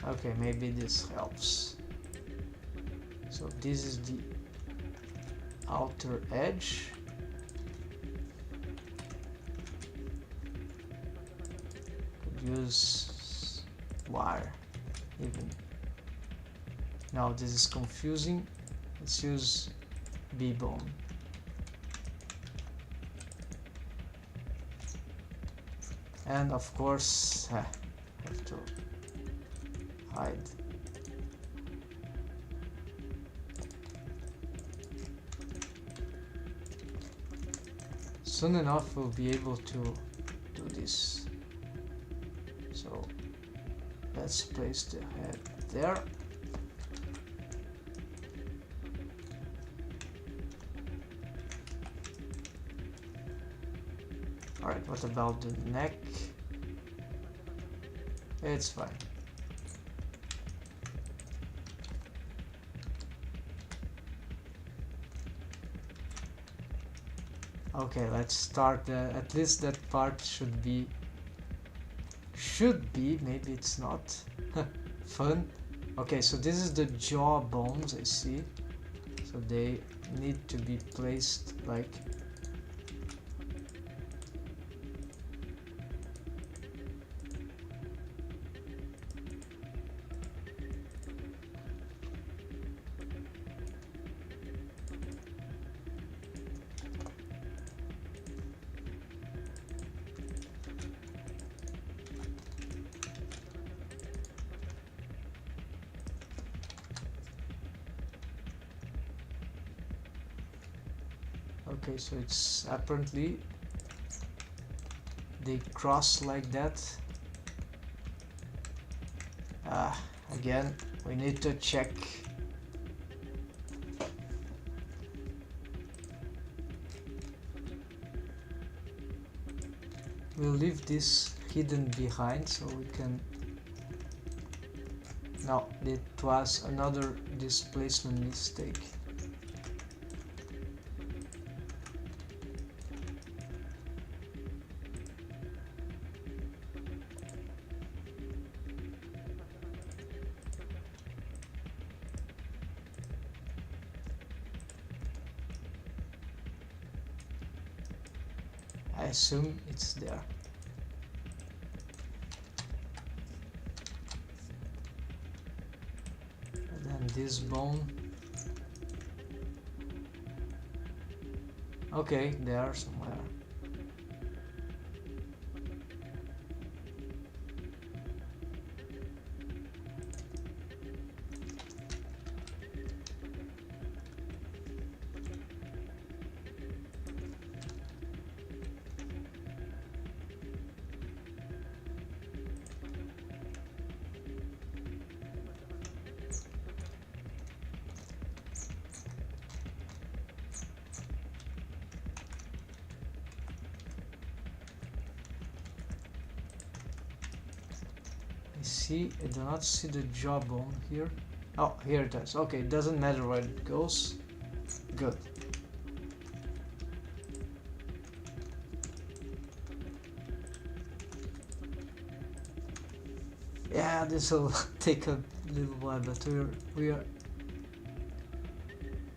Okay, maybe this helps. So this is the outer edge. Could use wire even. Now this is confusing. Let's use B-bone. And of course, have to hide. Soon enough we'll be able to do this. So let's place the head there. Alright, what about the neck? It's fine. Okay, let's start. At least that part should be, maybe it's not, fun. Okay, so this is the jaw bones, I see. So they need to be placed like... Okay, so it's apparently they cross like that. Again, we need to check. We'll leave this hidden behind so we can... No, it was another displacement mistake. I assume it's there. And then this bone. Okay, there somewhere. I do not see the jawbone here. Oh, here it is. Okay, it doesn't matter where it goes. Good. Yeah, this will take a little while, but we are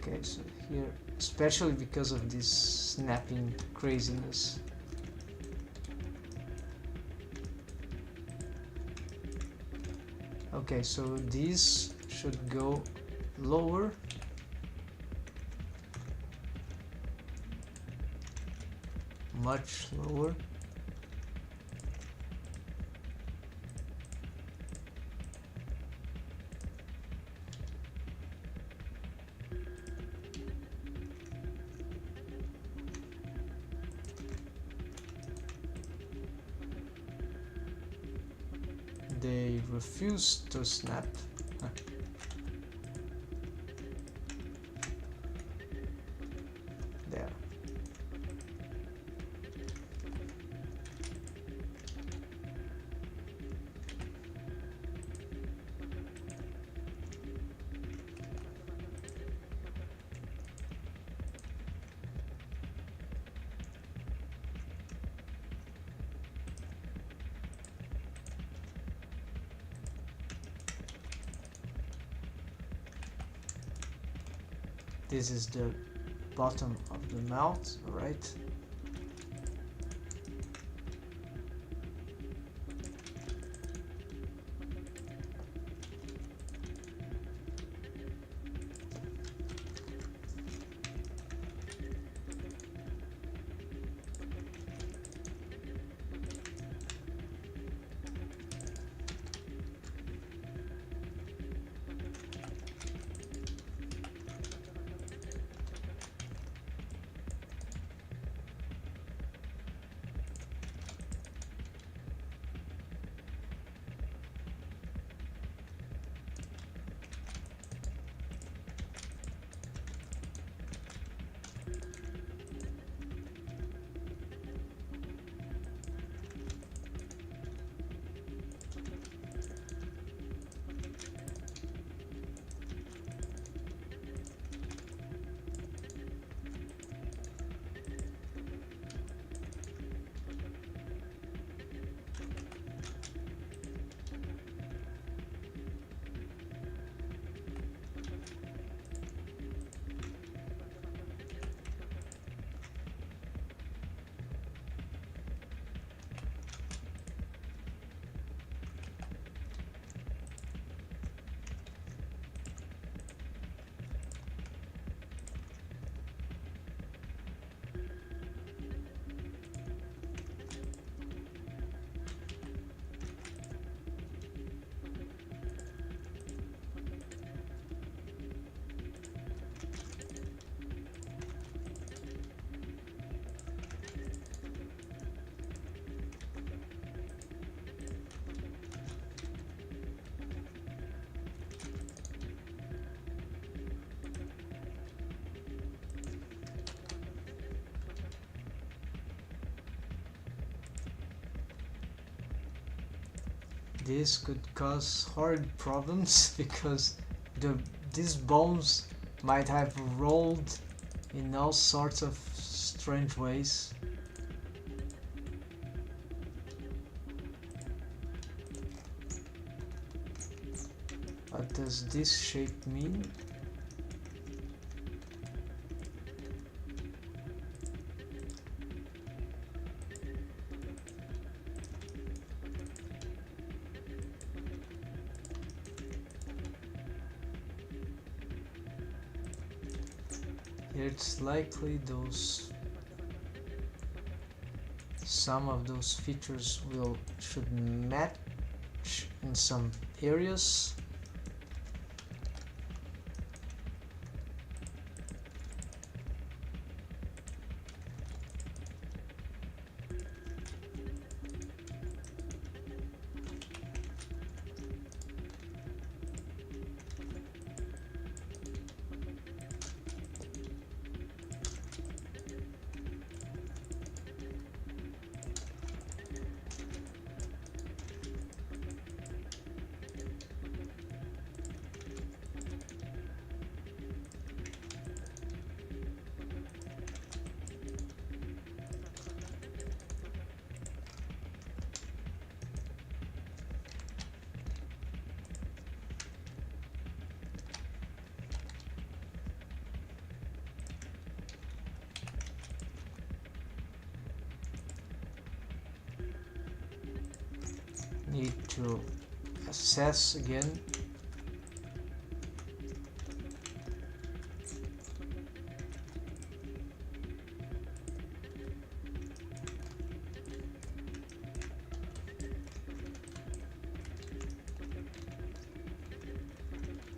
okay. So here, especially because of this snapping craziness. Okay, so these should go lower. Much lower. They refuse to snap. Huh. There. This is the bottom of the mouth, right? This could cause horrid problems because these bones might have rolled in all sorts of strange ways. What does this shape mean? It's likely some of those features should match in some areas. Need to assess again.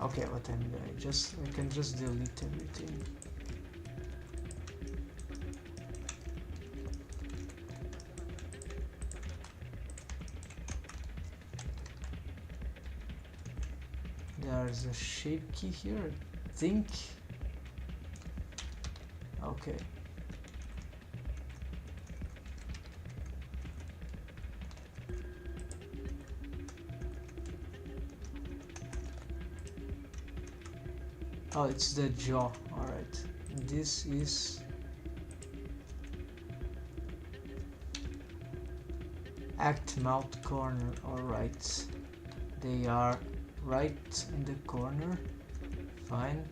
Okay, what I'm doing, I can just delete everything. There's a shape key here, I think. Okay. Oh, it's the jaw. Alright. This is act mouth corner. Alright. They are right in the corner. Fine.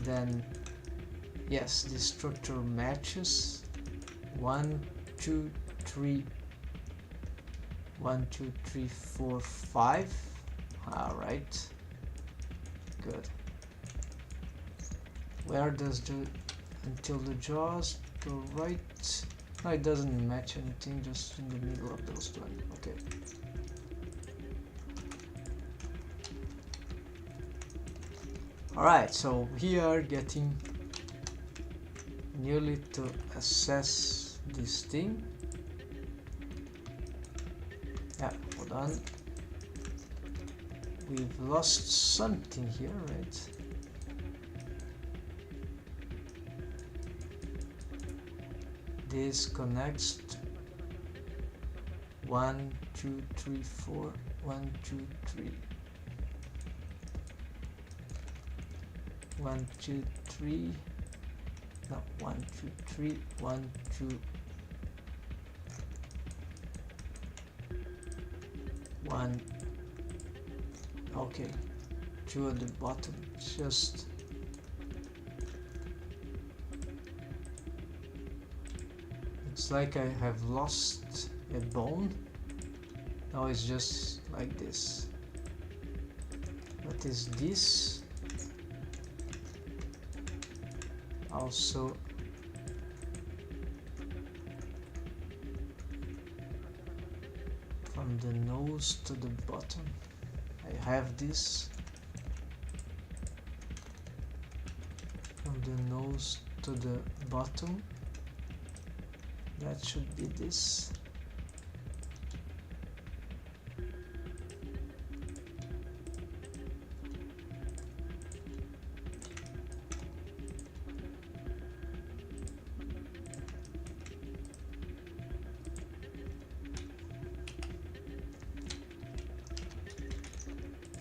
Then yes, the structure matches. 1, 2, 3. 1, 2, 3, 4, 5. Alright. Good. Where does until the jaws go right? No, it doesn't match anything, just in the middle of those two. Okay. Alright, so we are getting nearly to assess this thing. Yeah, hold on. We've lost something here, right? This connects to 1, 2, 3, 4. 1, 2, 3. 1, 2, 3. No, 1, 2, 3. 1, 2. 1. Okay, 2 at the bottom. Just it's like I have lost a bone. Now it's just like this. What is this? Also from the nose to the bottom. I have this from the nose to the bottom. That should be this.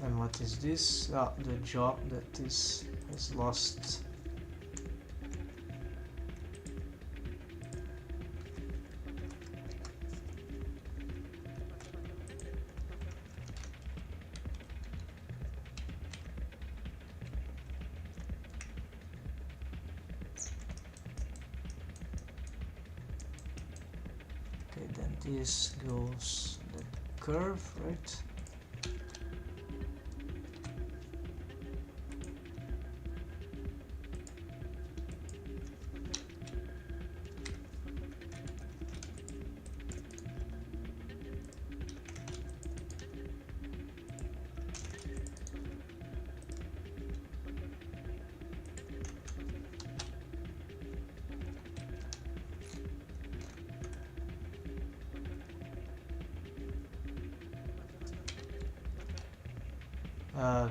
And what is this? Ah, the job that has lost. Okay, then this goes the curve, right?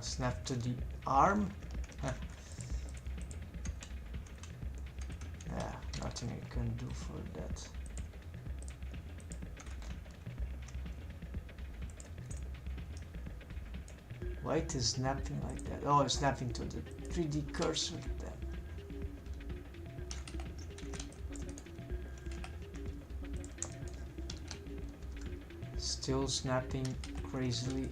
Snap to the arm. Huh. Yeah, nothing I can do for that. Why it is snapping like that? Oh, it's snapping to the 3D cursor then. Still snapping crazily.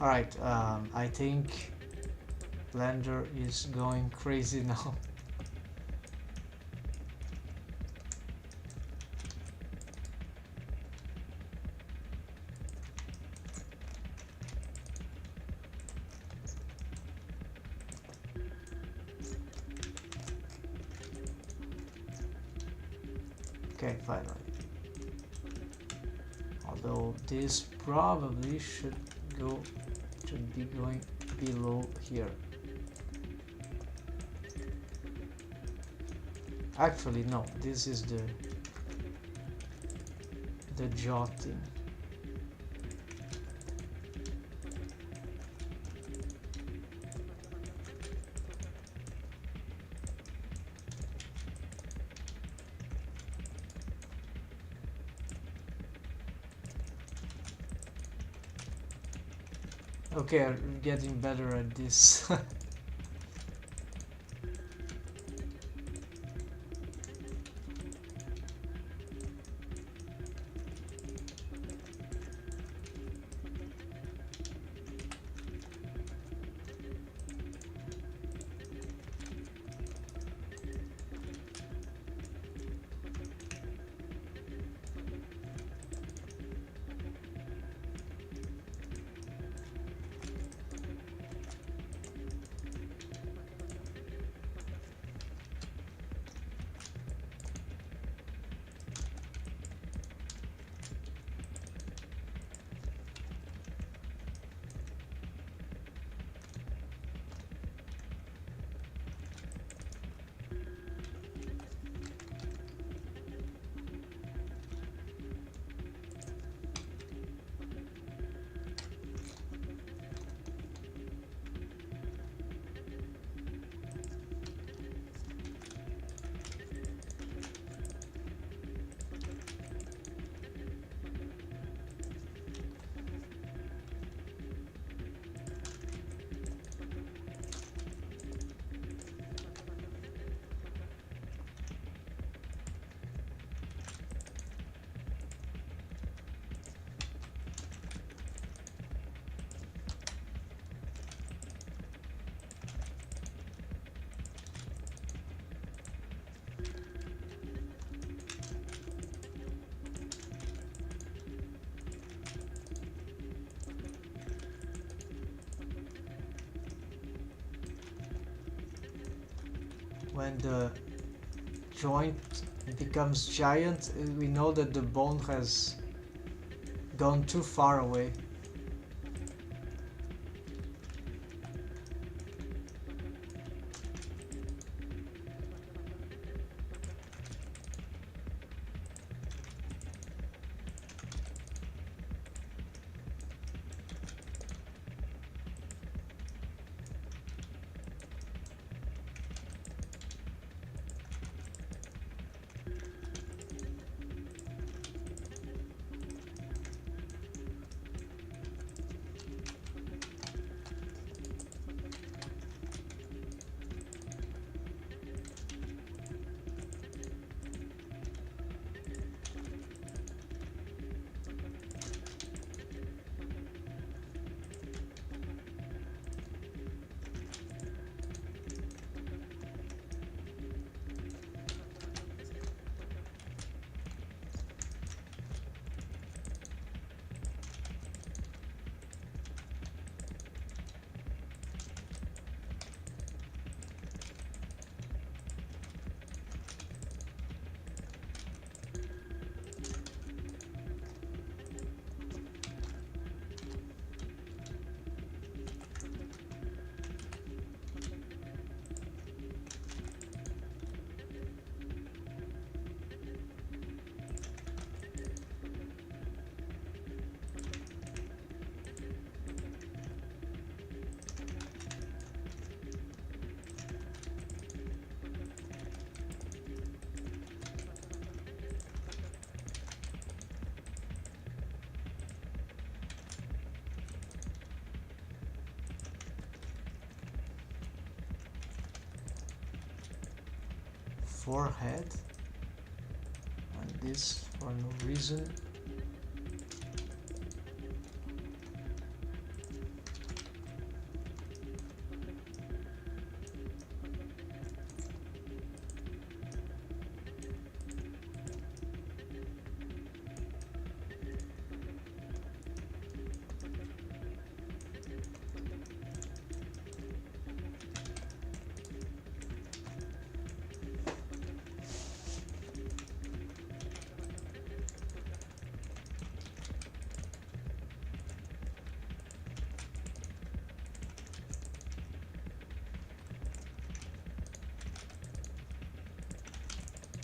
Alright, I think Blender is going crazy now. Okay, finally. Although this probably should be going below here. Actually, no, this is the jaw thing. Okay, I'm getting better at this. When the joint becomes giant, we know that the bone has gone too far away. forehead, and this for no reason.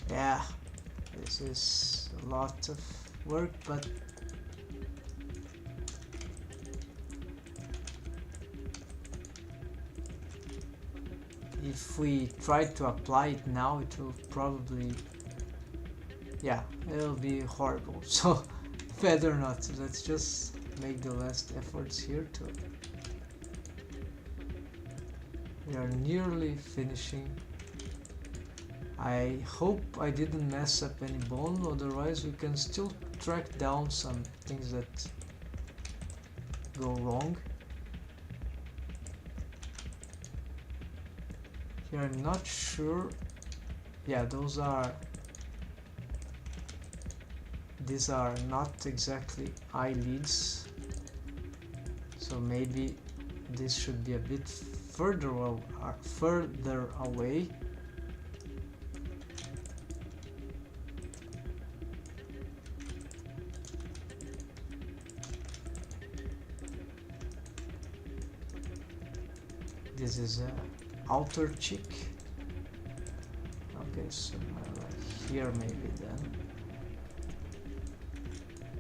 Yeah, this is a lot of work, but if we try to apply it now, it will probably, yeah, it'll be horrible. So better not. Let's just make the last efforts here to. We are nearly finishing. I hope I didn't mess up any bone, otherwise we can still track down some things that go wrong. Here I'm not sure. Yeah, these are not exactly eyelids, so maybe this should be a bit further away. This is a outer cheek. Okay, so right here maybe then.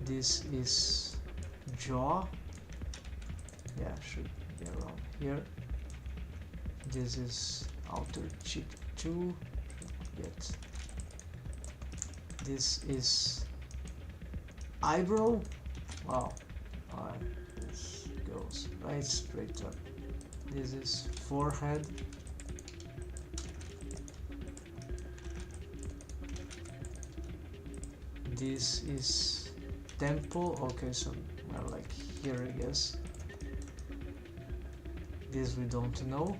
This is jaw. Yeah, should be around here. This is outer cheek too. Should get. This is eyebrow. Wow. This goes right straight up. This is forehead. This is temple. Okay, so well, like here I guess. This we don't know.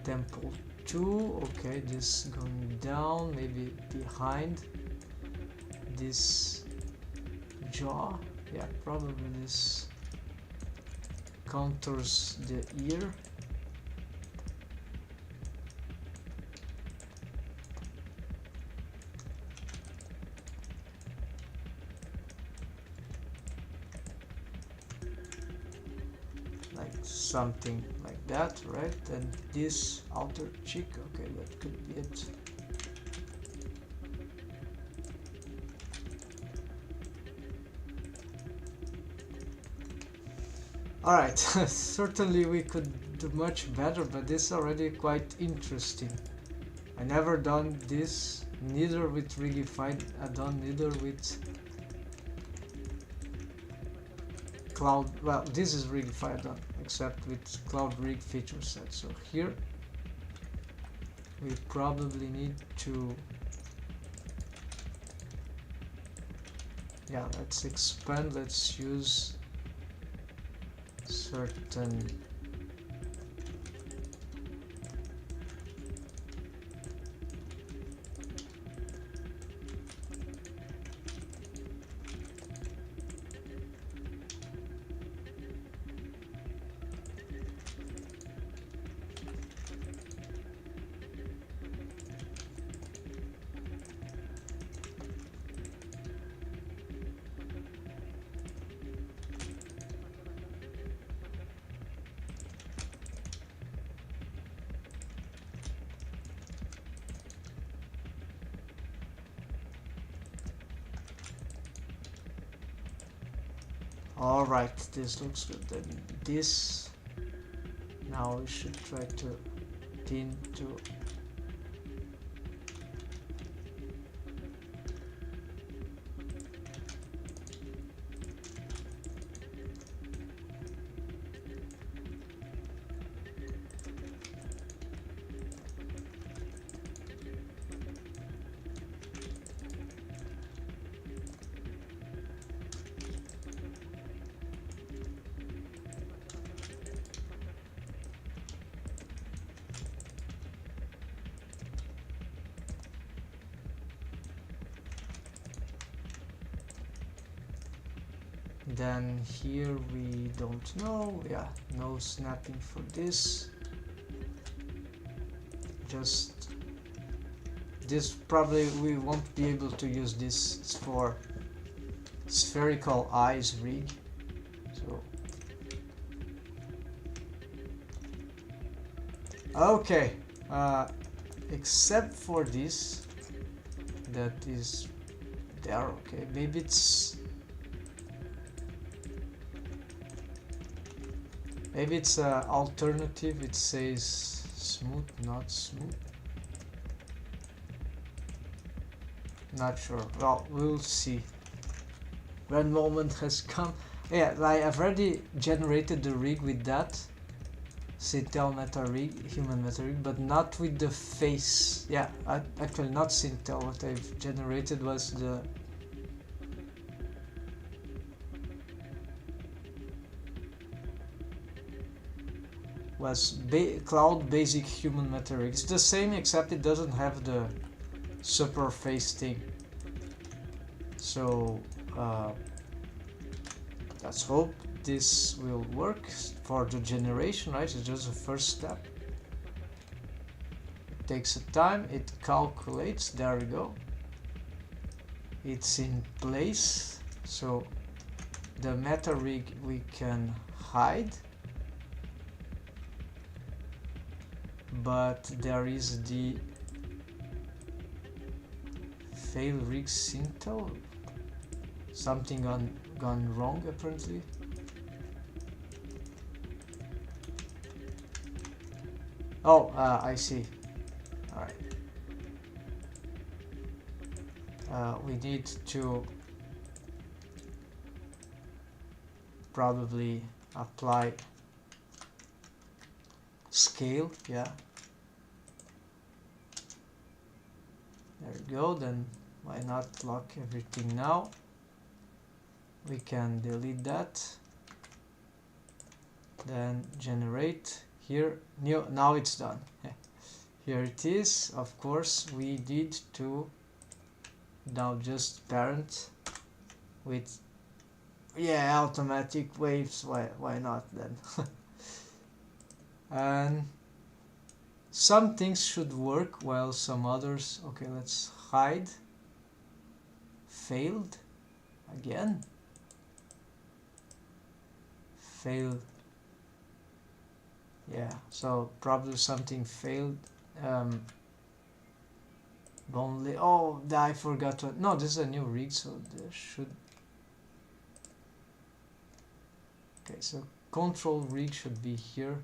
Temple 2. Okay, this going down, maybe behind. This jaw. Yeah, probably this contours the ear. Like something like that, right? And this outer cheek, okay, that could be it. Alright, certainly we could do much better, but this is already quite interesting. I never done this, neither with Rigify, I done neither with Cloud, well, this is Rigify done, except with Cloud Rig feature set. So here, we probably need to, yeah, let's expand, let's use certain Alright, this looks good. Then this, now we should try to pin to Then here we don't know. Yeah, no snapping for this. Just this, probably we won't be able to use this. It's for spherical eyes rig. So okay, except for this that is there. Okay, maybe it's a alternative. It says smooth, not smooth. Not sure. Well, we'll see when moment has come. Yeah, I've already generated the rig with that Sintel meta rig, human meta rig, but not with the face. Yeah, actually not Sintel. What I've generated was the cloud basic human meta rig. It's the same except it doesn't have the super face thing. So let's hope this will work for the generation, right? It's just the first step. It takes a time, it calculates, there we go. It's in place, so the meta rig we can hide. But there is the fail rig Sintel. Something gone wrong apparently. Oh, I see. Alright. We need to probably apply scale, yeah. There we go, then why not lock everything now? We can delete that. Then generate here. New, now it's done. Here it is. Of course, we need to now just parent with automatic waves. Why not then? And some things should work while some others. Okay, let's hide. Failed again. Failed. Yeah, so probably something failed. Only, oh, I forgot to. No, this is a new rig, so there should. Okay, so control rig should be here.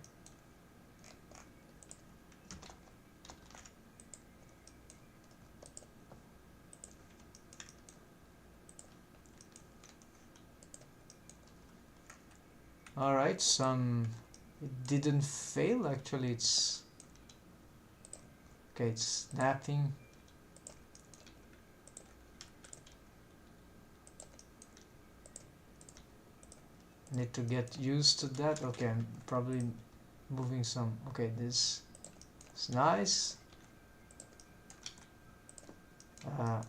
Alright, it didn't fail, actually it's okay, it's snapping. Need to get used to that. Okay, I'm probably moving some. Okay, this is nice.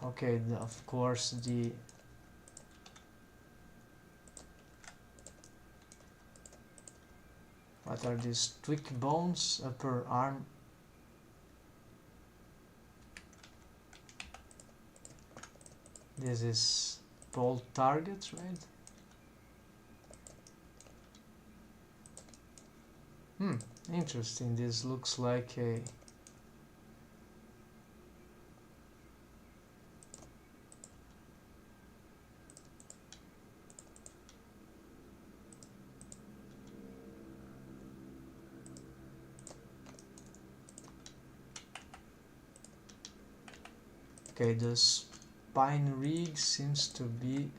Okay, of course the what are these tweak bones? Upper arm. This is bolt targets, right? Interesting. This looks like a okay, the spine rig seems to be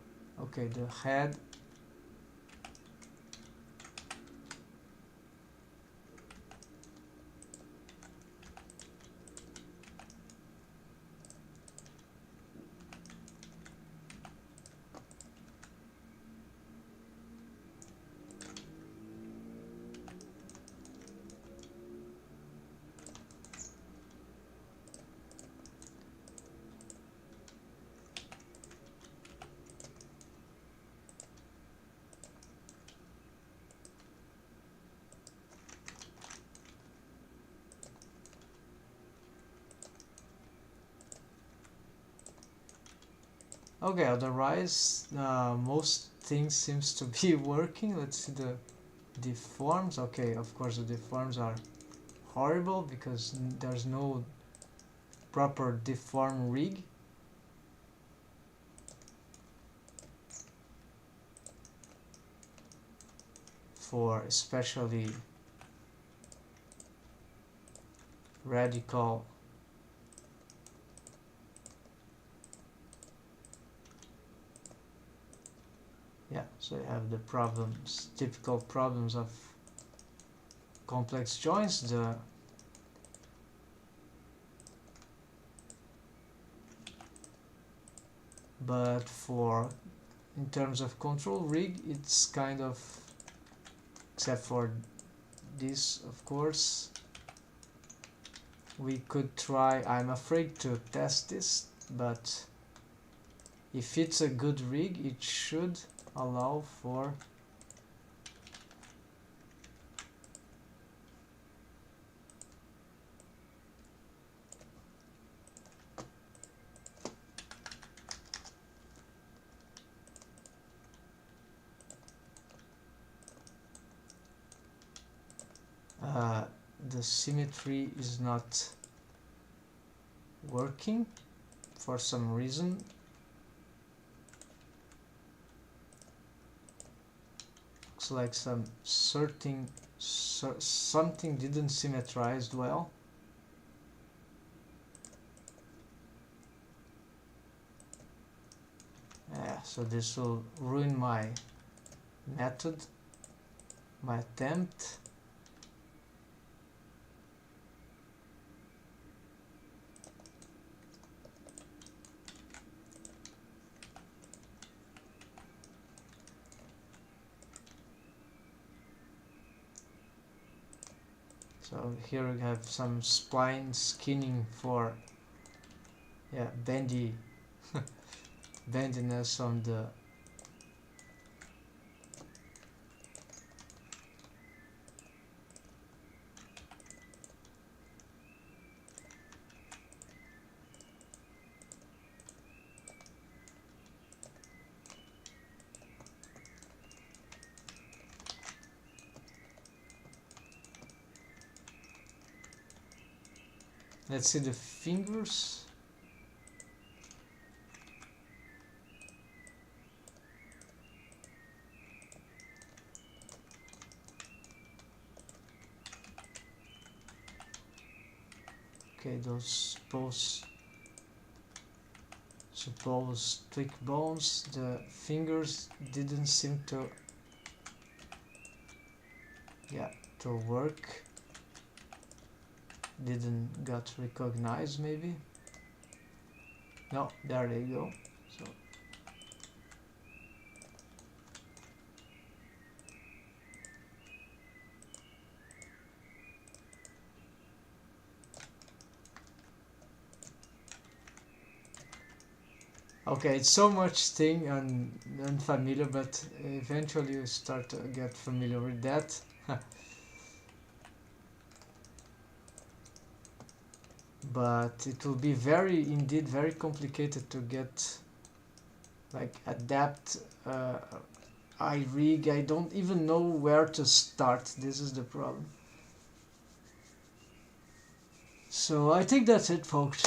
okay, the head. Okay, otherwise most things seems to be working. Let's see the deforms. Okay, of course the deforms are horrible because there's no proper deform rig. For especially radical so you have the problems, typical problems of complex joints. But for in terms of control rig, it's kind of, except for this of course, we could try. I'm afraid to test this, but if it's a good rig it should allow for the symmetry is not working for some reason. Looks like something didn't symmetrize well. Yeah, so this will ruin my method, my attempt. So here we have some spline skinning for bendy bendiness on the let's see the fingers. Okay, those suppose thick bones, the fingers didn't seem to work. Didn't got recognized maybe. No, there they go. So okay, it's so much thing and unfamiliar, but eventually you start to get familiar with that. But it will be indeed very complicated to get, like, adapt iRig. I don't even know where to start. This is the problem. So I think that's it, folks.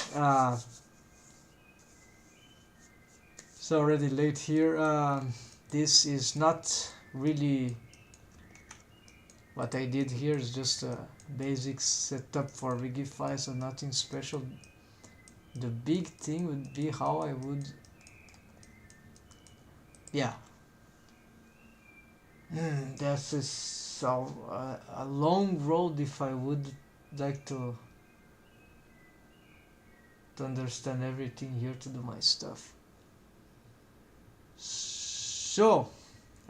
It's already late here. This is not really what I did here. Is just a basic setup for Wigify, so nothing special. The big thing would be how I would, that is a long road if I would like to understand everything here to do my stuff. So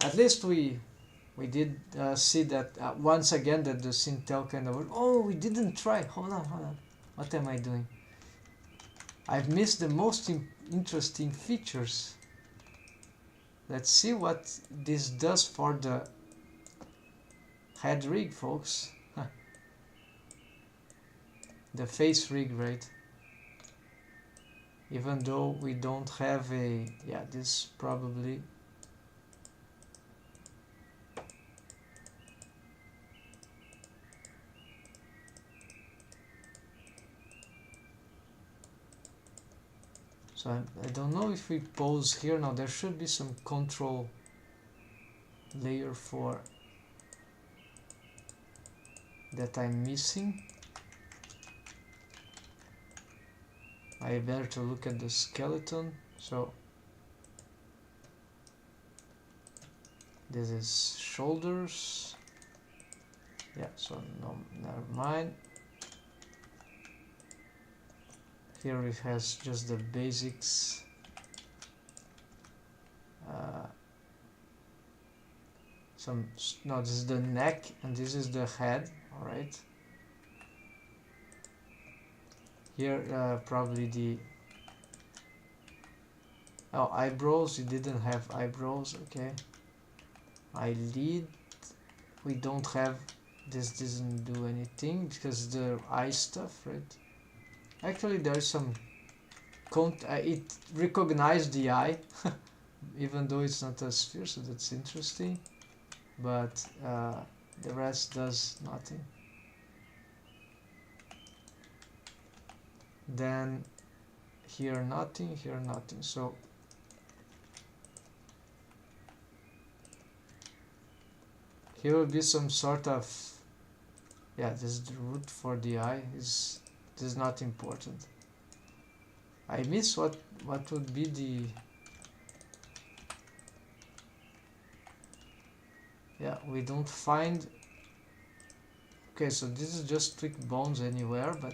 at least we did see that once again, that the Sintel kind of, oh, we didn't try, hold on, what am I doing? I've missed the most interesting features. Let's see what this does for the head rig, folks. The face rig, right? even though we don't have a, yeah, this probably, so I don't know if we pause here. Now there should be some control layer for that I'm missing. I better to look at the skeleton. So this is shoulders. Yeah, so no, never mind. Here it has just the basics. No, this is the neck and this is the head. All right. Here probably the eyebrows. You didn't have eyebrows. Okay. Eyelid. We don't have. This doesn't do anything because the eye stuff, right? Actually, there's some. It recognized the eye, even though it's not a sphere, so that's interesting. But the rest does nothing. Then here nothing, here nothing. So here will be some sort of, yeah, this is the root for the eye. This is not important. I miss what would be the, yeah, we don't find. Okay, so this is just tweaked bones anywhere, but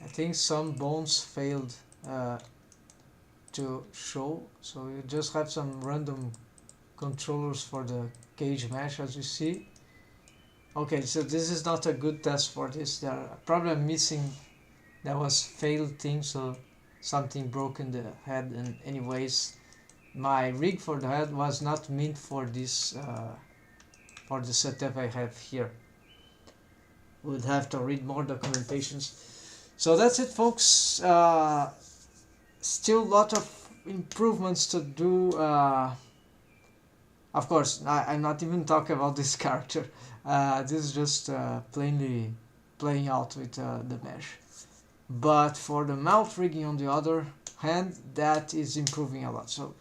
I think some bones failed to show, so you just have some random controllers for the cage mesh, as you see. Okay, so this is not a good test for this. There are probably missing. That was failed thing, so something broke in the head. And anyways, my rig for the head was not meant for this, for the setup I have here. Would have to read more documentations. So that's it, folks. Still a lot of improvements to do. Of course, I'm not even talking about this character. This is just plainly playing out with the mesh. But for the mouth rigging, on the other hand, that is improving a lot. So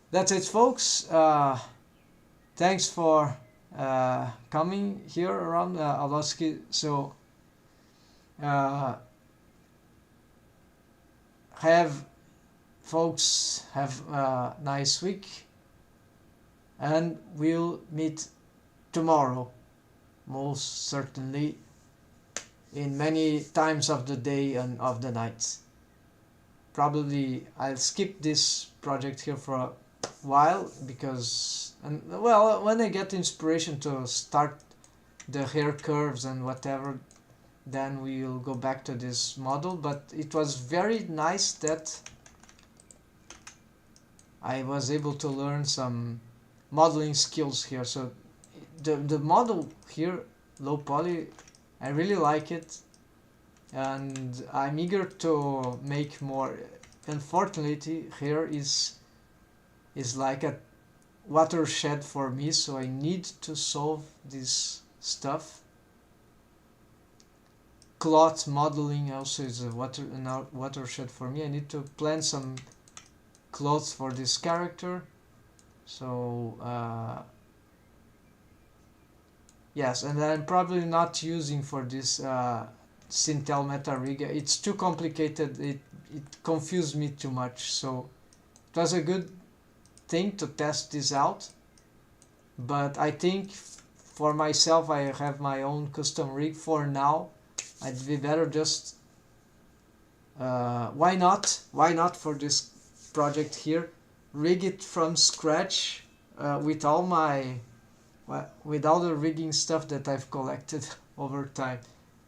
that's it, folks. Thanks for coming here around Aloski. So folks have a nice week, and we'll meet tomorrow, most certainly, in many times of the day and of the night. Probably I'll skip this project here for a while because, and well, when I get inspiration to start the hair curves and whatever, then we'll go back to this model. But it was very nice that I was able to learn some modeling skills here. So the model here, low poly, I really like it, and I'm eager to make more. Unfortunately, here is like a watershed for me, so I need to solve this stuff. Cloth modeling also is a watershed for me. I need to plan some clothes for this character. So yes, and I'm probably not using for this Sintel Meta rig. It's too complicated. It confused me too much. So it was a good thing to test this out. But I think for myself, I have my own custom rig for now. I'd be better just why not for this project here, rig it from scratch with all the rigging stuff that I've collected over time,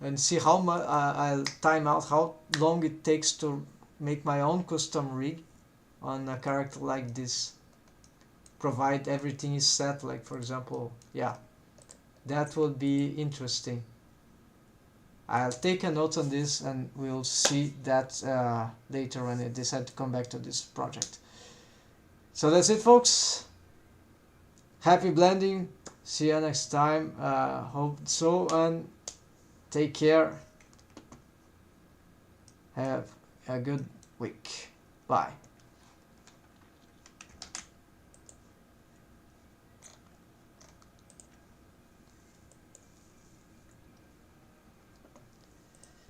and see how much I'll time out how long it takes to make my own custom rig on a character like this, provide everything is set, like for example, yeah, that would be interesting. I'll take a note on this, and we'll see that later when I decide to come back to this project. So that's it, folks. Happy blending. See you next time. Hope so, and take care. Have a good week. Bye.